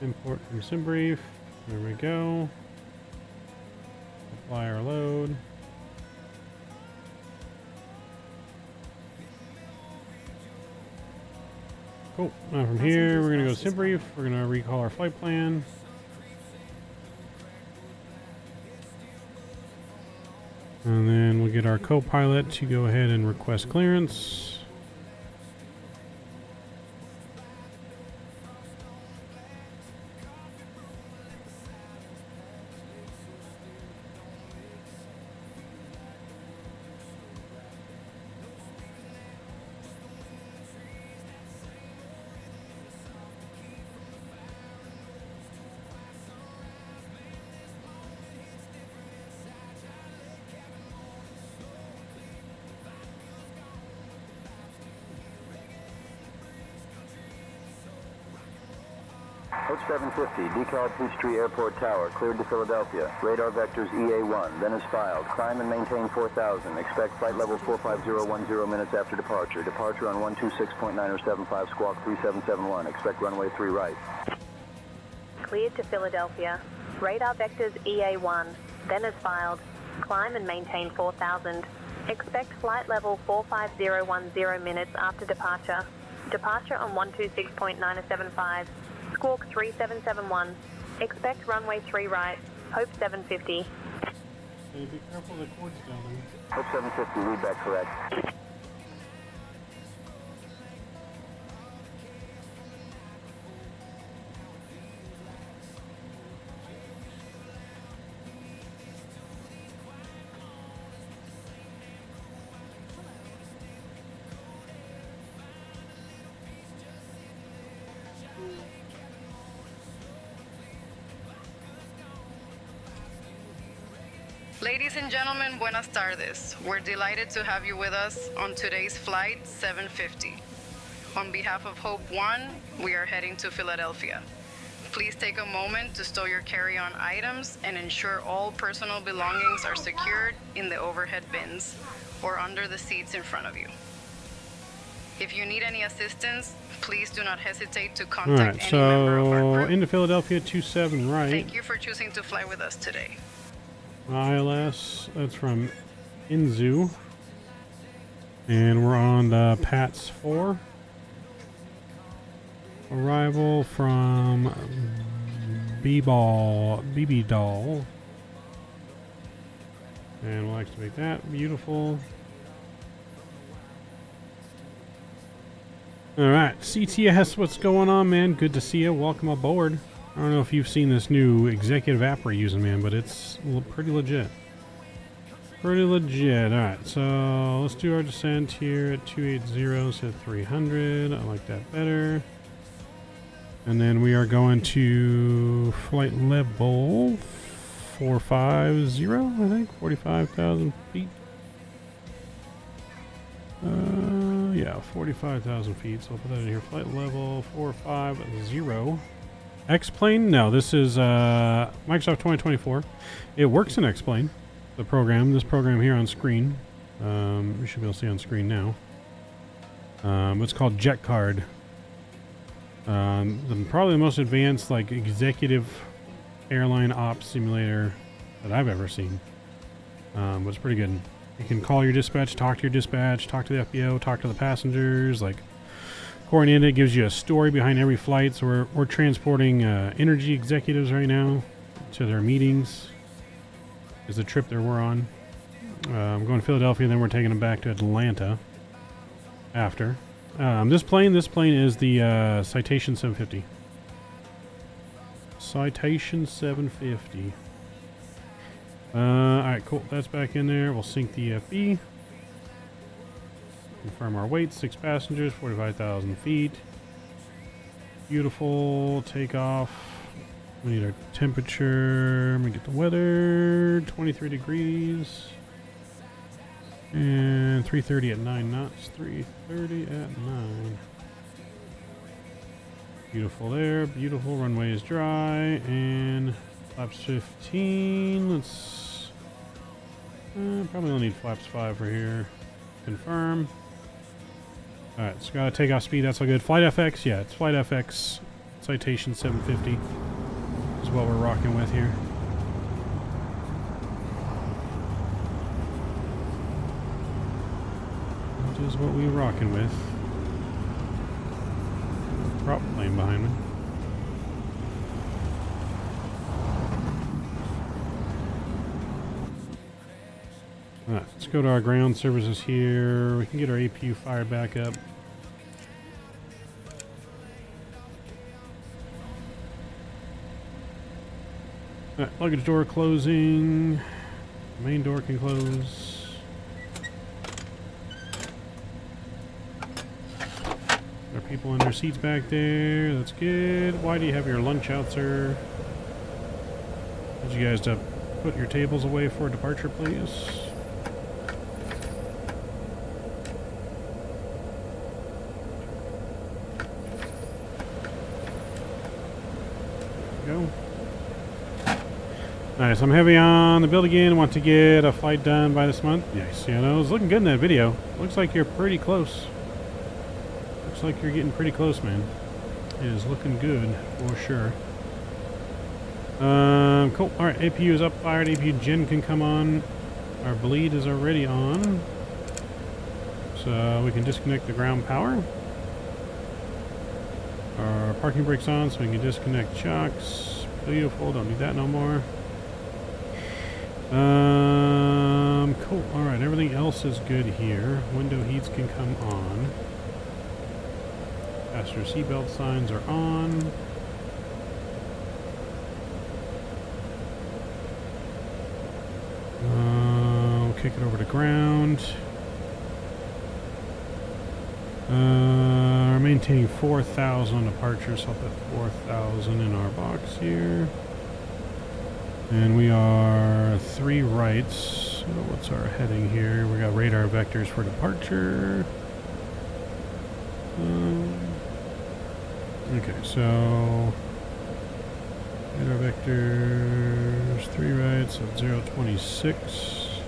Import from SimBrief. There we go. Apply our load. Cool. Now from here, we're going to go to SimBrief. We're going to recall our flight plan. And then we'll get our co-pilot to go ahead and request clearance. Hope 750, decal Peachtree Airport Tower, cleared to Philadelphia. Radar vectors EA1, then is filed. Climb and maintain 4,000. Expect flight level 45010 minutes after departure. Departure on 126.9075, squawk 3771. Expect runway 3 right. Cleared to Philadelphia. Radar vectors EA1, then is filed. Climb and maintain 4,000. Expect flight level 45010 minutes after departure. Departure on 126.975. Squawk 3771. Expect runway 3 right. Hope 750. Hey, be careful of the cords down there. Hope 750, read back correct. Ladies and gentlemen, buenas tardes. We're delighted to have you with us on today's flight 750. On behalf of Hope 1, we are heading to Philadelphia. Please take a moment to stow your carry-on items and ensure all personal belongings are secured in the overhead bins or under the seats in front of you. If you need any assistance, please do not hesitate to contact any member of our group. Into Philadelphia 27 right. Thank you for choosing to fly with us today. ILS, that's from Inzu. And we're on the PATS 4. Arrival from BB Doll. And we'll activate that. Beautiful. Alright, CTS, what's going on, man? Good to see you. Welcome aboard. I don't know if you've seen this new executive app we're using, man, but it's pretty legit. Pretty legit. Alright, so let's do our descent here at 280, set 300. I like that better. And then we are going to flight level 450, I think, 45,000 feet. Yeah, 45,000 feet. So I'll put that in here. Flight level 450. X-Plane? No, this is Microsoft 2024. It works in X-Plane. The program, this program here on screen. We should be able to see on screen now. It's called Jetcard. Probably the most advanced, like, executive airline ops simulator that I've ever seen. But it's pretty good. You can call your dispatch, talk to your dispatch, talk to the FBO, talk to the passengers, like, coordinate it, gives you a story behind every flight. So we're transporting energy executives right now to their meetings. Is the trip that we're on. I'm going to Philadelphia, then we're taking them back to Atlanta after. This plane is the Citation 750. Citation 750. Alright, cool. That's back in there. We'll sync the EFB. Confirm our weight. 6 passengers, 45,000 feet. Beautiful. Takeoff. We need our temperature. Let me get the weather. 23 degrees. And 330 at 9 knots. 330 at 9. Beautiful there. Beautiful. Runway is dry. And flaps 15. Let's... probably only need flaps 5 for here. Confirm. Alright, so got a takeoff speed. That's all good. Flight FX. Yeah, it's Flight FX. Citation 750 is what we're rocking with here. Which is what we're rocking with. Prop plane behind me. Alright, let's go to our ground services here. We can get our APU fired back up. Alright, luggage door closing. Main door can close. There are people in their seats back there. That's good. Why do you have your lunch out, sir? Need you guys to put your tables away for departure, please. Go. Nice, I'm heavy on the build again. Want to get a flight done by this month. Yes, yeah, no, it was looking good in that video. Looks like you're pretty close. Looks like you're getting pretty close, man. It is looking good for sure. Cool. Alright, APU is up, fired. APU gen can come on. Our bleed is already on. So we can disconnect the ground power. Our parking brake's on, so we can disconnect chocks. Beautiful, don't need that no more. Cool. Alright, everything else is good here. Window heats can come on. Passenger seatbelt signs are on. We'll kick it over to ground. We're maintaining 4,000 departures, so I'll put 4,000 in our box here. And we are 3 rights. So what's our heading here? We got radar vectors for departure. Okay, so radar vectors, 3 rights at 026.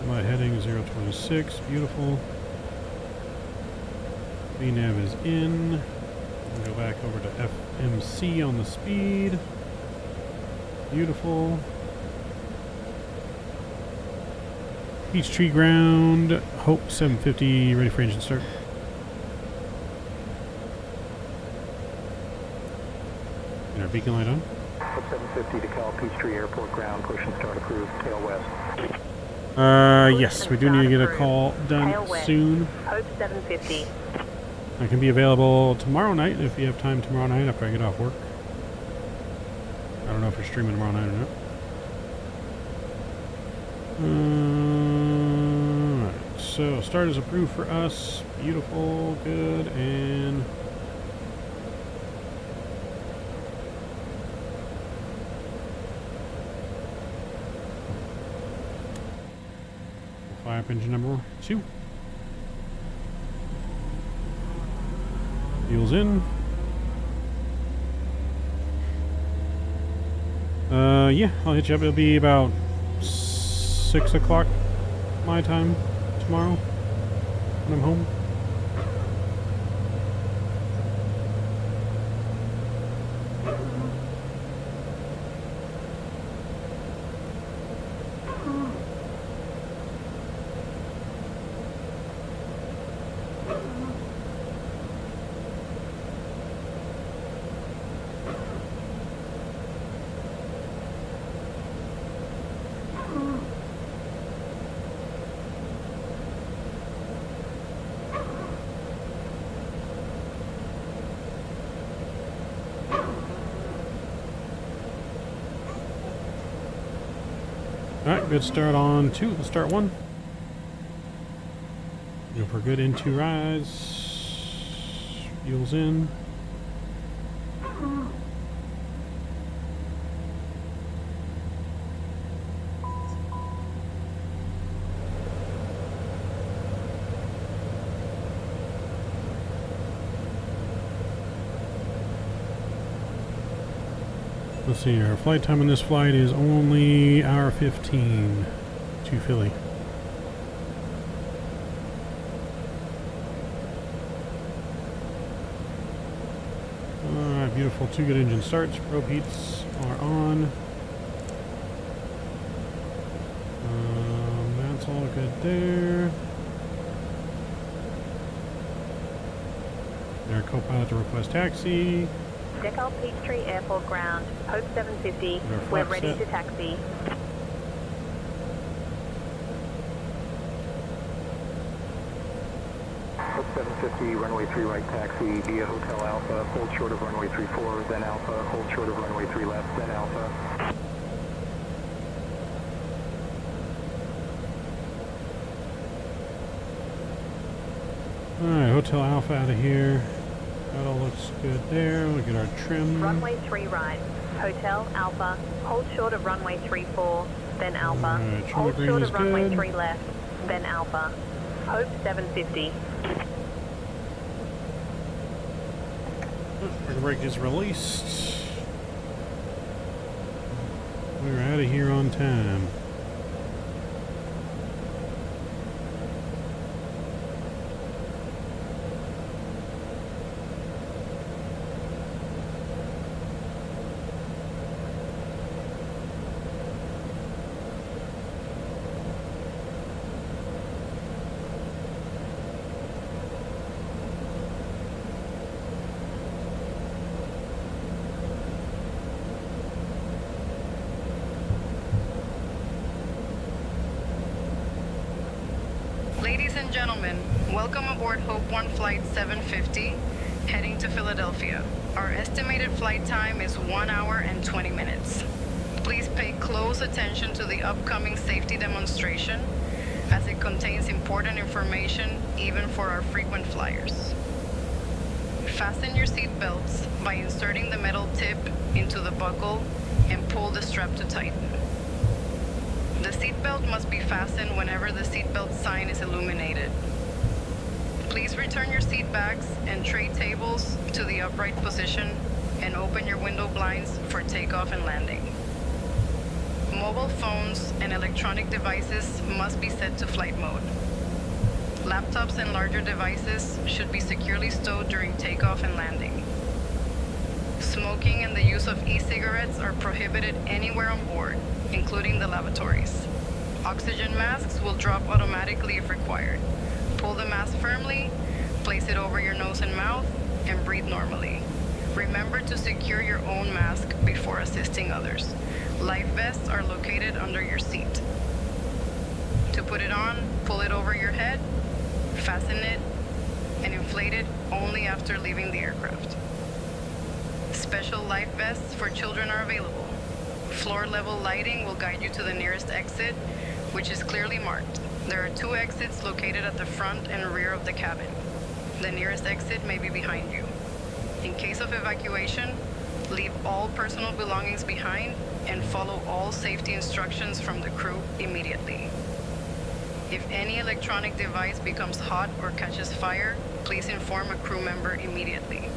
My heading 026. Beautiful. VNAV is in. We'll go back over to FMC on the speed. Beautiful. Peachtree ground. Hope 750. Ready for engine start. And our beacon light on. Hope 750 to Cal Peachtree Airport ground. Push and start approved. Tail west. Yes, we do need to get a call done soon. Hope 750. I can be available tomorrow night if you have time tomorrow night after I get off work. I don't know if you're streaming tomorrow night or not. Alright, so start is approved for us. Beautiful, good, and fire up engine number 2. Fuel's in. Yeah, I'll hit you up. It'll be about 6 o'clock my time tomorrow when I'm home. Alright, good start on 2. Let's start 1. Go for good into rise. Fuel's in. Let's see, our flight time on this flight is only hour 15 to Philly. Alright, beautiful. 2 good engine starts. Probe heats are on. That's all good there. Our co-pilot to request taxi. Takeoff Peachtree Airport ground. Hope 750. We're ready to taxi. Hope 750, runway 3 right taxi via Hotel Alpha. Hold short of runway 34, then Alpha. Hold short of runway 3 left, then Alpha. Alright, Hotel Alpha out of here. That all looks good there. Look at our trim. Runway 3 right. Hotel Alpha. Hold short of runway 34, then Alpha. Hold short of runway 3 left, then Alpha. Hope 750. The brake is released. We're out of here on time. Ladies and gentlemen, welcome aboard Hope 1 Flight 750, heading to Philadelphia. Our estimated flight time is 1 hour and 20 minutes. Please pay close attention to the upcoming safety demonstration, as it contains important information even for our frequent flyers. Fasten your seat belts by inserting the metal tip into the buckle and pull the strap to tighten. The seatbelt must be fastened whenever the seatbelt sign is illuminated. Please return your seat bags and tray tables to the upright position and open your window blinds for takeoff and landing. Mobile phones and electronic devices must be set to flight mode. Laptops and larger devices should be securely stowed during takeoff and landing. Smoking and the use of e-cigarettes are prohibited anywhere on board, including the lavatories. Oxygen masks will drop automatically if required. Pull the mask firmly, place it over your nose and mouth, and breathe normally. Remember to secure your own mask before assisting others. Life vests are located under your seat. To put it on, pull it over your head, fasten it, and inflate it only after leaving the aircraft. Special life vests for children are available. Floor-level lighting will guide you to the nearest exit, which is clearly marked. There are 2 exits located at the front and rear of the cabin. The nearest exit may be behind you. In case of evacuation, leave all personal belongings behind and follow all safety instructions from the crew immediately. If any electronic device becomes hot or catches fire, please inform a crew member immediately.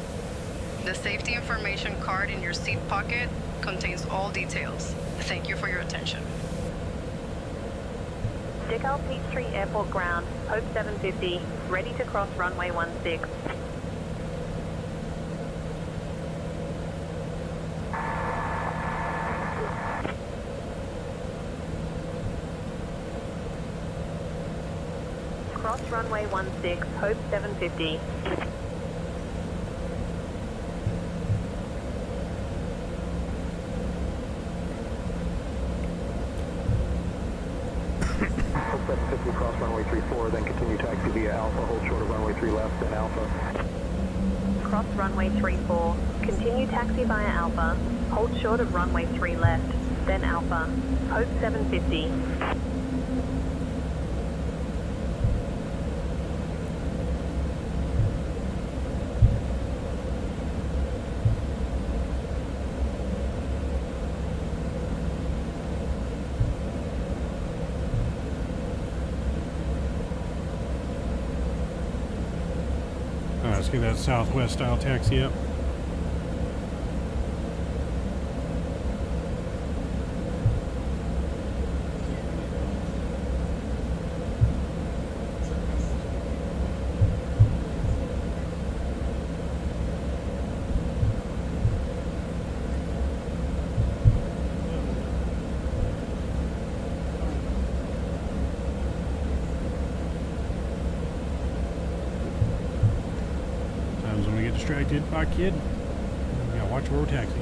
The safety information card in your seat pocket contains all details. Thank you for your attention. Takeoff Peachtree Airport ground. Hope 750. Ready to cross runway 16. Cross runway 16. Hope 750. Hope 750, cross runway 34, then continue taxi via Alpha. Hold short of runway 3 left, then Alpha. Cross runway 34. Continue taxi via Alpha. Hold short of runway 3 left, then Alpha. Hope 750. Let's get that Southwest style taxi up. Distracted by a kid. We gotta watch where we're taxiing.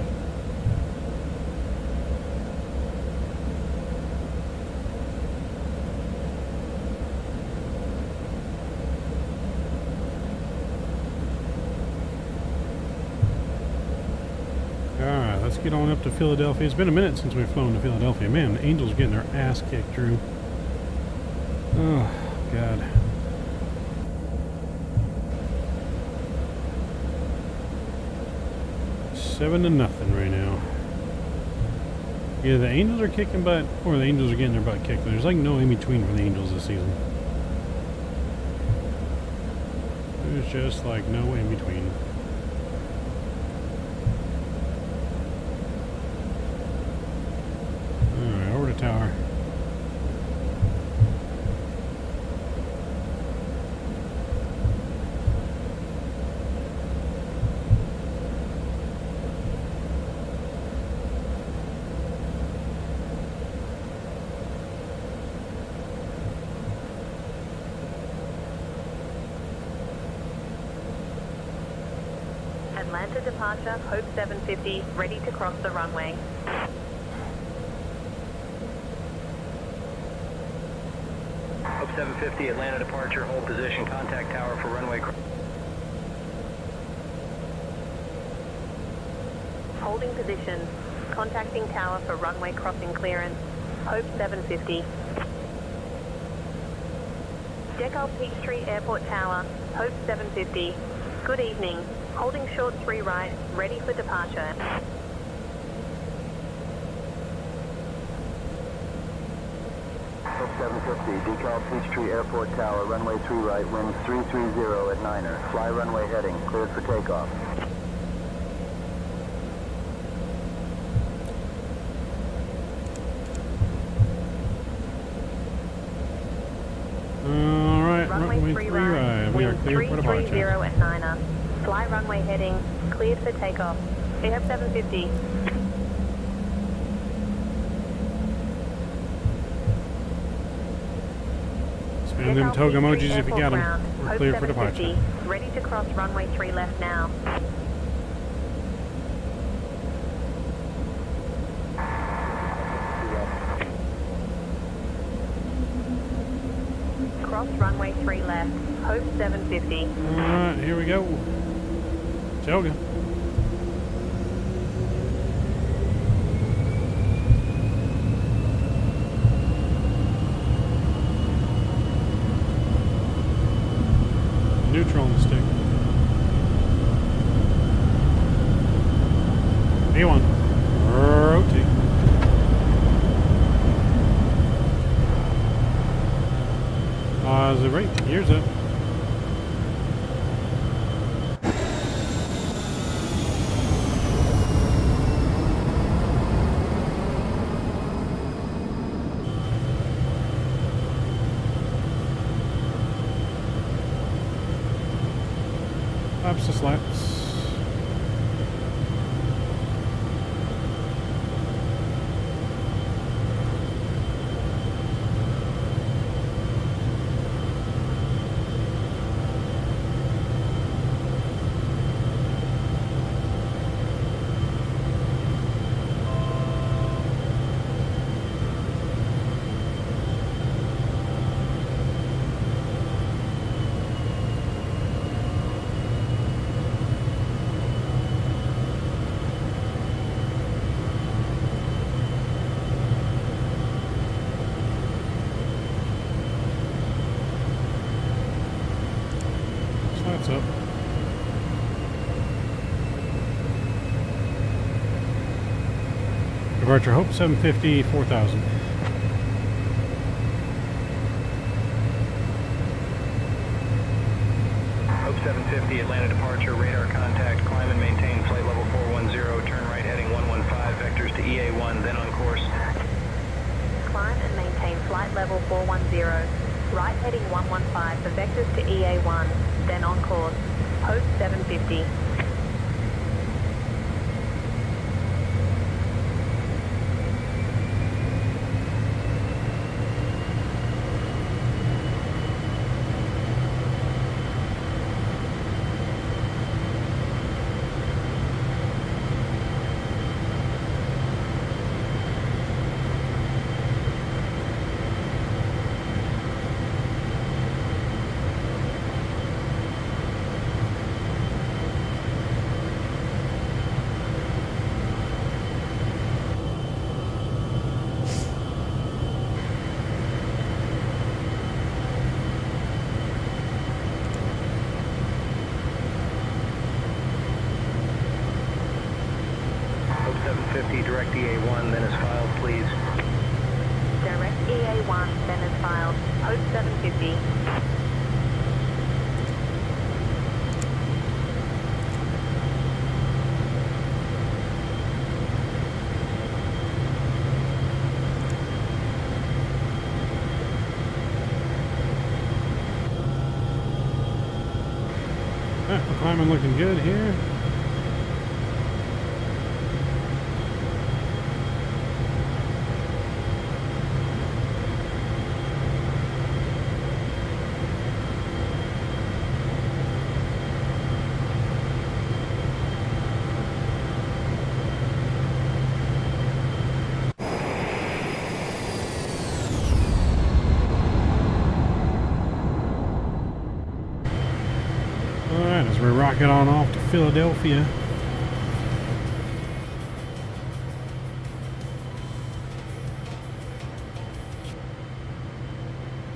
Alright, let's get on up to Philadelphia. It's been a minute since we've flown to Philadelphia. Man, the Angels getting their ass kicked, Drew. Oh, God. Seven to nothing right now. Either the Angels are kicking butt or the Angels are getting their butt kicked. There's like no in between for the Angels this season. There's just like no in between. Alright, over to tower. Atlanta departure, Hope 750, ready to cross the runway. Hope 750, Atlanta departure, hold position, contact tower for runway. Holding position, contacting tower for runway crossing clearance, Hope 750. Jetcard Peachtree Airport Tower, Hope 750. Good evening. Holding short 3 right, ready for departure. Hope 750, decal Peachtree Airport Tower, runway 3 right, winds 330 at Niner. Fly runway heading, cleared for takeoff. Alright, runway 3 right. We are cleared for departure. 330 at Niner. Fly runway heading, cleared for takeoff. We have 750. Spam them toga emojis if you got them. We're cleared for departure. Ready to cross runway 3 left now. Cross runway 3 left. Hope 750. Alright, here we go. Toga. Neutral on the stick. A1. Rotate. Positive right. Gears up. Flaps to slaps. up. Departure Hope 750, 4000. Hope 750, Atlanta departure, radar contact, climb and maintain flight level 410, turn right heading 115, vectors to EA1, then on course. Climb and maintain flight level 410. Right heading 115 for vectors to EA1, then on course. Hope 750. Hope 750, direct EA1, then is filed, please. Direct EA1, then is filed. Hope 750. The climbing looking good here. Alright, as we rocket on off to Philadelphia.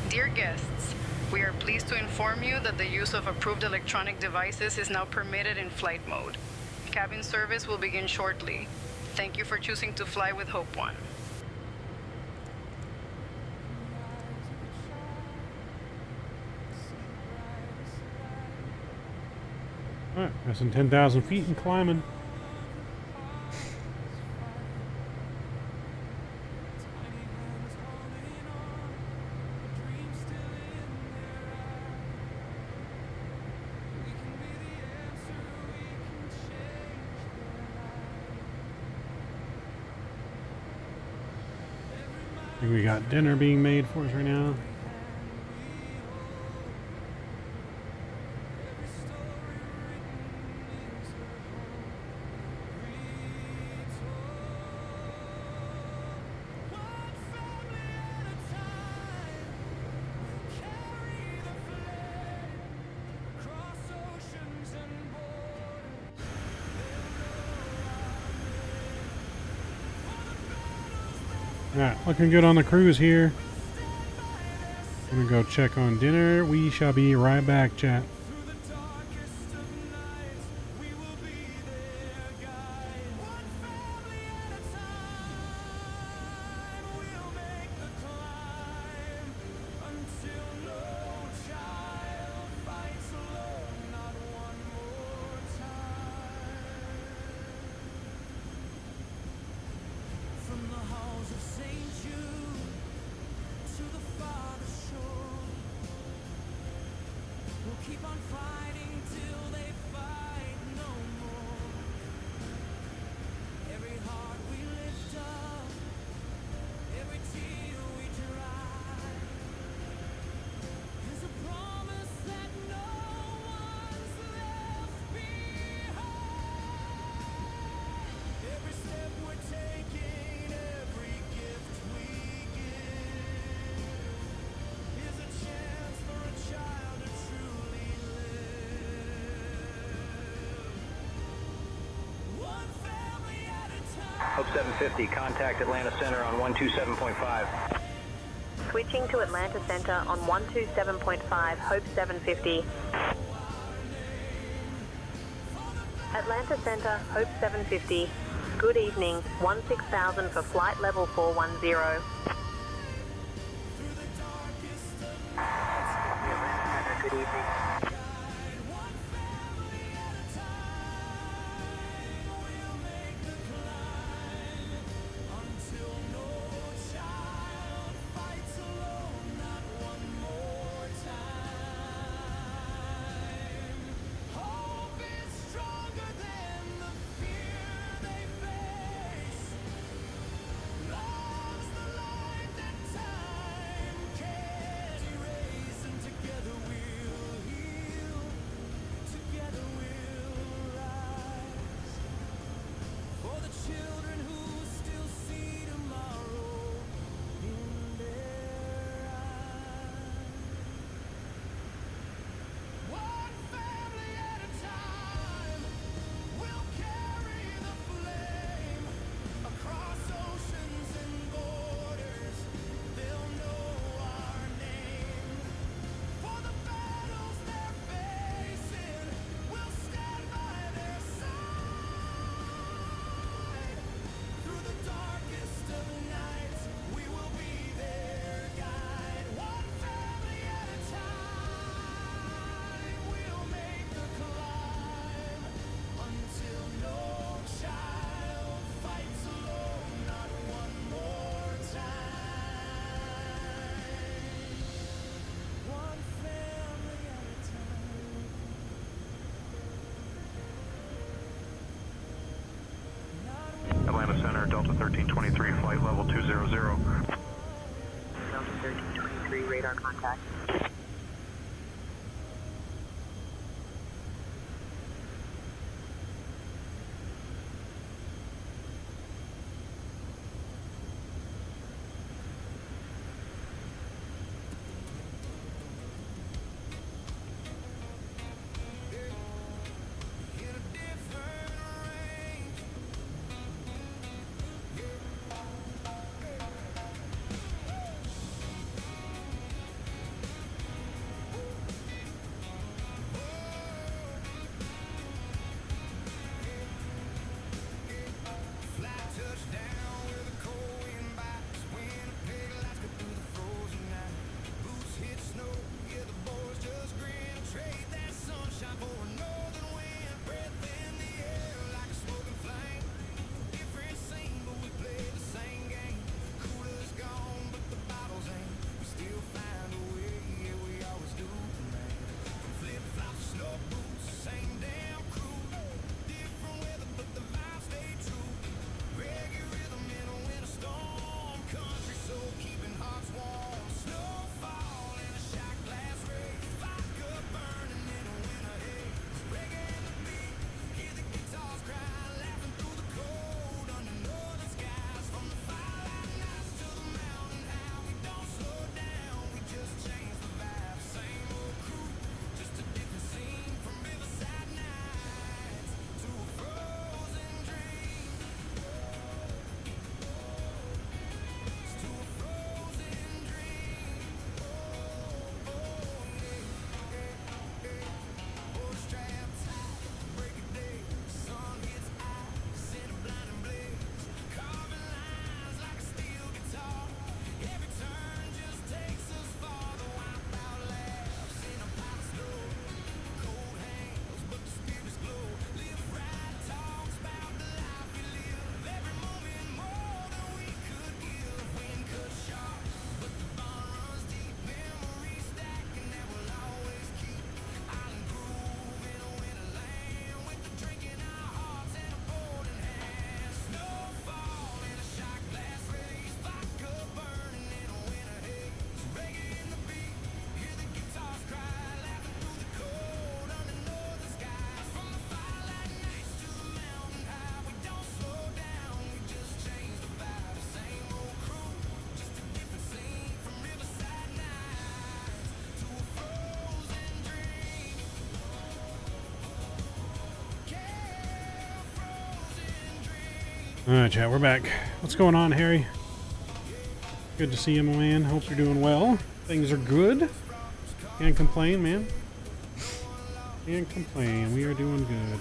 Dear guests, we are pleased to inform you that the use of approved electronic devices is now permitted in flight mode. Cabin service will begin shortly. Thank you for choosing to fly with Hope One. Alright, that's in 10,000 feet and climbing. I think we got dinner being made for us right now. Alright, looking good on the cruise here. I'm gonna go check on dinner. We shall be right back, chat. Hope 750, contact Atlanta Center on 127.5. Switching to Atlanta Center on 127.5, Hope 750. Atlanta Center, Hope 750. Good evening, 16,000 for flight level 410. Good evening. Atlanta Center, Delta 1323, flight level 200. Delta 1323, radar contact. Alright, chat, we're back. What's going on, Harry? Good to see you, my man. Hope you're doing well. Things are good. Can't complain, man. Can't complain. We are doing good.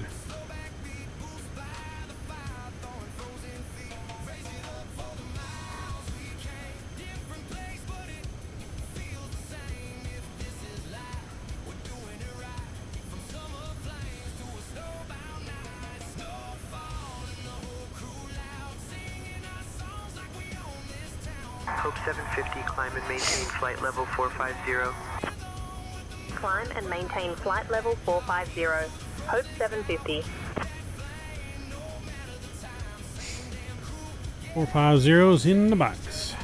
Hope 750, climb and maintain flight level 450. Climb and maintain flight level 450. Hope 750. 450's in the box.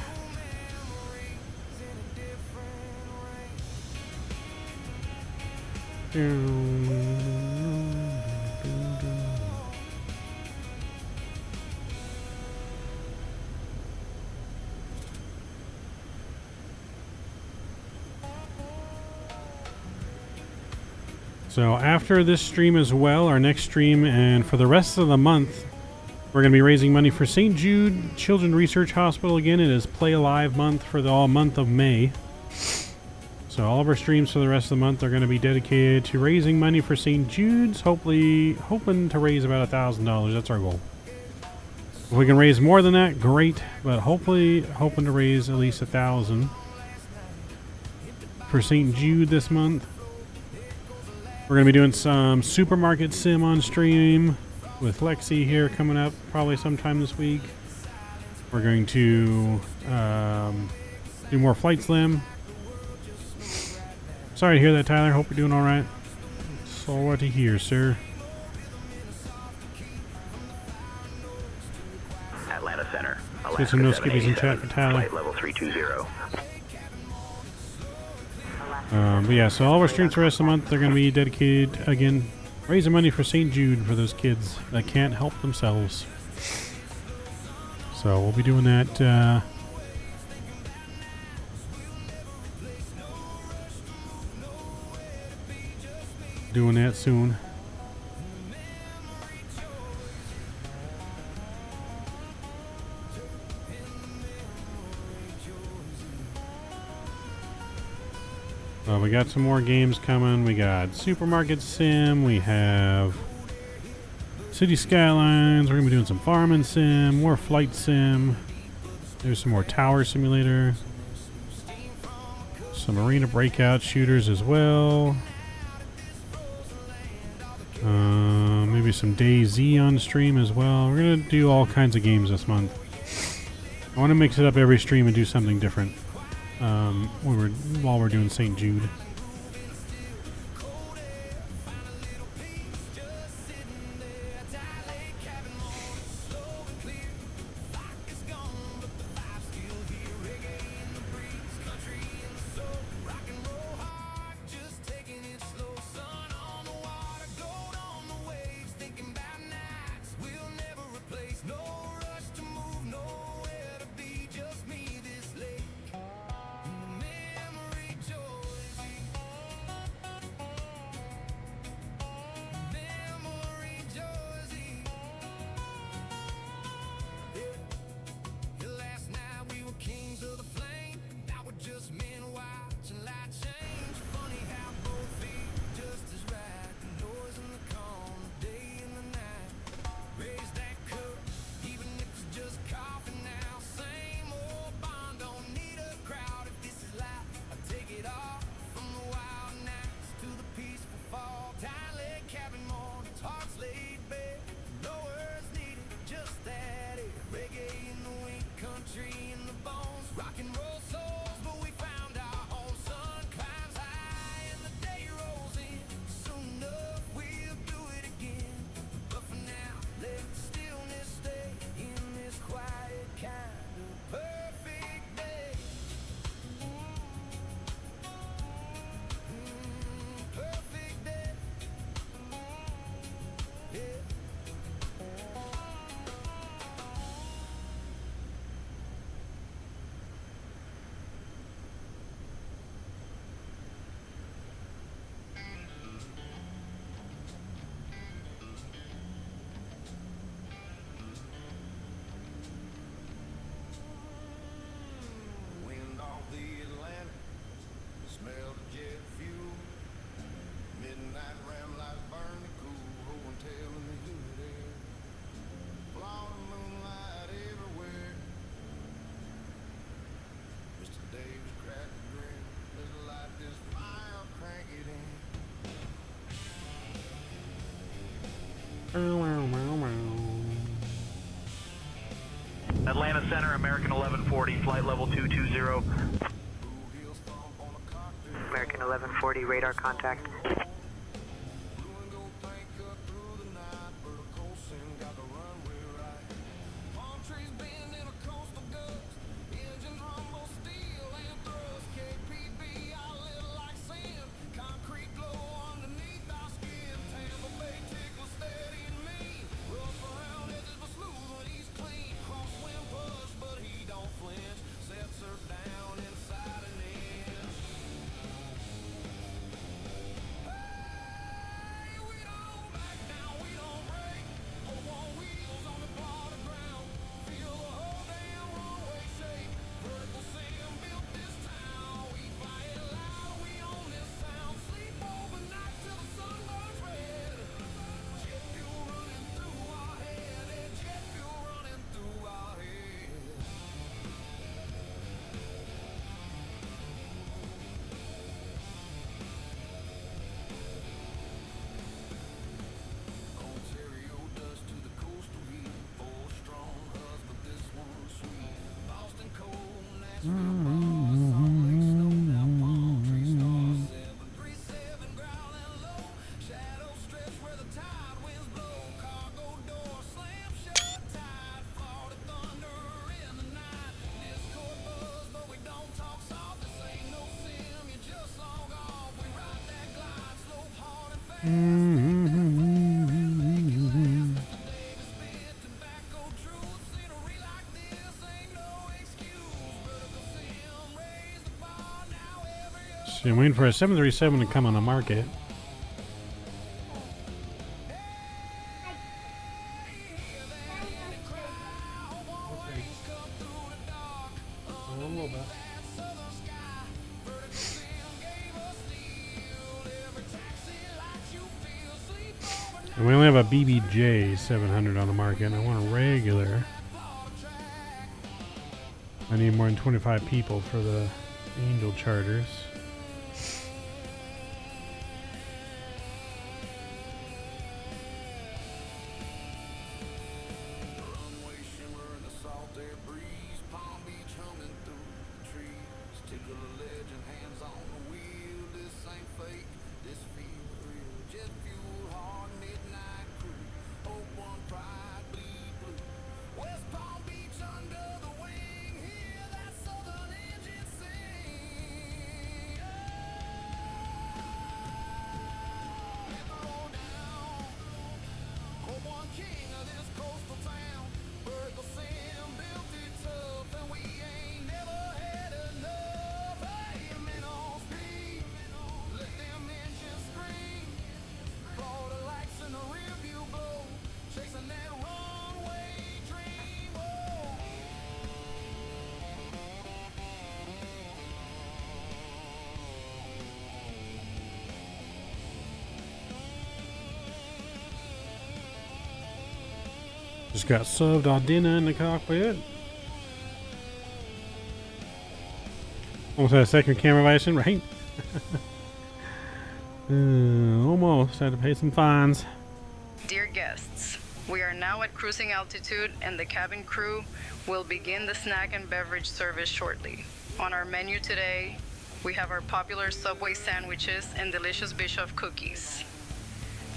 So after this stream as well, our next stream, and for the rest of the month, we're going to be raising money for St. Jude Children's Research Hospital. Again, it is Play Alive month for the all month of May. So all of our streams for the rest of the month are going to be dedicated to raising money for St. Jude's, hopefully hoping to raise about $1,000. That's our goal. If we can raise more than that, great, but hopefully hoping to raise at least $1,000 for St. Jude this month. We're going to be doing some supermarket sim on stream with Lexi here coming up probably sometime this week. We're going to do more Flight Slim. Sorry to hear that, Tyler. Hope you're doing all right. Sorry to hear, sir. Atlanta Center. Get some no skippies in chat for Tyler. Flight level 320. But yeah, so all of our streams for the rest of the month, they're going to be dedicated, again, raising money for St. Jude for those kids that can't help themselves. So we'll be doing that soon. We got some more games coming. We got Supermarket Sim. We have City Skylines. We're going to be doing some Farming Sim. More Flight Sim. There's some more Tower Simulator. Some Arena Breakout shooters as well. Maybe some DayZ on stream as well. We're going to do all kinds of games this month. I want to mix it up every stream and do something different. While we're doing St. Jude. Atlanta Atlanta Center, American 1140, flight level 220. American 1140, radar contact. So I'm waiting for a 737 to come on the market. And we only have a BBJ 700 on the market, and I want a regular. I need more than 25 people for the Angel charters. Just got served our dinner in the cockpit. Almost had a second camera violation, right? Almost had to pay some fines. Dear guests, we are now at cruising altitude and the cabin crew will begin the snack and beverage service shortly. On our menu today, we have our popular Subway sandwiches and delicious Bishop cookies.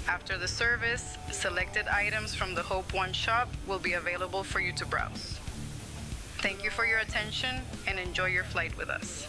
After the service, selected items from the Hope One shop will be available for you to browse. Thank you for your attention and enjoy your flight with us.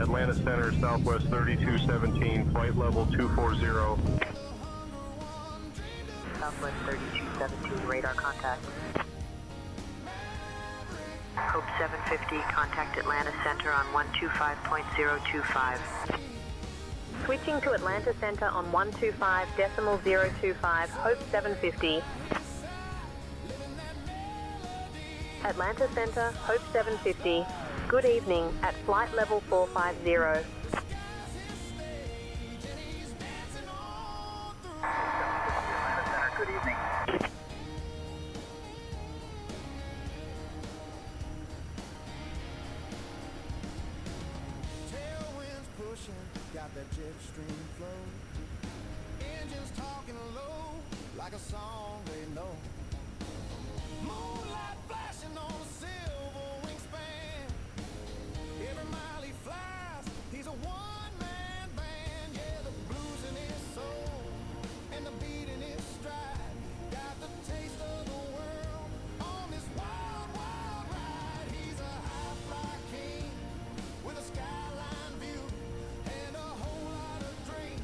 Atlanta Center, Southwest 3217, flight level 240. Southwest 3217, radar contact. Hope 750, contact Atlanta Center on 125.025. Switching to Atlanta Center on 125.025, Hope 750. Atlanta Center, Hope 750. Good evening at flight level 450. Atlanta Center, good evening. Tailwinds pushing, got that jet stream flow. Engines talking low, like a song they know. Moonlight flashing on a silver wingspan. Every mile he flies, he's a one-man band. Yeah, the blues in his soul and the beat in his stride. Got the taste of the world on this wild, wild ride. He's a high-fly king with a skyline view and a whole lot of dreams.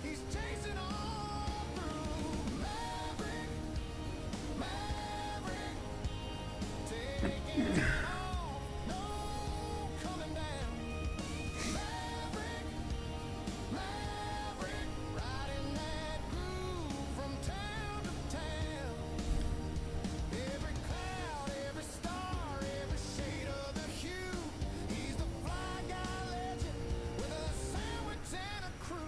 He's chasing on through. Maverick, Maverick, taking it off, no coming down. Maverick, Maverick, riding that groove from town to town. Every cloud, every star, every shade of the hue. He's the fly guy legend with a sandwich and a crew.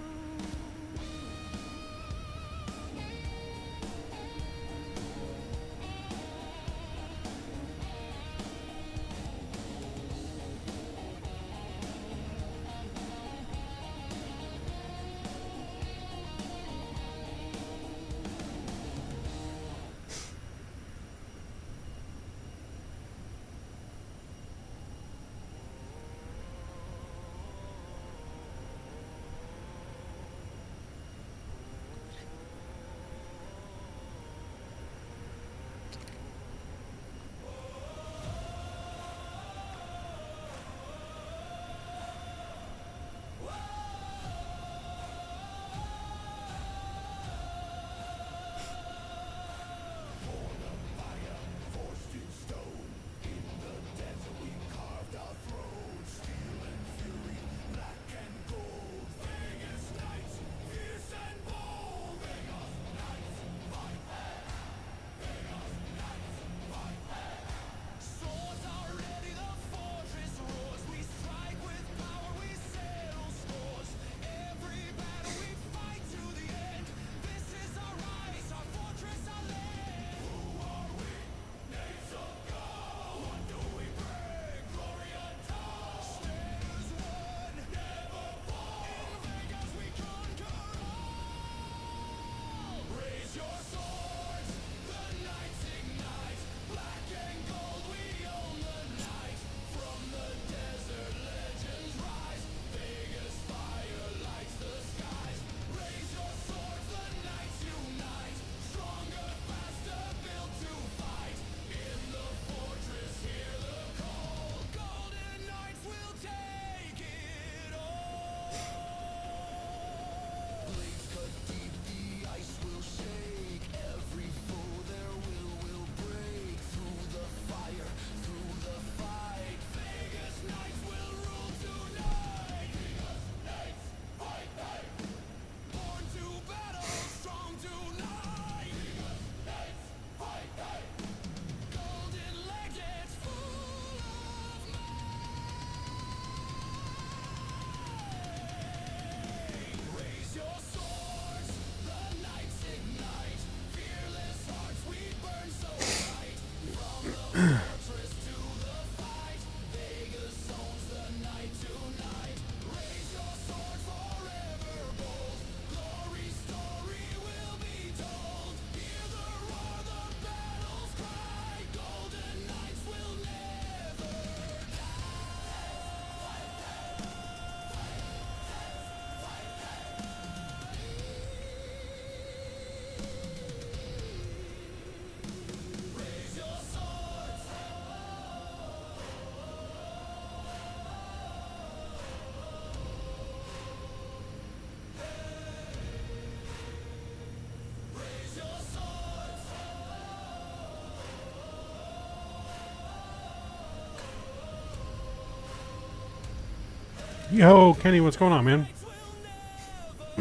Yo, Kenny, what's going on, man?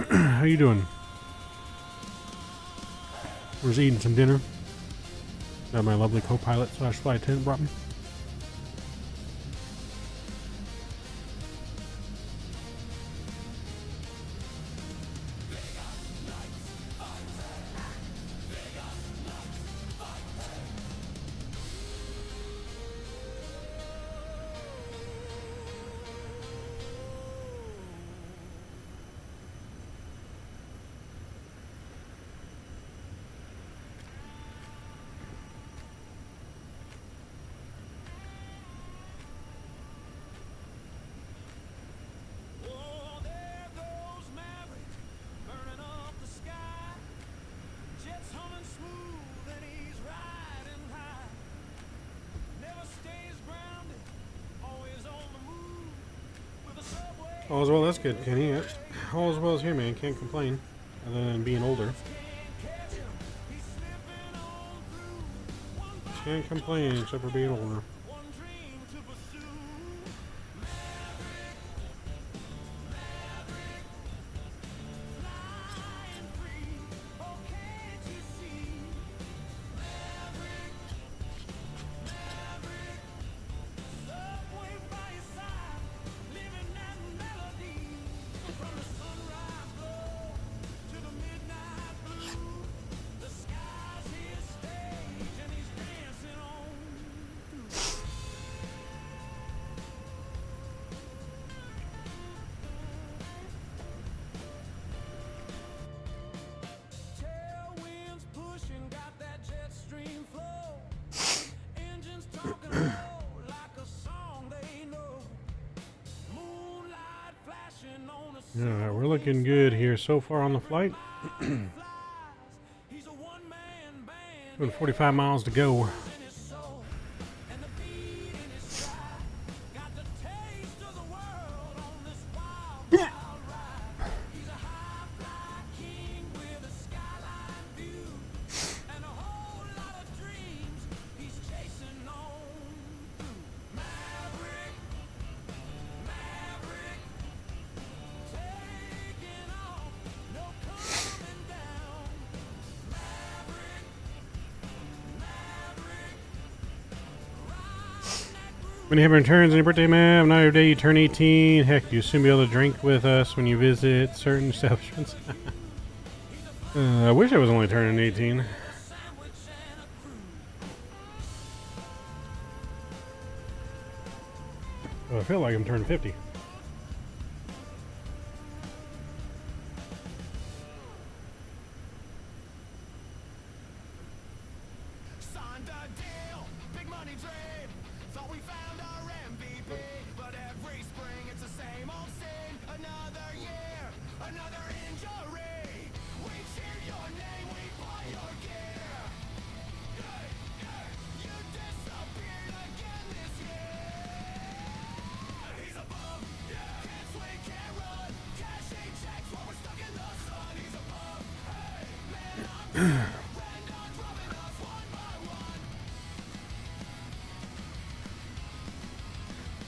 How you doing? Was eating some dinner that my lovely co-pilot / flight attendant brought me. All's well, that's good, Kenny. All's well here, man. Can't complain, other than being older. Can't complain except for being older. Alright, we're looking good here so far on the flight. Doing 45 miles to go. When you have returns on your birthday, man, not every day you turn 18. Heck, you soon be able to drink with us when you visit certain establishments. I wish I was only turning 18. Oh, I feel like I'm turning 50.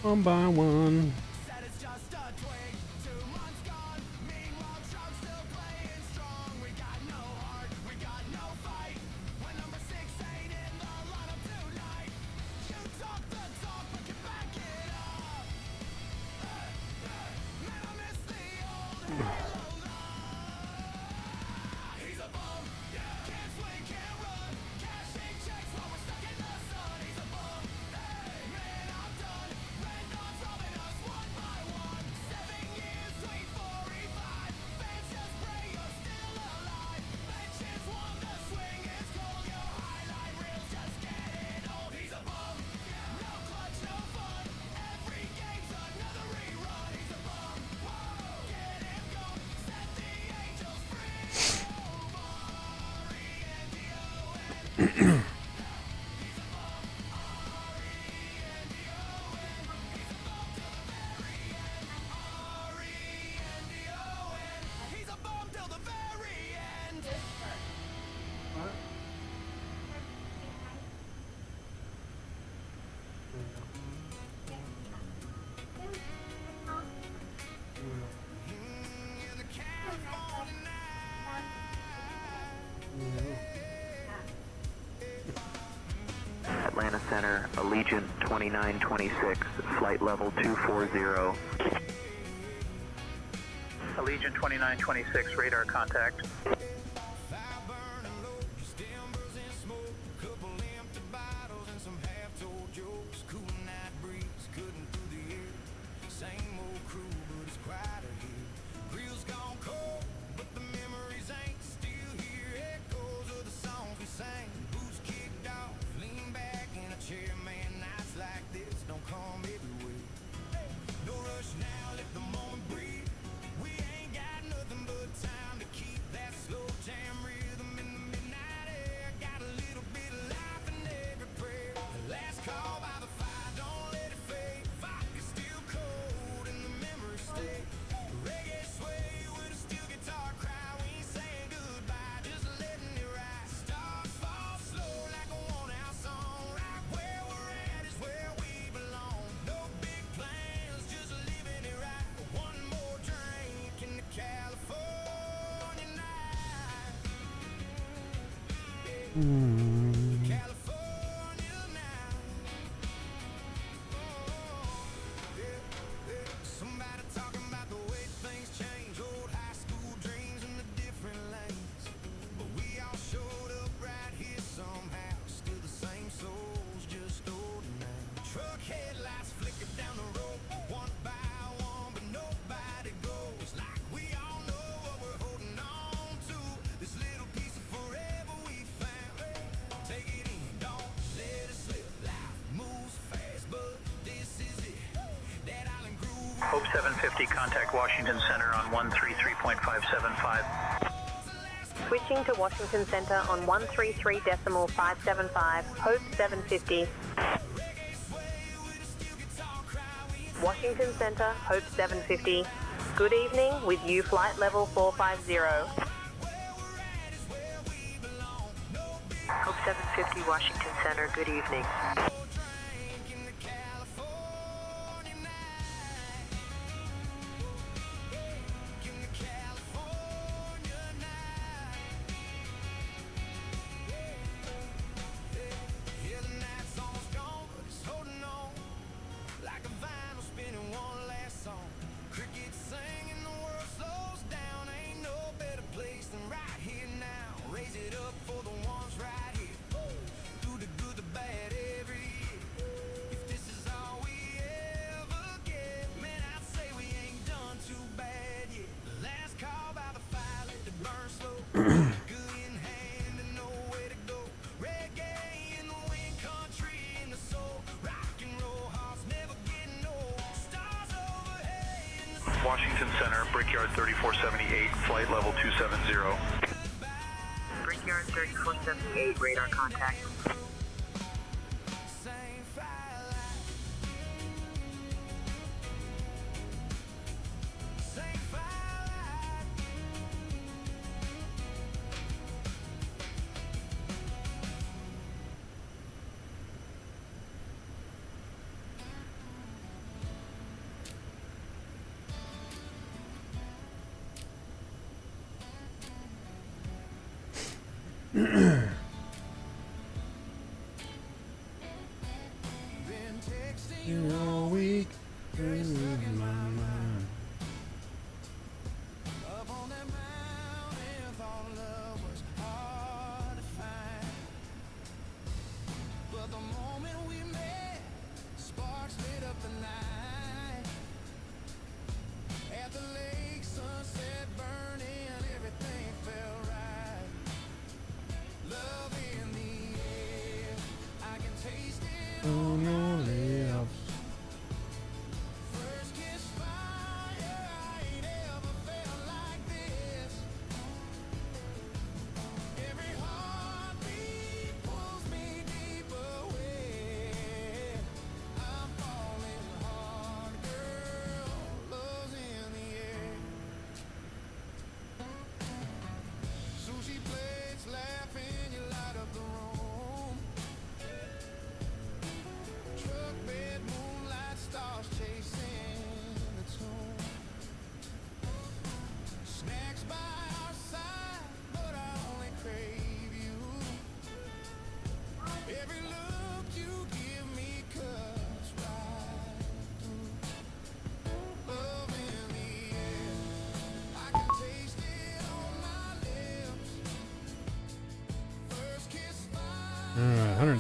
One by one. Atlanta Center, Allegiant 2926, flight level 240. Allegiant 2926, radar contact. Hope 750, contact Washington Center on 133.575. Switching to Washington Center on 133.575, Hope 750. Washington Center, Hope 750. Good evening with you flight level 450. Hope 750, Washington Center, good evening. Washington Center, Brickyard 3478, flight level 270. Brickyard 3478, radar contact. All week, in my mind. Oh, no, lips.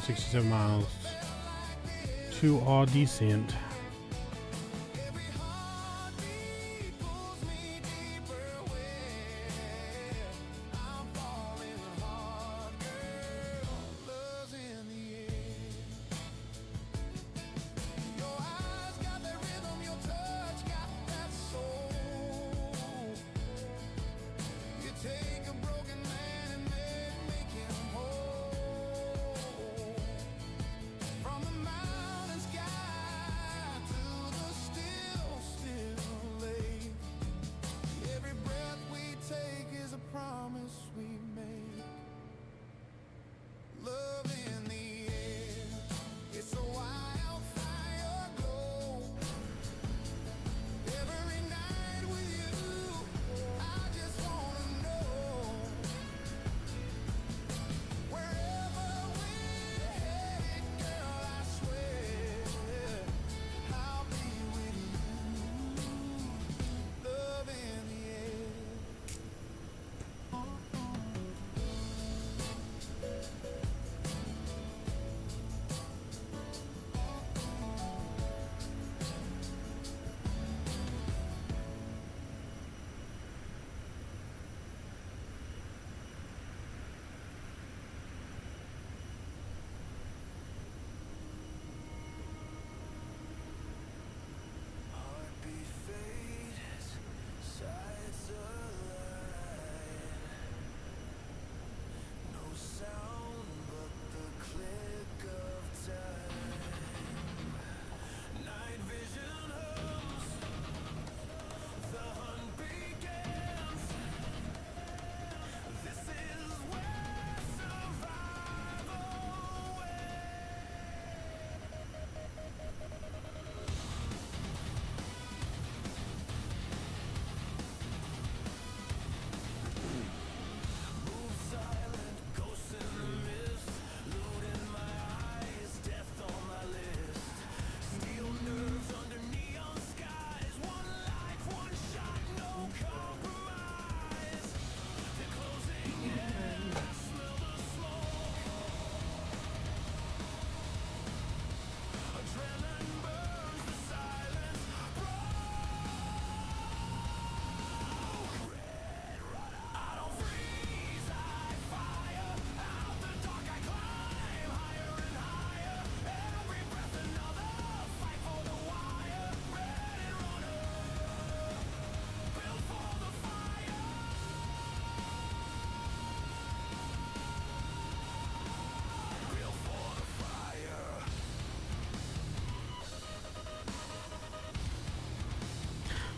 167 miles to our descent.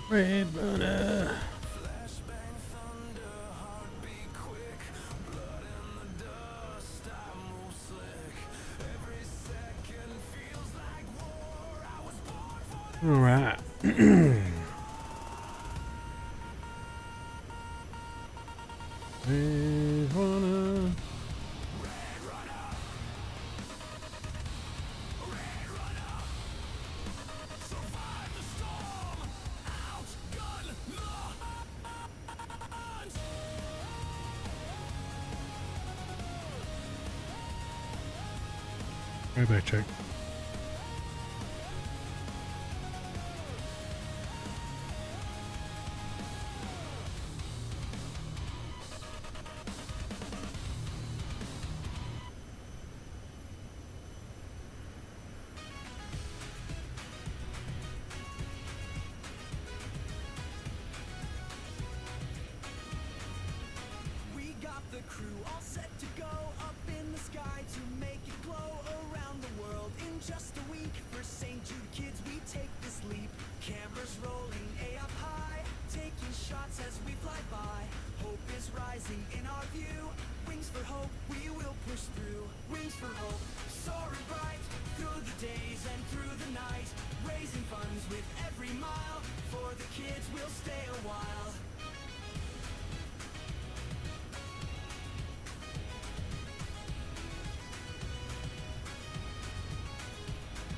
Red Runner. All right. Red Runner. Right back, check. We got the crew all set to go up in the sky to make it glow around the world in just a week. For St. Jude kids, we take this leap. Cameras rolling, A up high, taking shots as we fly by. Hope is rising in our view. Wings for hope, we will push through. Wings for hope, soaring bright through the days and through the night. Raising funds with every mile. For the kids, we'll stay a while.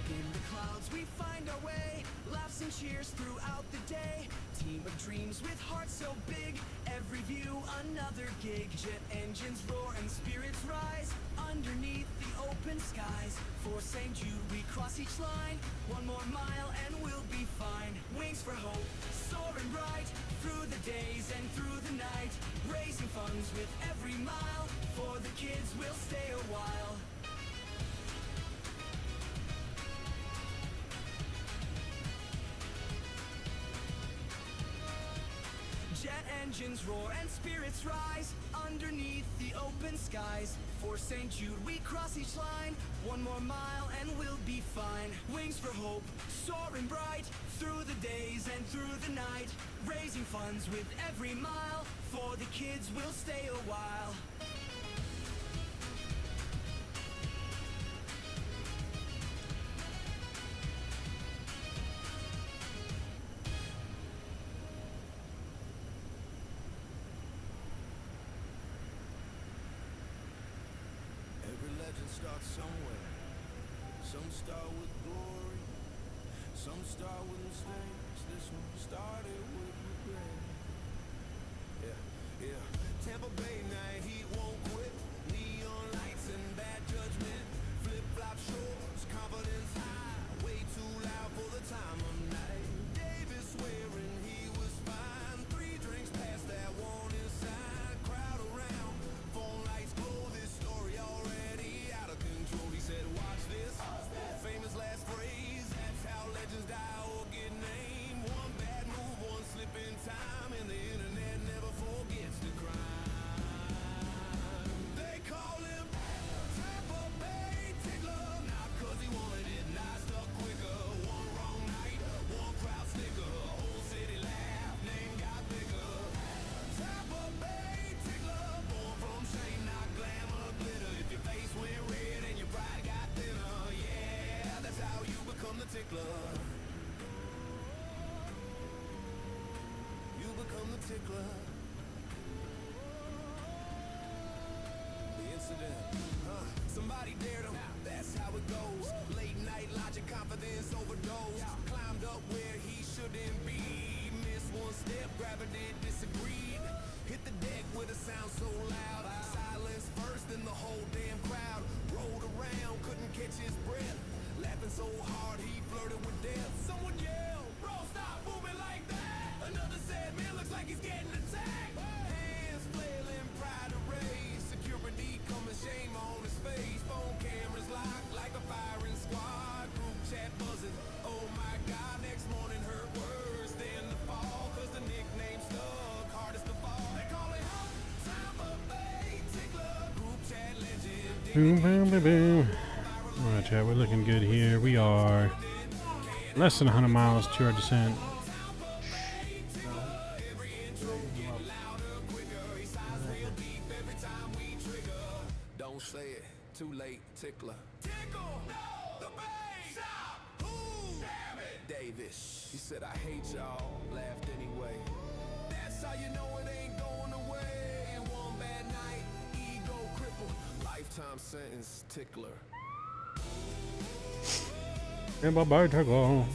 In the clouds we find our way, laughs and cheers throughout the day. Team of dreams with hearts so big, every view another gig. Jet engines roar and spirits rise. underneath the open skies. For St. Jude, we cross each line. One more mile and we'll be fine. Wings for hope, soaring bright through the days and through the night. Raising funds with every mile. For the kids, we'll stay a while. Jet engines roar and spirits rise underneath the open skies. For St. Jude, we cross each line. One more mile and we'll be fine. Wings for hope, soaring bright through the days and through the night. Raising funds with every mile. For the kids, we'll stay a while. Start somewhere. Some start with glory, some start with mistakes. This one started with regret. Yeah. Tampa Bay night heat won't quit. Neon lights and bad judgment. Flip-flop shorts, confidence high. Way too loud for the time of night. Davis swearing he was fine. 3 drinks past that warning sign. Crowd around, phone lights glow. This story already out of control. He said, watch this. Famous last phrase. That's how legends die or get named. One bad move, one slip in time, and the internet never forgets the crime. They call him Tampa Bay Tickler. Not 'cause he wanted it, not stuck quicker. One wrong night, one crowd sticker. Whole city laughed, name got bigger. Tampa Bay Tickler, born from shame, not glamour, glitter. If your face went red and your pride got thinner, yeah, that's how you become the tickler. You become the tickler. The incident, somebody dared him, that's how it goes. Late night logic, confidence overdose. Climbed up where he shouldn't be. Missed one step, gravity disagreed. Hit the deck with a sound so loud. Silence first, then the whole damn crowd rolled around, couldn't catch his breath. Laughing so hard he flirted with death. Someone yelled, bro, stop moving like that. Another said, man, looks like he's getting attacked. Hands flailing, pride erased. Security coming, shame on his face. Phone cameras locked like a firing squad. Group chat buzzing, oh my God. Next morning heard worse than the fall. 'Cause the nickname stuck, hardest of all. They call it Tampa Bay Tickler. Group chat legend. Boom, boom, boom, boom. Alright, chat, we're looking good here. We are less than 100 miles to our descent. Don't say it, too late, tickler. Tickle, no, the bay, stop, who, damn it, Davis. He said, I hate y'all, laughed anyway. That's how you know it ain't going away. One bad night, ego crippled, lifetime sentence, tickler. And bye-bye, tickler.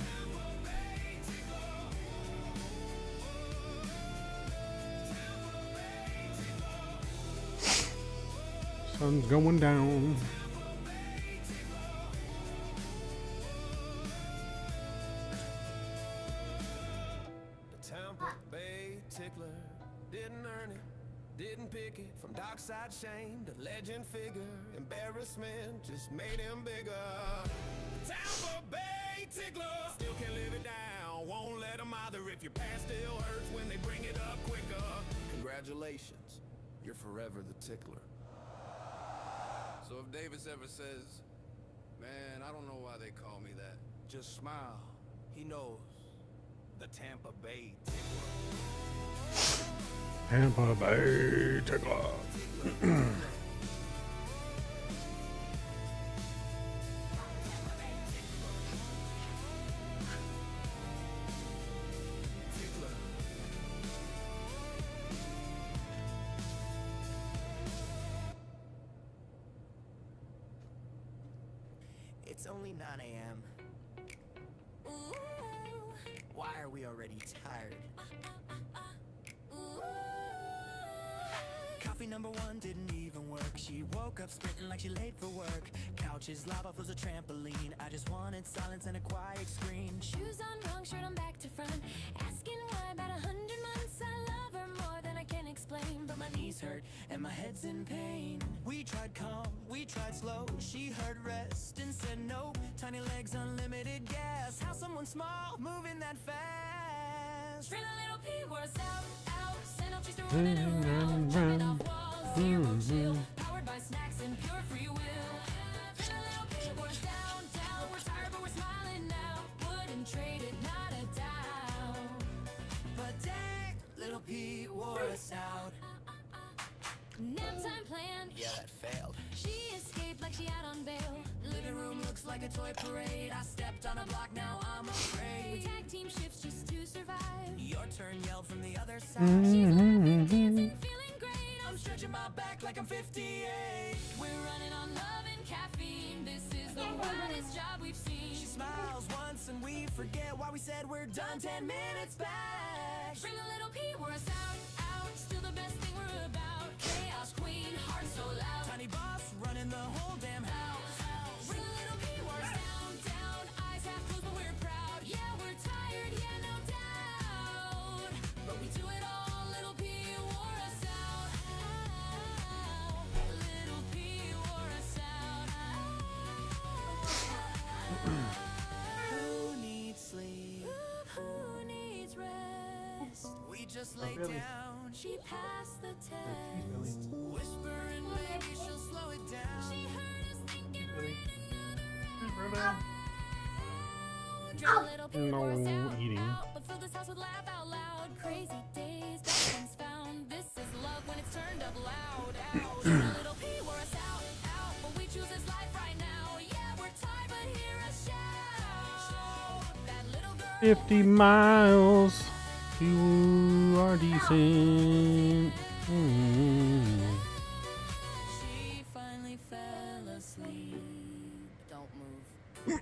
Sun's going down. The Tampa Bay Tickler didn't earn it, didn't pick it. From dockside shame to legend figure, embarrassment just made him bigger. The Tampa Bay Tickler still can't live it down, won't let him either. If your past still hurts when they bring it up quicker. Congratulations, you're forever the tickler. So if Davis ever says, man, I don't know why they call me that, just smile. He knows. The Tampa Bay Tickler. Tampa Bay Tickler. It's only 9 a.m. Why are we already tired? Coffee Trophy number 1 didn't even work. She woke up sprinting like she late for work. Couches, lava floors, a trampoline. I just wanted silence and a quiet scream. Shoes on, wrong shirt on, back to front. Asking why about 100 months. I love her more than I can explain. But my knees hurt and my head's in pain. We tried calm, we tried slow. She heard rest and said no. Tiny legs, unlimited gas. How someone small moving that fast. Drill a little P, wore us out. Send up, she's running around. Jumping off walls, zero chill. Powered by snacks and pure free will. Drill a little P, wore us down. We're tired, but we're smiling now. Wouldn't trade it, not a doubt. But dang, little P wore us out. Nap time plan. Yeah, that failed. She escaped like she out on bail. Living room looks like a toy parade. I stepped on a block, now I'm afraid. Tag team shifts just to survive. Your turn yelled from the other side. She's laughing, dancing, feeling great. I'm stretching my back like I'm 58. We're running on love and caffeine. This is the wildest job we've seen. She smiles once and we forget why we said we're done 10 minutes back. Bring a little P, we're us out. Still the best thing we're about. Chaos queen, heart so loud. Tiny boss running the whole damn house. Bring a little P, we're us down. Eyes half closed, but we're proud. Yeah, we're tired, yeah, no doubt. But we do it all. Little P wore us out. Little P wore us out. Who needs sleep? Who needs rest? We just lay down. She passed the test. Whispering, maybe she'll slow it down. She heard us thinking, No eating. but fill this house with laugh out loud. Crazy days, best things found. This is love when it's turned up loud. Out. Little P wore us out. But we choose this life right now. Yeah, we're tired, but hear us shout. That little girl. 50 miles. You are decent. She finally fell asleep. Don't move.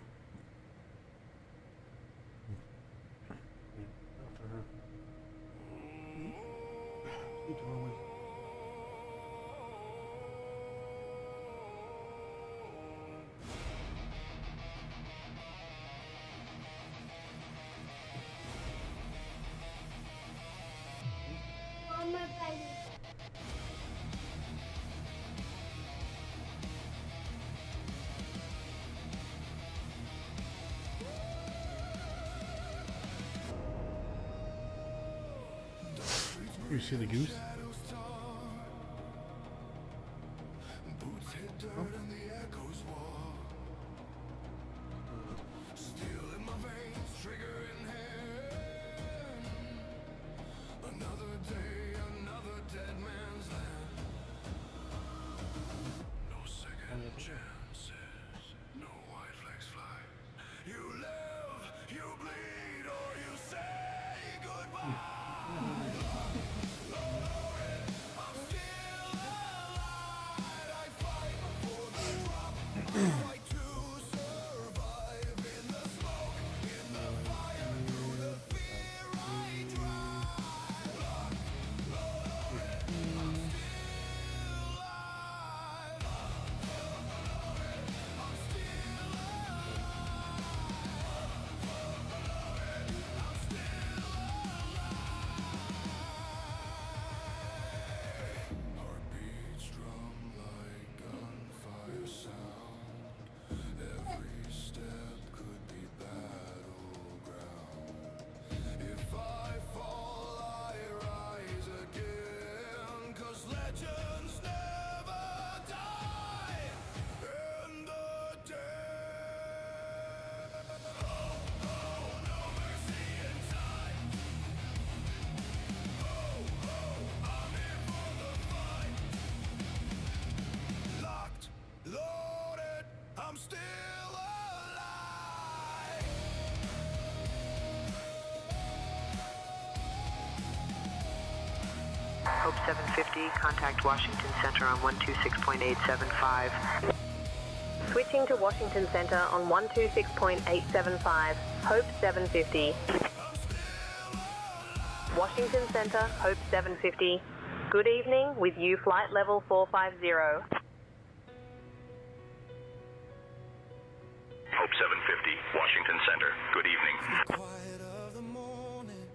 You see the goose? Hope 750, contact Washington Center on 126.875. Switching to Washington Center on 126.875. Hope 750. Washington Center, Hope 750. Good evening with you flight level 450. Hope 750, Washington Center. Good evening. Quiet of the morning,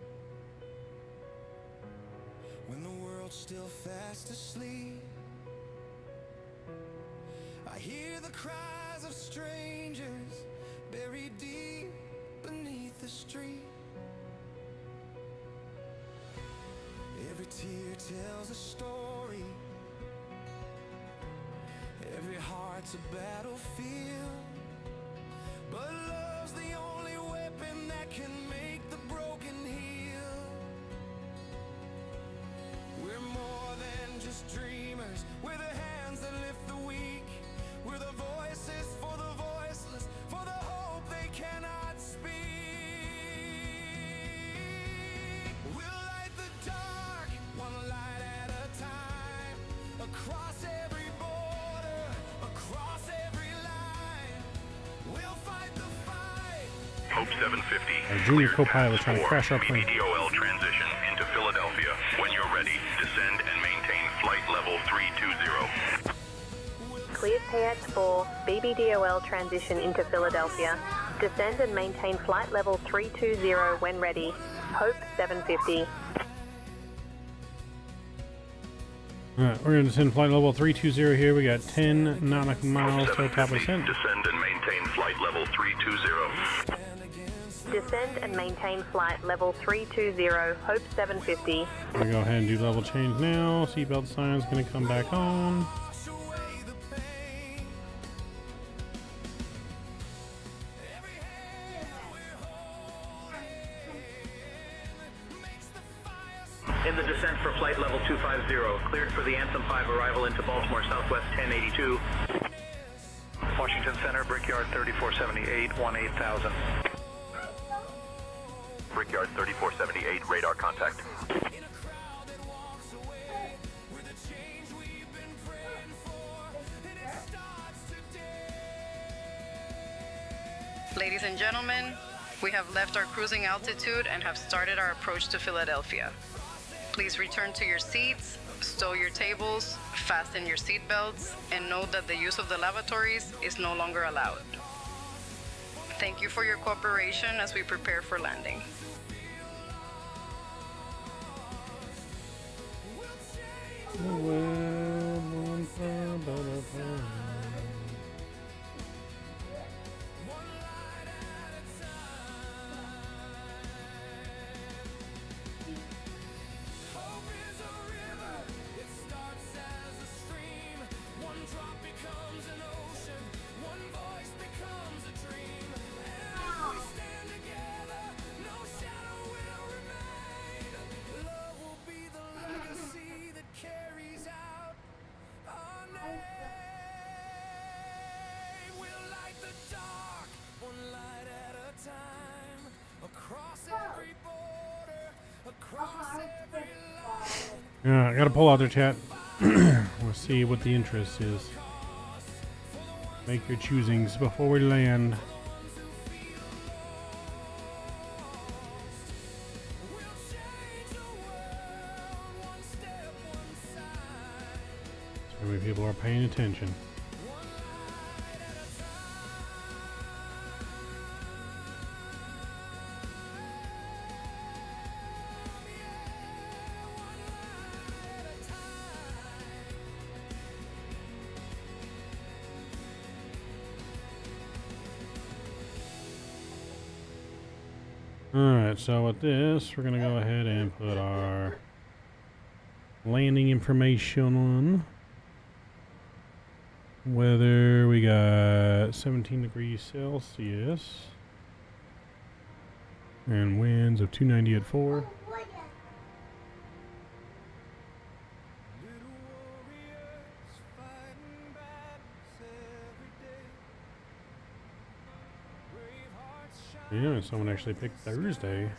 when the world's still fast asleep, I hear the cries of strangers buried deep beneath the street. Every tear tells a story, every heart's a battlefield, but love's the only weapon that can make the broken heal. We're more than just dreamers, we're the hands that lift the weak, we're the voices for the voiceless, for the hope they cannot speak. We'll light the dark, one light at a time, across every border, across every line. We'll fight the fight. Hope 750. Our junior co-pilot trying to crash our plane. BBDOL transition into Philadelphia. When you're ready, descend and maintain flight level 320. Cleared PH4, BBDOL transition into Philadelphia. Descend and maintain flight level 320 when ready. Hope 750. Alright, we're going to descend flight level 320 here. We got 10 nautical miles to the top of descent. Descend and maintain flight level 320. Descend and maintain flight level 320. Hope 750. I'm going to go ahead and do level change now. Seatbelt sign's going to come back on. In the descent for flight level 250, cleared for the Anthem 5 arrival into Baltimore Southwest 1082. Washington Center, Brickyard 3478, 18,000. Brickyard 3478, radar contact. Ladies and gentlemen, we have left our cruising altitude and have started our approach to Philadelphia. Please return to your seats, stow your tables, fasten your seat belts, and note that the use of the lavatories is no longer allowed. Thank you for your cooperation as we prepare for landing. I gotta pull out their chat. We'll see what the interest is. Make your choosings before we land. So many people are paying attention. Alright, so with this, we're going to go ahead and put our landing information on. Weather, we got 17 degrees Celsius. And winds of 290 at 4. Yeah, someone actually picked Thursday.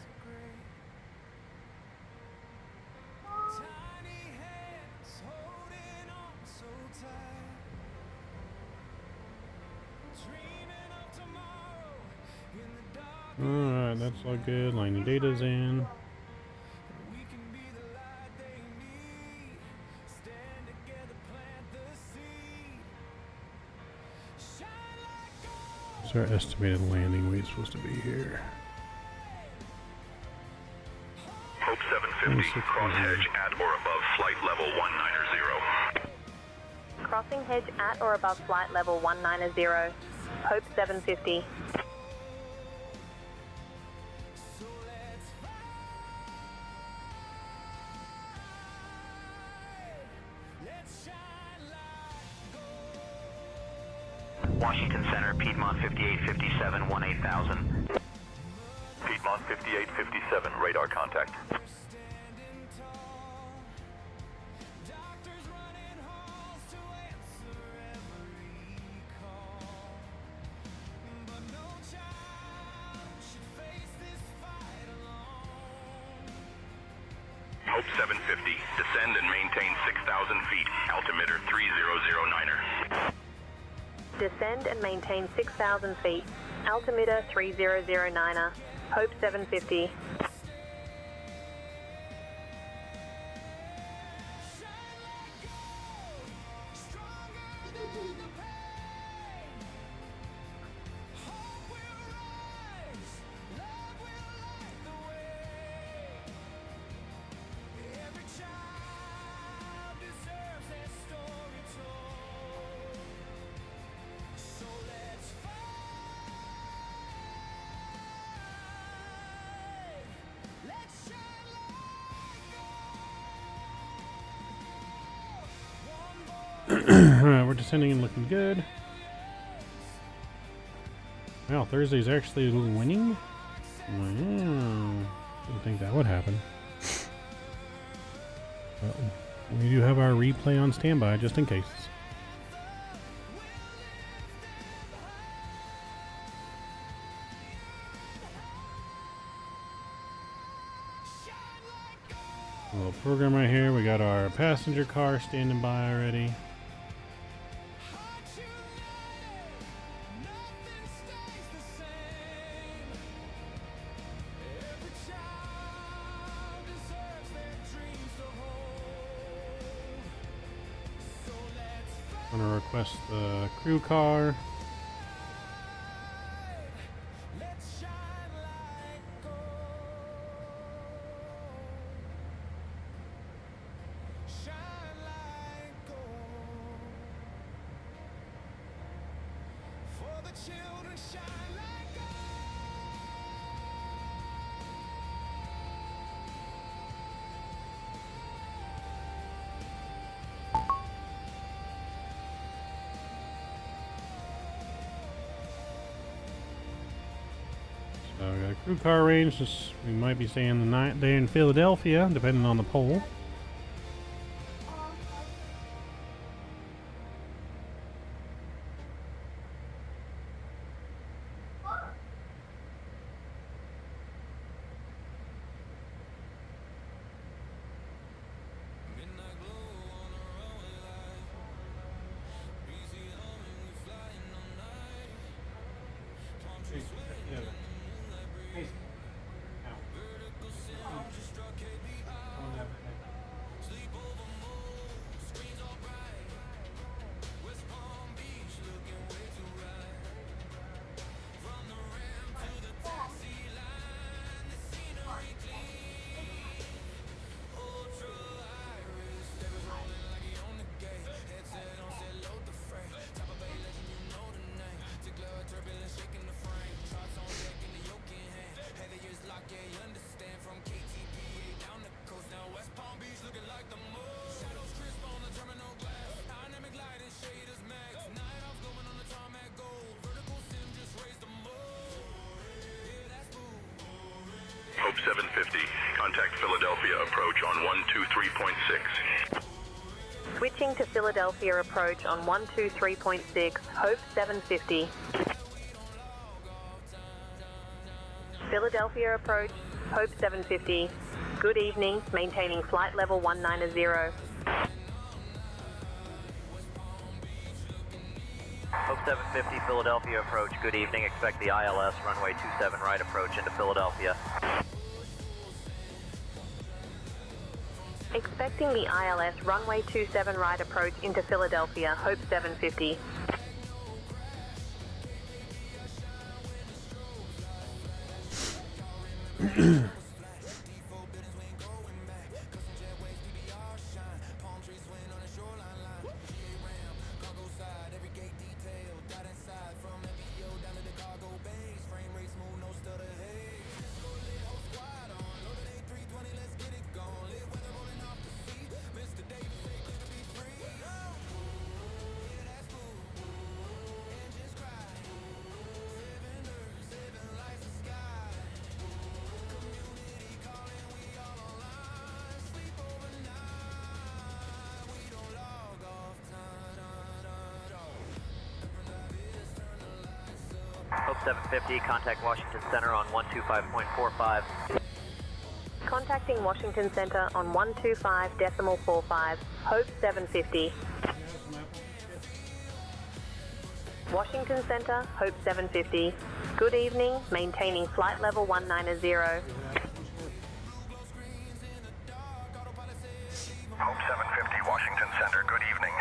Alright, that's all good. Line of data's in. our estimated landing weight supposed to be here? Hope 750, cross hedge at or above flight level 190. Crossing hedge at or above flight level 190. Hope 750. Washington Center, Piedmont 5857, 18,000. Piedmont 5857, radar contact. Hope 750, descend and maintain 6,000 feet, altimeter 3009er. Descend and maintain 6,000 feet. Altimeter 3009er. Hope 750. Alright, we're descending and looking good. Wow, Thursday's actually winning? Wow. Didn't think that would happen. But we do have our replay on standby just in case. A little program right here. We got our passenger car standing by already. I'm gonna request the crew car. So we got a crew car range. We might be staying the night there in Philadelphia, depending on the poll. Hope 750, contact Philadelphia approach on 123.6. Switching to Philadelphia approach on 123.6. Hope 750. Philadelphia approach. Hope 750. Good evening. Maintaining flight level 190. Hope 750, Philadelphia approach. Good evening. Expect the ILS runway 27 right approach into Philadelphia. Expecting the ILS runway 27 right approach into Philadelphia. Hope 750. Hope 750, contact Washington Center on 125.45. Contacting Washington Center on 125.45. Hope 750. Washington Center, Hope 750. Good evening, maintaining flight level 190. Hope 750, Washington Center, good evening.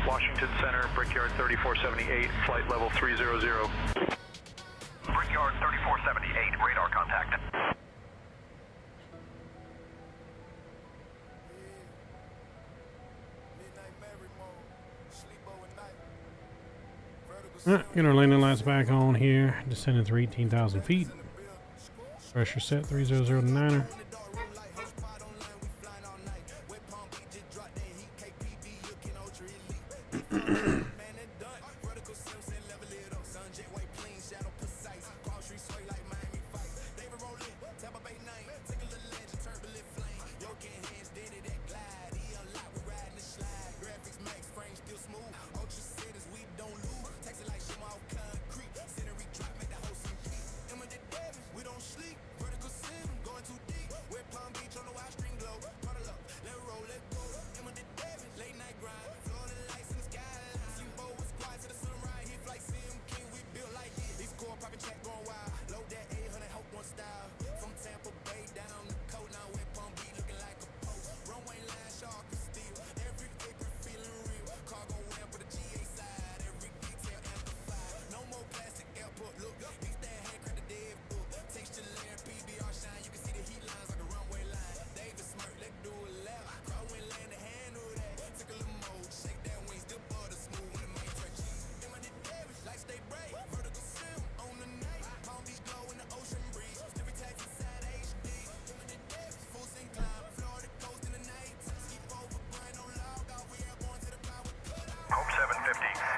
Washington Center, Brickyard 3478, flight level 300. Brickyard 3478, radar contact. Get our landing lights back on here. Descending through 18,000 feet. Pressure set 3009er.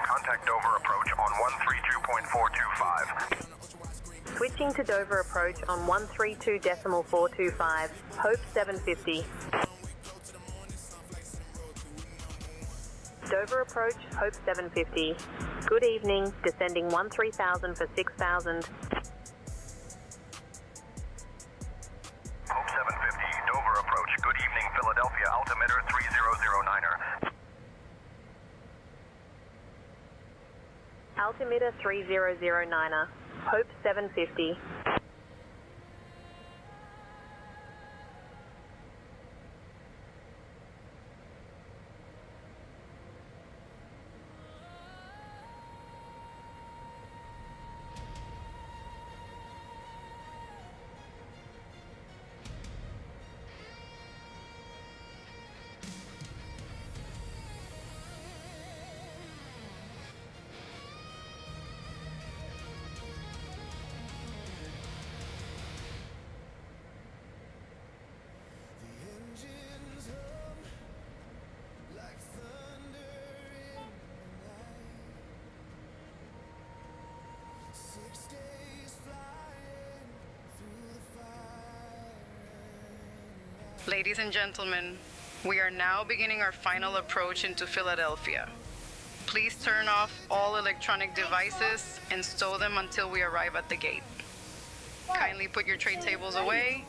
Contact Dover approach on 132.425. Switching to Dover approach on 132.425. Hope 750. Dover approach, Hope 750. Good evening, descending 13,000 for 6,000. Hope 750, Dover approach. Good evening, Philadelphia, altimeter 3009er. Altimeter 3009er. Hope 750. Ladies and gentlemen, we are now beginning our final approach into Philadelphia. Please turn off all electronic devices and stow them until we arrive at the gate. Kindly put your tray tables away,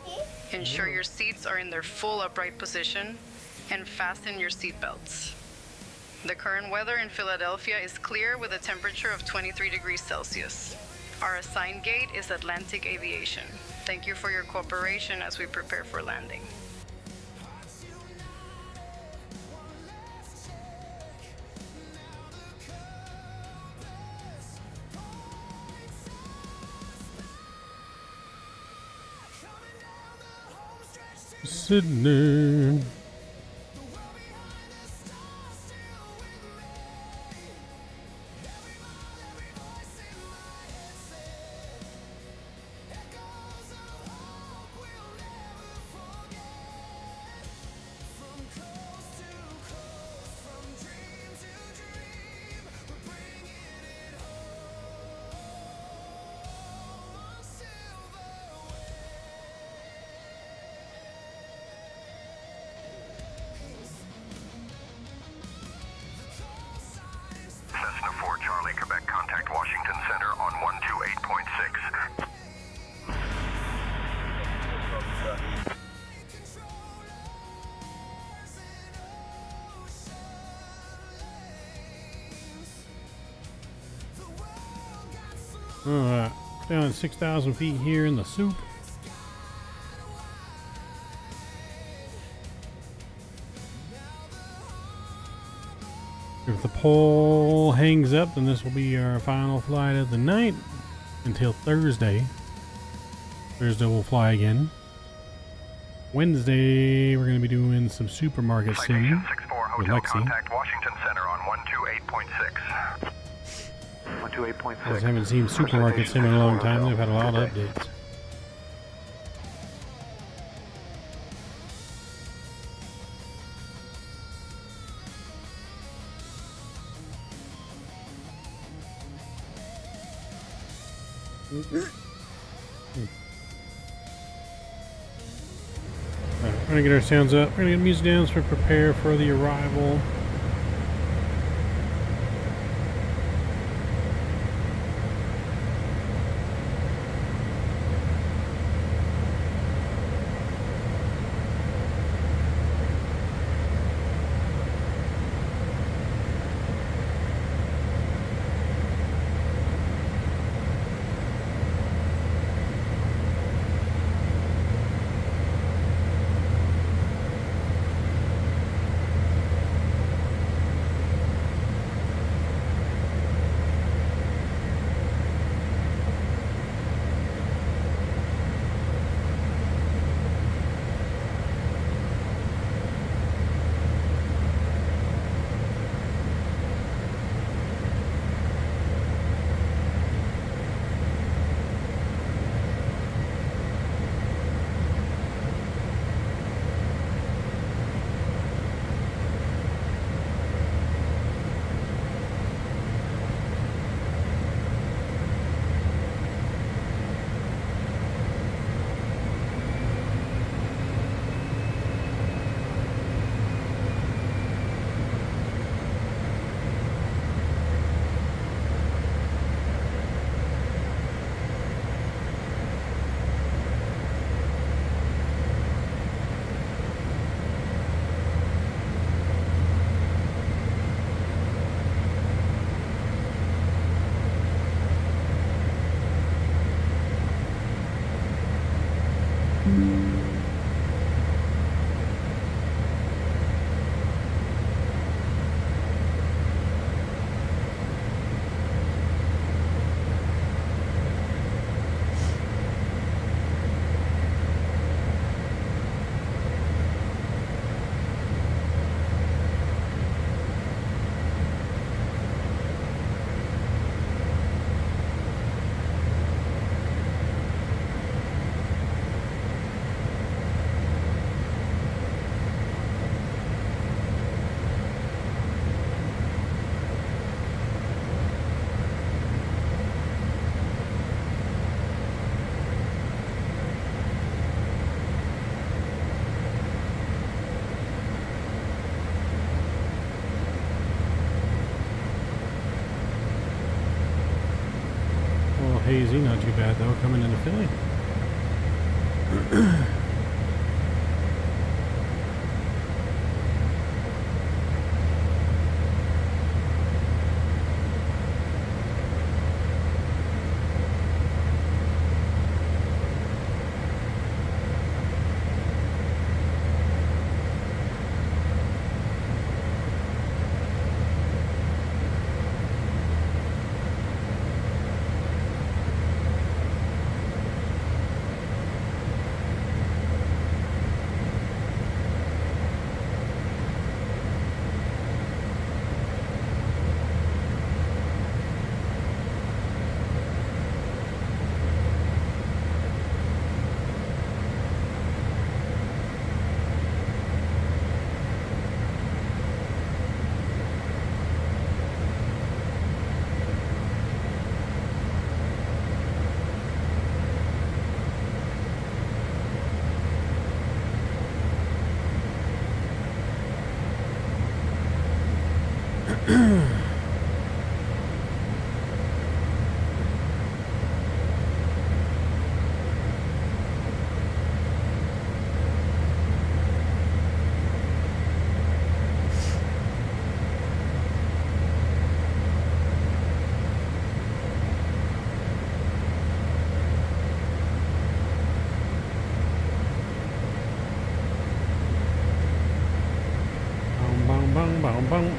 ensure your seats are in their full upright position, and fasten your seat belts. The current weather in Philadelphia is clear with a temperature of 23 degrees Celsius. Our assigned gate is Atlantic Aviation. Thank you for your cooperation as we prepare for landing. Sydney. Cessna 4 Charlie, Quebec, contact Washington Center on 128.6. Alright, down at 6,000 feet here in the soup. If the pole hangs up, then this will be our final flight of the night until Thursday. Thursday we'll fly again. Wednesday we're going to be doing some supermarket sim with Lexi. Contact Washington Center on 128.6. 128.6. I haven't seen supermarket sim in a long time. They've had a lot of updates. Alright, we're gonna get our sounds up. We're gonna get music down so we prepare for the arrival. hazy, not too bad though, coming into Philly. Bum, bum, bum.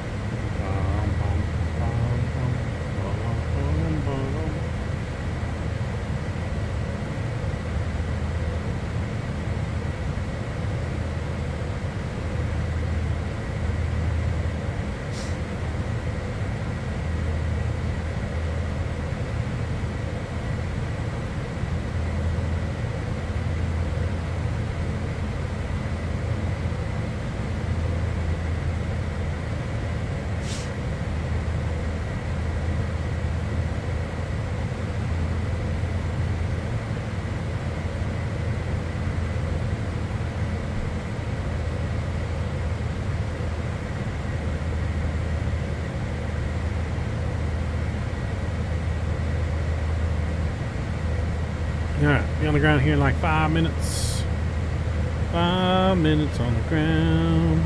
Alright, be on the ground here in like 5 minutes. 5 minutes on the ground.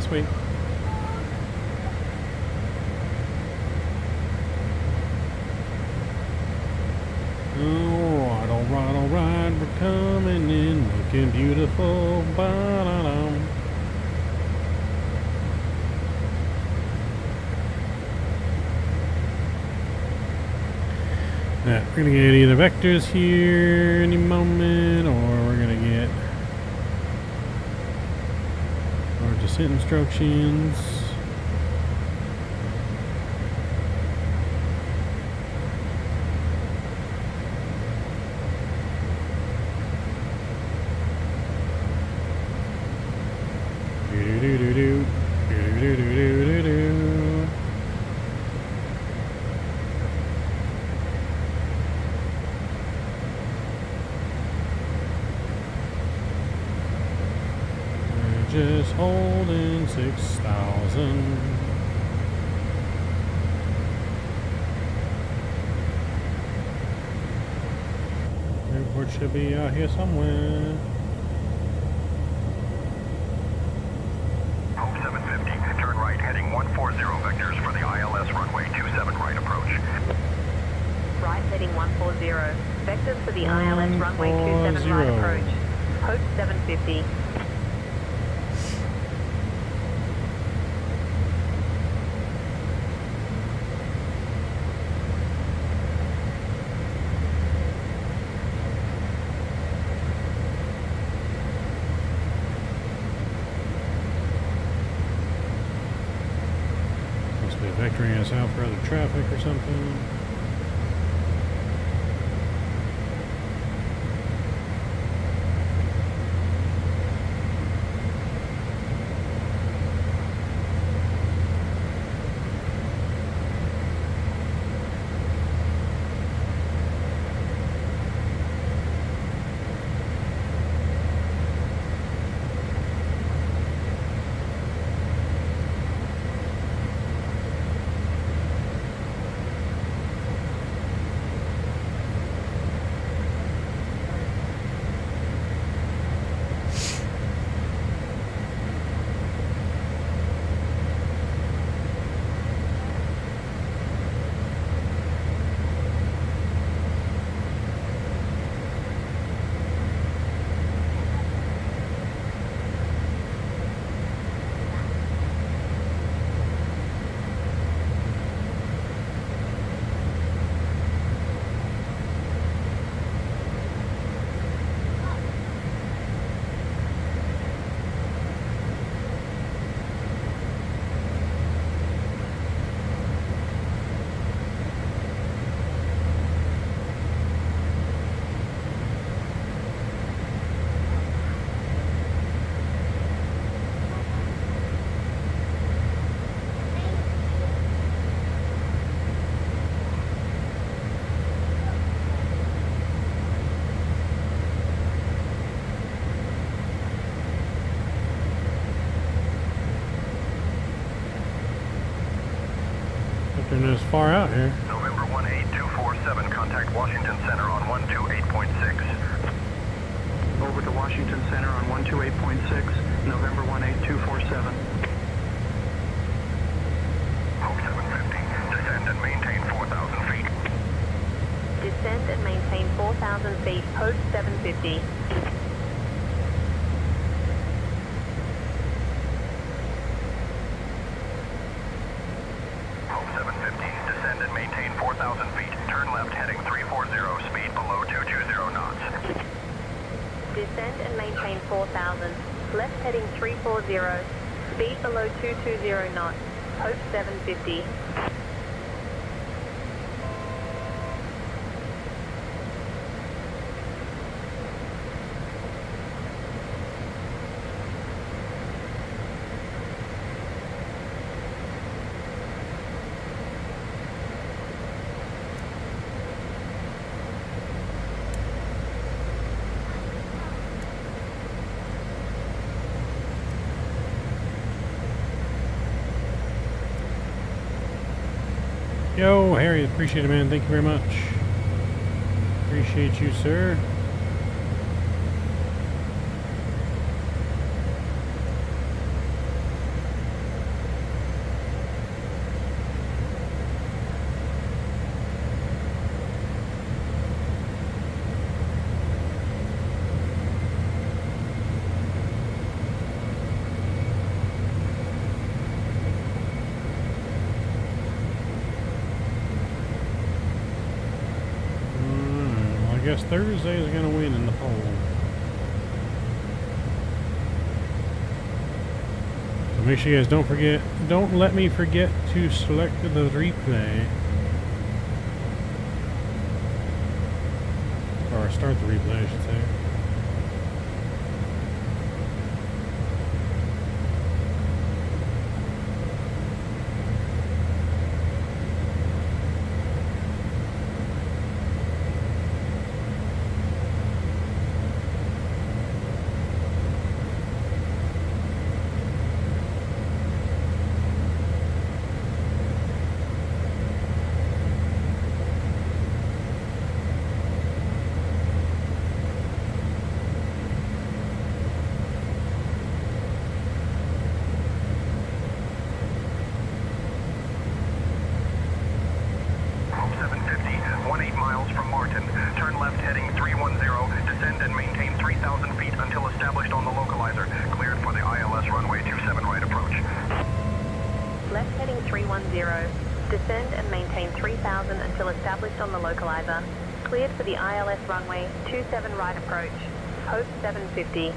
Wait. Alright, we're coming in, looking beautiful. Ba-da-dum. We're gonna get either vectors here any moment, or we're gonna get descent instructions. Just holding 6,000. Airport should be out here somewhere. Hope 750, turn right, heading 140 vectors for the ILS runway 27 right approach. Right heading 140. Vectors for the ILS runway 27 right approach. Hope 750. filtering us out for other traffic or something. They're not as far out here. November 18247, contact Washington Center on 128.6. Over to Washington Center on 128.6, November 18247. Hope 750, descend and maintain 4,000 feet. Descend and maintain 4,000 feet, post 750. Hope 750, descend and maintain 4,000 feet. Turn left heading 340, speed below 220 knots. Descend and maintain 4,000. Left heading 340. Speed below 220 knots. Hope 750. Yo, Harry, appreciate it, man. Thank you very much. Appreciate you, sir. I guess Thursday is going to win in the poll. So make sure you guys don't let me forget to select the replay. Or start the replay, I should say. Descend and maintain 3,000 until established on the localizer. Cleared for the ILS runway 27 right approach. Post 750.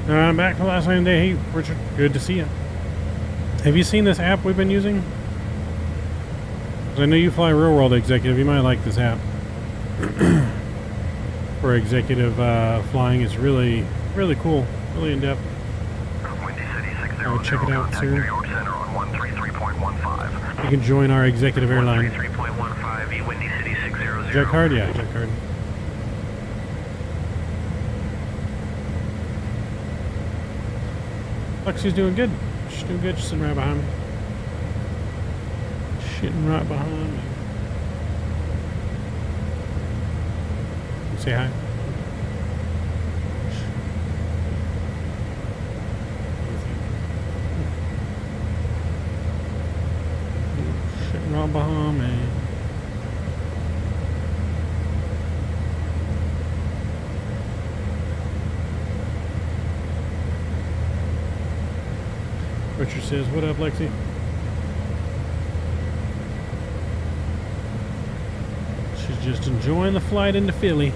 I'm back for the last night day. Hey, Richard, good to see you. Have you seen this app we've been using? 'Cause I know you fly Real World Executive. You might like this app. For executive flying, it's really, really cool. Really in depth. I would check it out soon. You can join our executive airline. Jetcard? Yeah, Jetcard. Lexi's doing good. She's doing good. She's sitting right behind me. Sitting right behind me. Say hi. Sitting right behind me. Richard says, what up, Lexi? She's just enjoying the flight into Philly.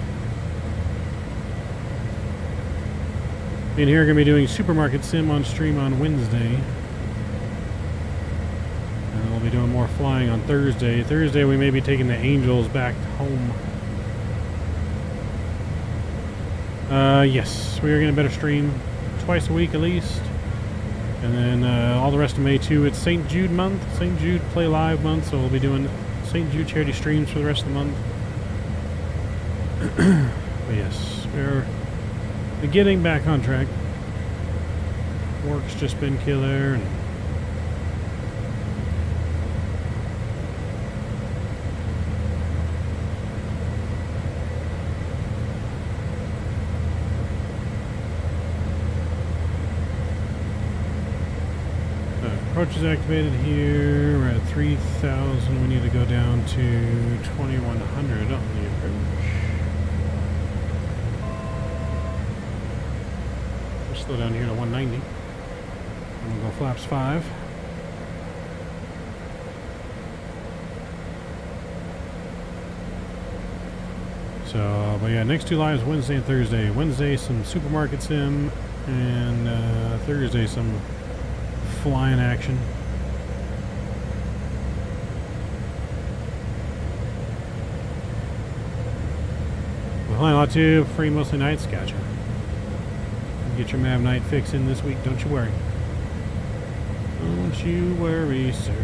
Me and here are going to be doing Supermarket Sim on stream on Wednesday. And we'll be doing more flying on Thursday. Thursday we may be taking the Angels back home. Yes, we are going to better stream twice a week at least. And then all the rest of May too. It's St. Jude month, St. Jude Play Live month, so we'll be doing St. Jude charity streams for the rest of the month. But yes, we're getting back on track. Work's just been killer. And approach is activated here. We're at 3,000. We need to go down to 2,100 on the approach. We'll slow down here to 190. And we'll go flaps 5. So, but yeah, next two lives Wednesday and Thursday. Wednesday, some Supermarket Sim, and Thursday, some flying action. We're flying a lot too, free mostly nights. Gotcha. Get your MAV night fix in this week, don't you worry. Don't you worry, sir.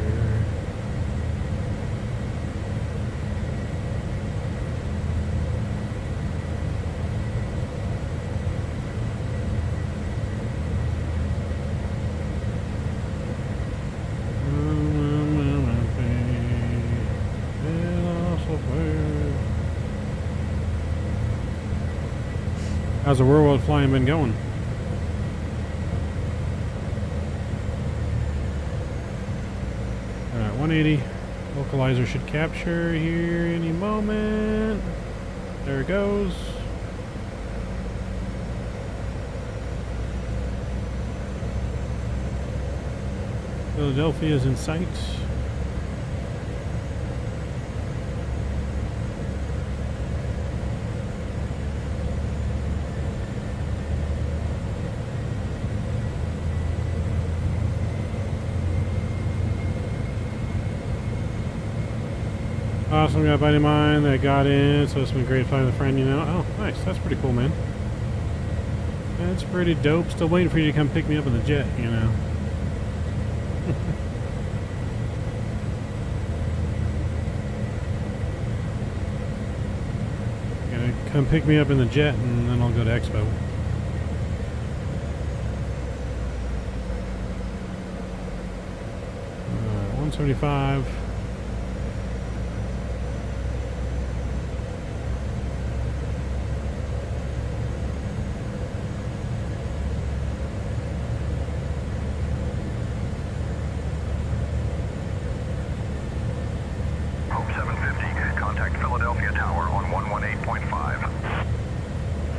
How's the Real World flying been going? Alright, 180. Localizer should capture here any moment. There it goes. Philadelphia is in sight. Awesome, got a buddy of mine that got in, so it's been great finding a friend, you know. Oh, nice, that's pretty cool, man. That's pretty dope. Still waiting for you to come pick me up in the jet, you know. Gonna come pick me up in the jet, and then I'll go to Expo. 175.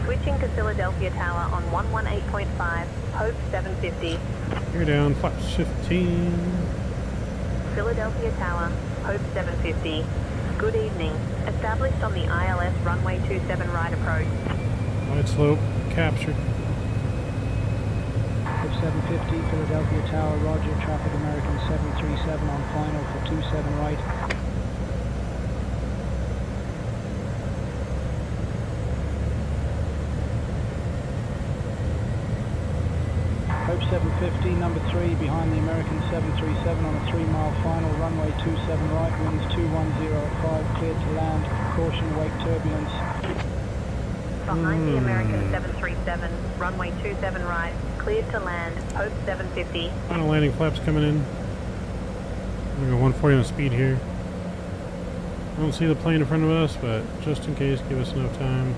Switching to Philadelphia Tower on 118.5, Hope 750. You're down, flaps 15. Philadelphia Tower, Hope 750. Good evening. Established on the ILS runway 27 right approach. Wide slope, captured. 750, Philadelphia Tower, roger, traffic American 737 on final for 27 right. Hope 750, number 3, behind the American 737 on a 3-mile final, runway 27 right, winds 210 at 5, cleared to land, caution, wake turbulence. Behind the American 737, runway 27 right, cleared to land, Hope 750. Final landing flaps coming in. I'm gonna go 140 on the speed here. I don't see the plane in front of us, but just in case, give us enough time.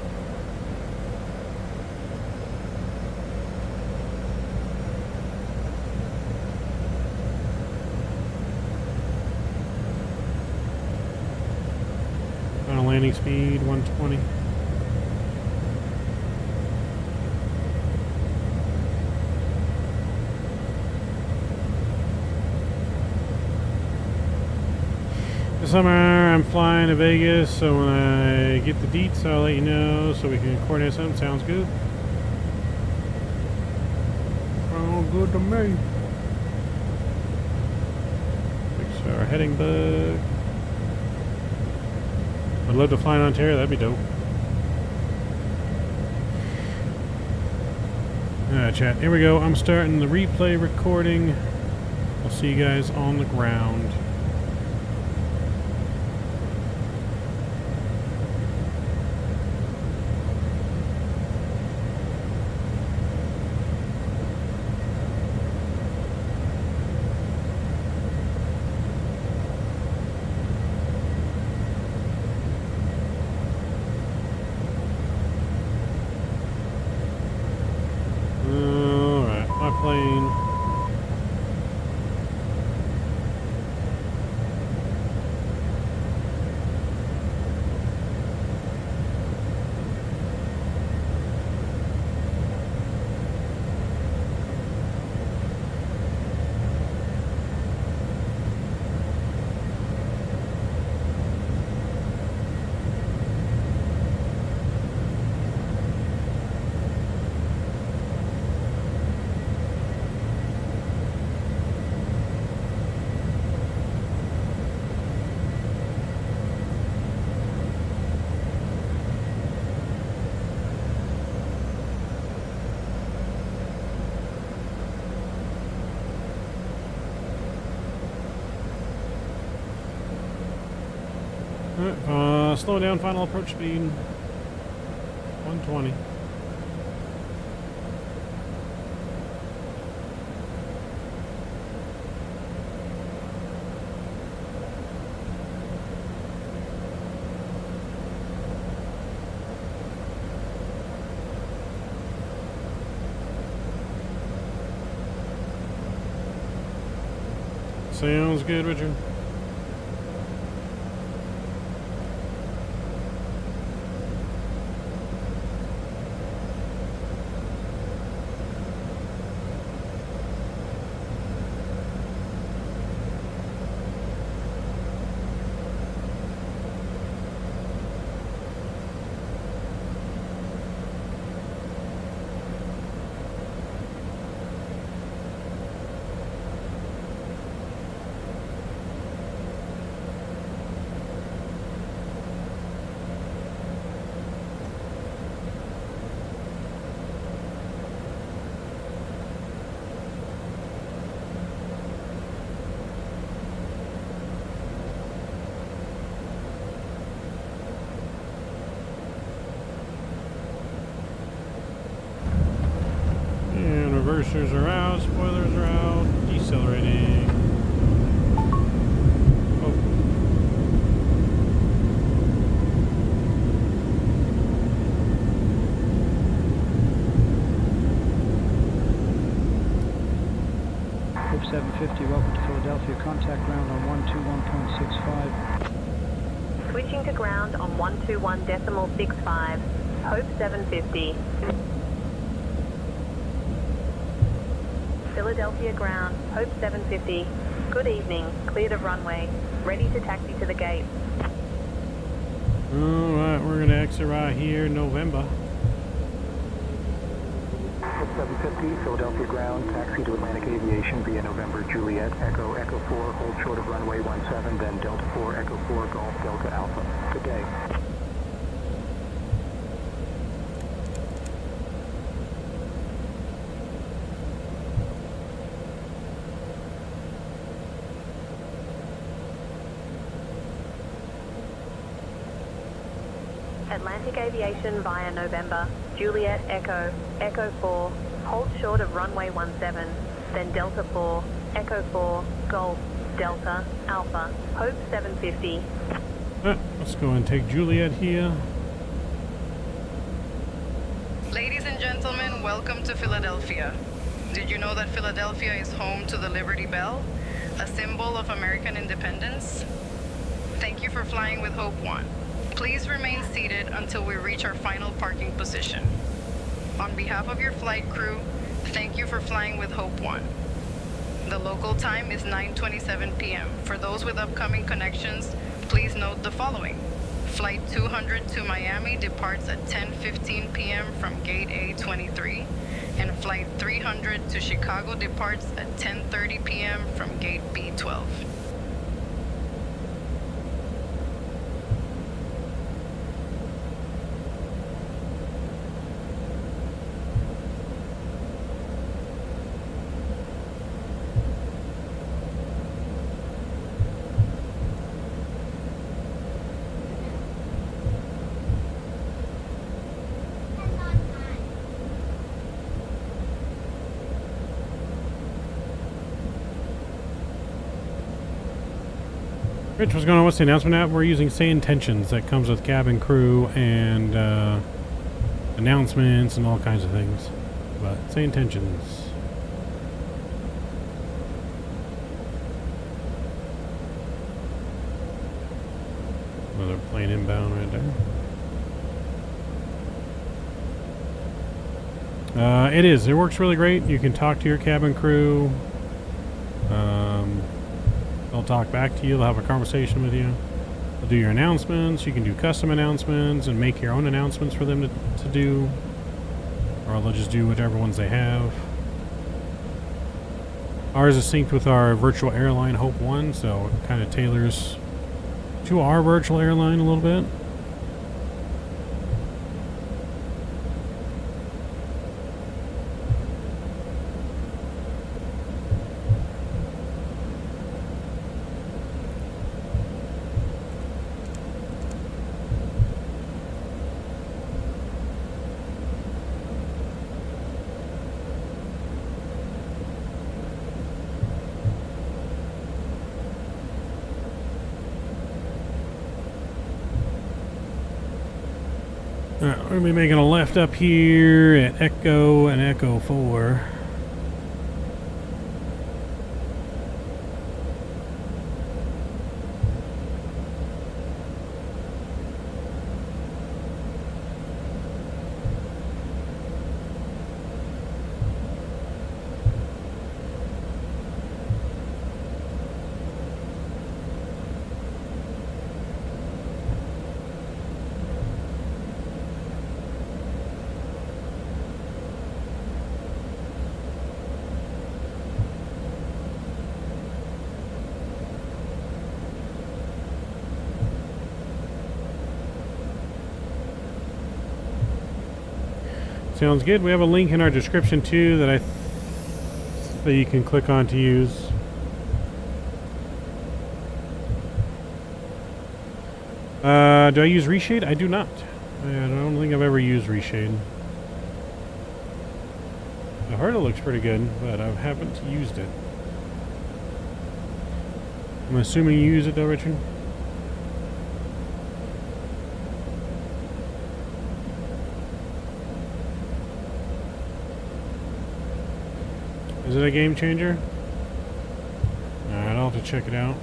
Final landing speed 120. This summer I'm flying to Vegas, so when I get the deets I'll let you know so we can coordinate something. Sounds good? Oh, good to me. Fix our heading bug. I'd love to fly in Ontario, that'd be dope. Alright, chat, here we go. I'm starting the replay recording. I'll see you guys on the ground. Plane. Slow down, final approach speed 120. Sounds good, Richard. Reversers are out, spoilers are out, decelerating. Oh. Hope 750, welcome to Philadelphia, contact ground on 121.65. Switching to ground on 121.65, Hope 750. Philadelphia ground, Hope 750. Good evening, cleared of runway, ready to taxi to the gate. Alright, we're gonna exit right here in November. Hope 750, Philadelphia ground, taxi to Atlantic Aviation via November Juliet, Echo, Echo 4, hold short of runway 17, then Delta 4, Echo 4, Golf, Delta Alpha. Good day. Atlantic Aviation via November, Juliet Echo, Echo 4, hold short of runway 17, then Delta 4, Echo 4, Golf, Delta, Alpha, Hope 750. Let's go and take Juliet here. Ladies and gentlemen, welcome to Philadelphia. Did you know that Philadelphia is home to the Liberty Bell, a symbol of American independence? Thank you for flying with Hope One. Please remain seated until we reach our final parking position. On behalf of your flight crew, thank you for flying with Hope One. The local time is 9:27 p.m. For those with upcoming connections, please note the following. Flight 200 to Miami departs at 10:15 p.m. from Gate A23, and Flight 300 to Chicago departs at 10:30 p.m. from Gate B12. Rich, what's going on? What's the announcement app? We're using Sayintentions. That comes with cabin crew and announcements and all kinds of things. But Sayintentions. Another plane inbound right there. It is. It works really great. You can talk to your cabin crew. They'll talk back to you. They'll have a conversation with you. They'll do your announcements. You can do custom announcements and make your own announcements for them to do. Or they'll just do whatever ones they have. Ours is synced with our virtual airline Hope One, so it kind of tailors to our virtual airline a little bit. Alright, we're going to be making a left up here at Echo and Echo 4. Sounds good. We have a link in our description too that that you can click on to use. Do I use Reshade? I do not. I don't think I've ever used Reshade. I heard it looks pretty good, but I haven't used it. I'm assuming you use it though, Richard? Is it a game changer? Alright, I'll have to check it out.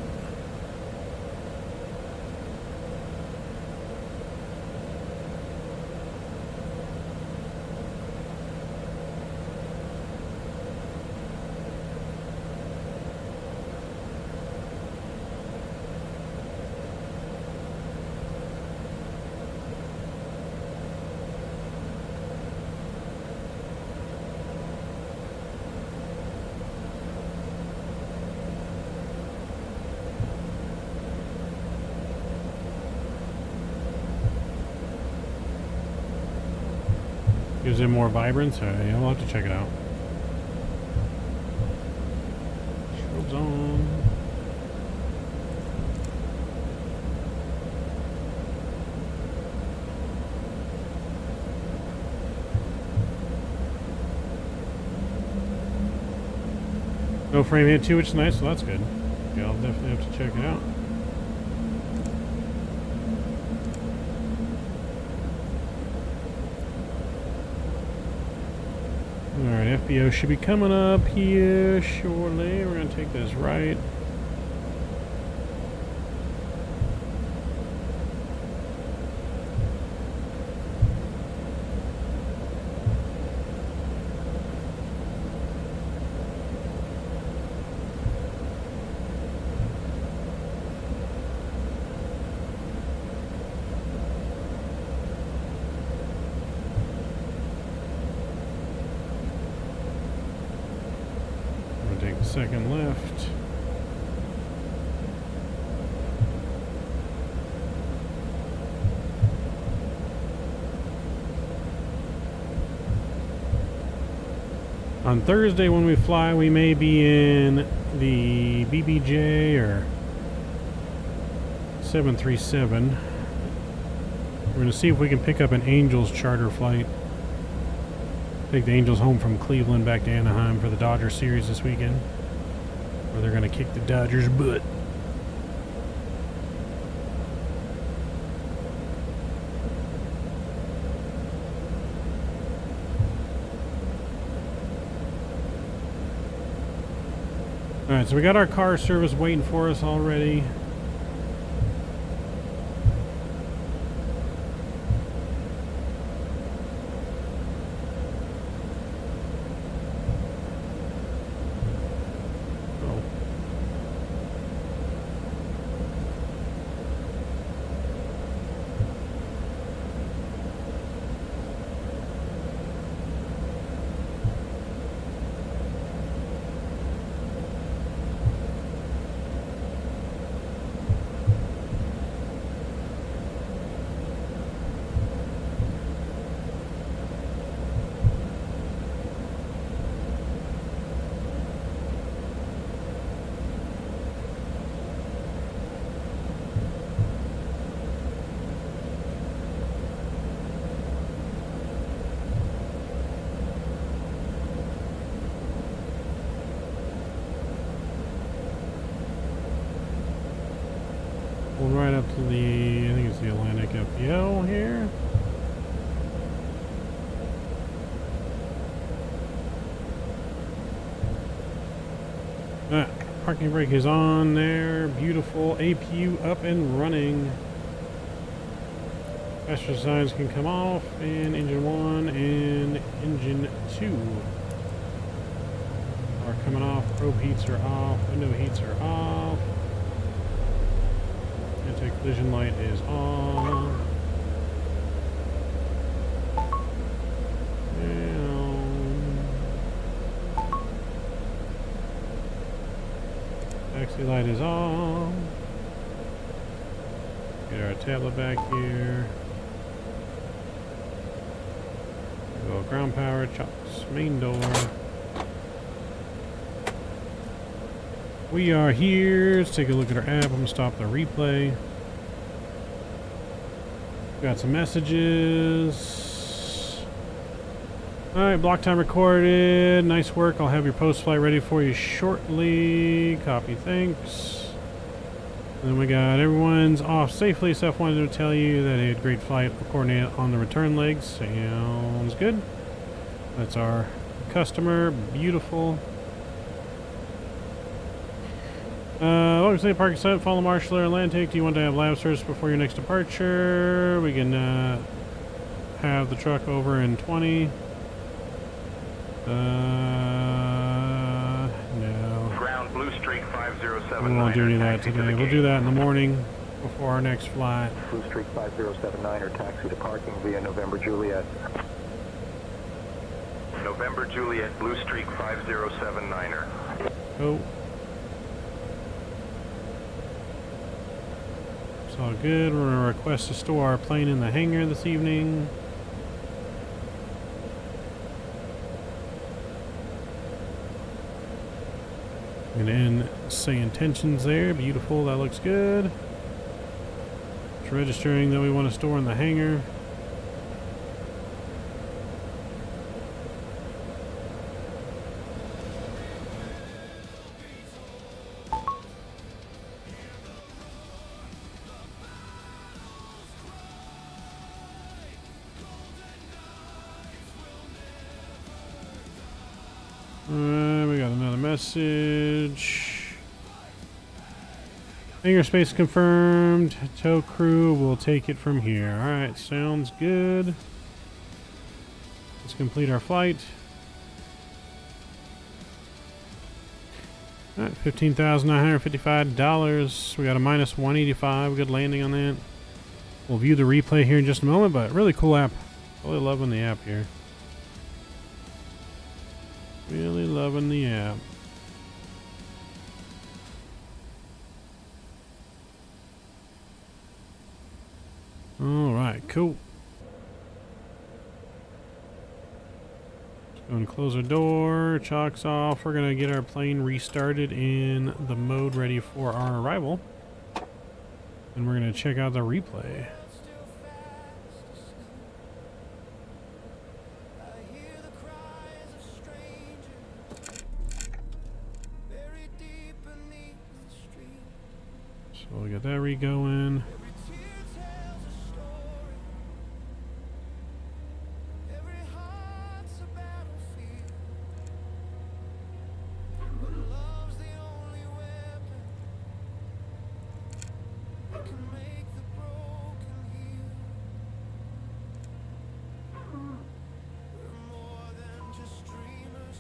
Gives it more vibrance. Yeah, we'll have to check it out. Strobes on. No frame hit too, which is nice, so that's good. Yeah, I'll definitely have to check it out. Alright, FBO should be coming up here shortly. We're going to take this right. Take the second left. On Thursday when we fly, we may be in the BBJ or 737. We're going to see if we can pick up an Angels charter flight. Take the Angels home from Cleveland back to Anaheim for the Dodger series this weekend. Where they're going to kick the Dodgers' butt. Alright, so we got our car service waiting for us already. Right up to the, I think it's the Atlantic FPO here. Parking brake is on there. Beautiful. APU up and running. Passenger sides can come off, and engine 1 and engine 2 are coming off. Probe heats are off. Window heats are off. Anti-collision light is on. Taxi light is on. Get our tablet back here. Go ground power, chocks, main door. We are here. Let's take a look at our app. I'm going to stop the replay. Got some messages. Alright, block time recorded. Nice work. I'll have your post flight ready for you shortly. Copy, thanks. And then we got everyone's off safely. Seth wanted to tell you that he had great flight coordinated on the return legs. Sounds good. That's our customer. Beautiful. Welcome to the parking site. Follow Marshall or Atlantic. Do you want to have lab service before your next departure? We can have the truck over in 20. No. Ground Blue Streak 507. We won't do any of that today. We'll do that in the morning before our next flight. Blue Streak 5079 taxi to parking via November Juliet. November Juliet Blue Streak 5079er. Oh. All good. We're going to request to store our plane in the hangar this evening. And then say intentions there. Beautiful. That looks good. It's registering that we want to store in the hangar. We got another message. Hangar space confirmed. Tow crew will take it from here. Alright, sounds good. Let's complete our flight. Alright, $15,955. We got a minus 185. Good landing on that. We'll view the replay here in just a moment, but really cool app. Really loving the app here. Really loving the app. Alright, cool. Let's go and close our door. Chalks off. We're going to get our plane restarted in the mode ready for our arrival. And we're going to check out the replay. So we'll get that re-going.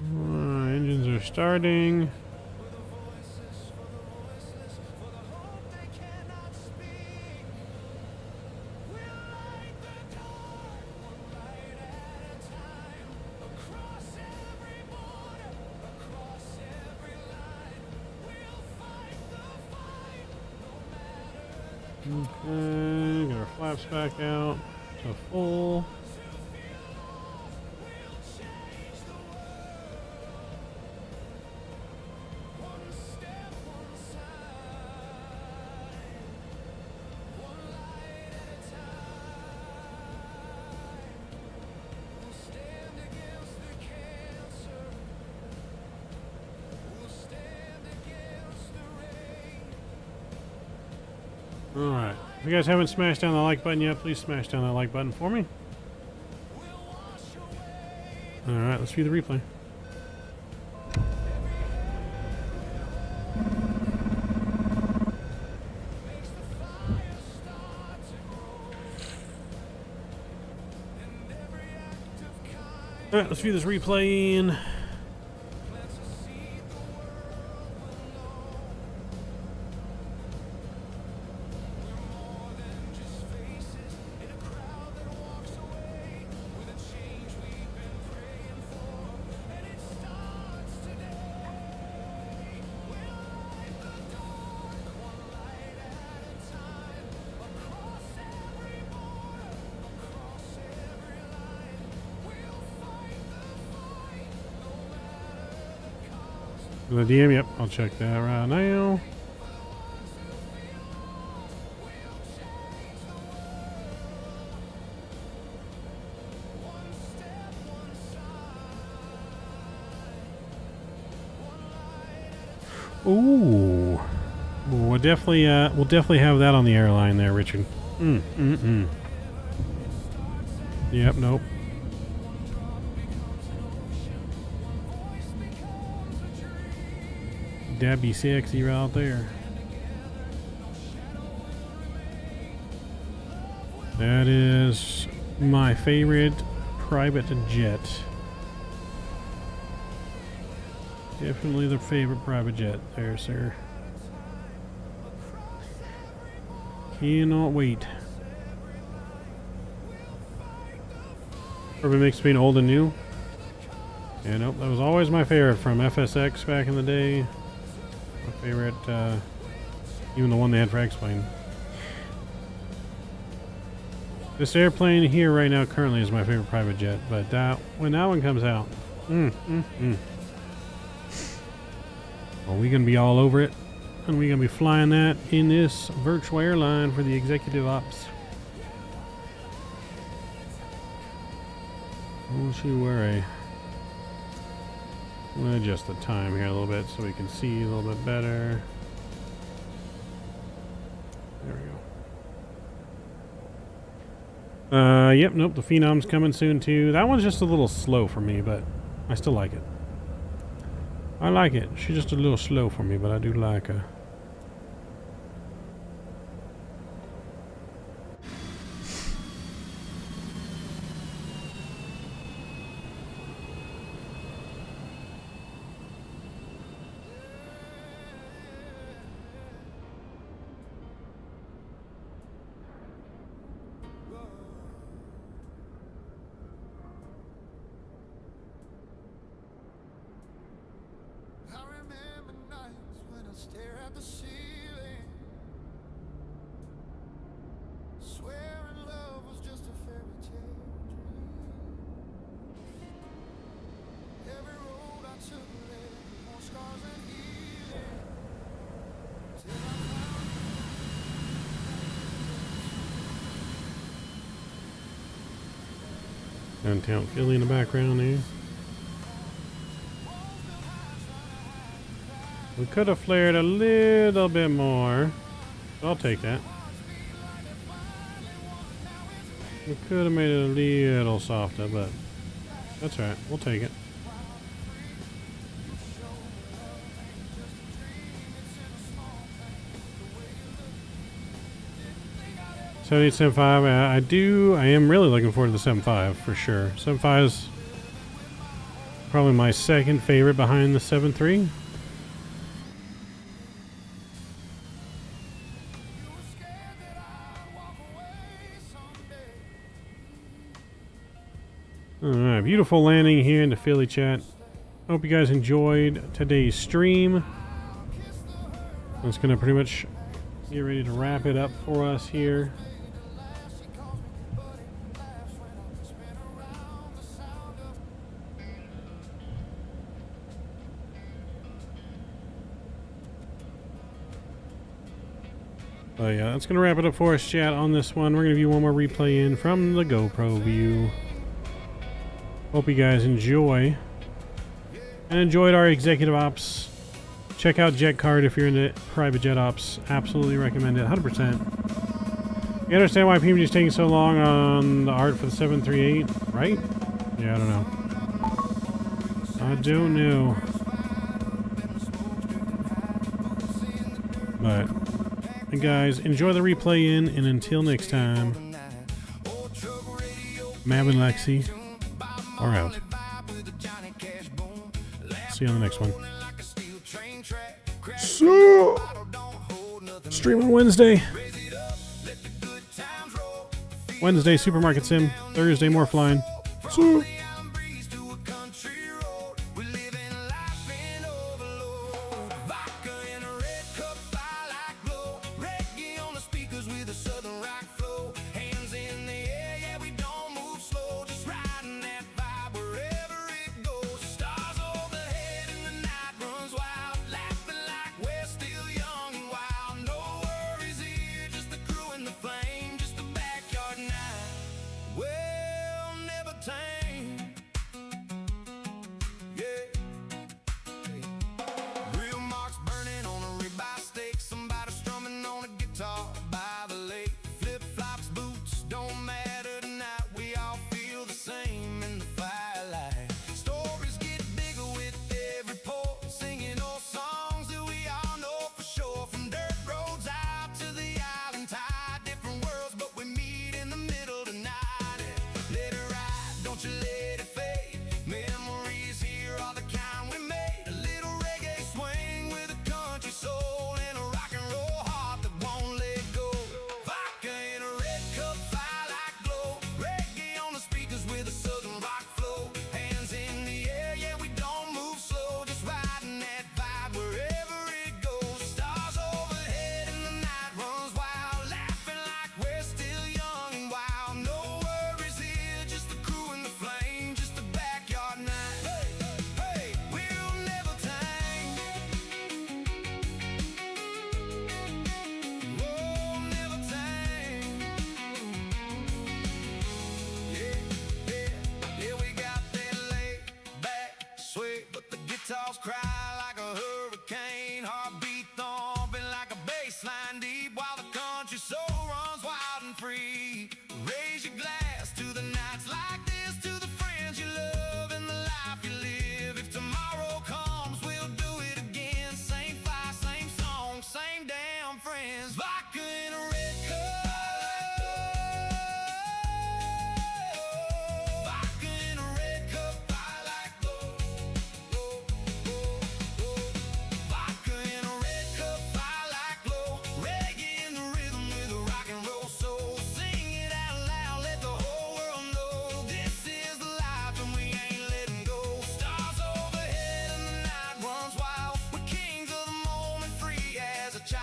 Engines are starting. Okay, get our flaps back out to full. Alright, if you guys haven't smashed down the like button yet, please smash down that like button for me. Alright, let's view the replay. Alright, let's view this replay in. The DM, yep, I'll check that right now. Ooh, we'll definitely have that on the airline there, Richard. Yep, nope. That'd be sexy right there. That is my favorite private jet. Definitely the favorite private jet there, sir. Cannot wait. Urban mix between old and new. Yeah, nope, that was always my favorite from FSX back in the day. My favorite, even the one they had for X-Plane. This airplane here right now currently is my favorite private jet, but when that one comes out, Well, we're going to be all over it. And we're going to be flying that in this virtual airline for the executive ops. Don't you worry. I'm going to adjust the time here a little bit so we can see a little bit better. There we go. Yep, nope, the Phenom's coming soon too. That one's just a little slow for me, but I still like it. I like it. She's just a little slow for me, but I do like her. Stare at the ceiling, swearing love was just a fairy tale dream. Every road I took led more scars and healing. Till I found Downtown Philly in the background there. We could have flared a little bit more. I'll take that. We could have made it a little softer, but that's right. We'll take it. 78.75. I am really looking forward to the 7.5 for sure. 7.5 is probably my second favorite behind the 7.3. Alright, beautiful landing here in the Philly chat. Hope you guys enjoyed today's stream. That's going to pretty much get ready to wrap it up for us here. But yeah, that's going to wrap it up for us, chat, on this one. We're going to view one more replay in from the GoPro view. Hope you guys enjoy and enjoyed our executive ops. Check out Jetcard if you're into private jet ops. Absolutely recommend it, 100%. You understand why PMG is taking so long on the art for the 738, right? Yeah, I don't know. I don't know. But, hey guys, enjoy the replay in, and until next time, Mab and Lexi are out. See you on the next one. So, stream on Wednesday. Wednesday, Supermarket Sim. Thursday, more flying. So. Well, never tame.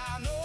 I know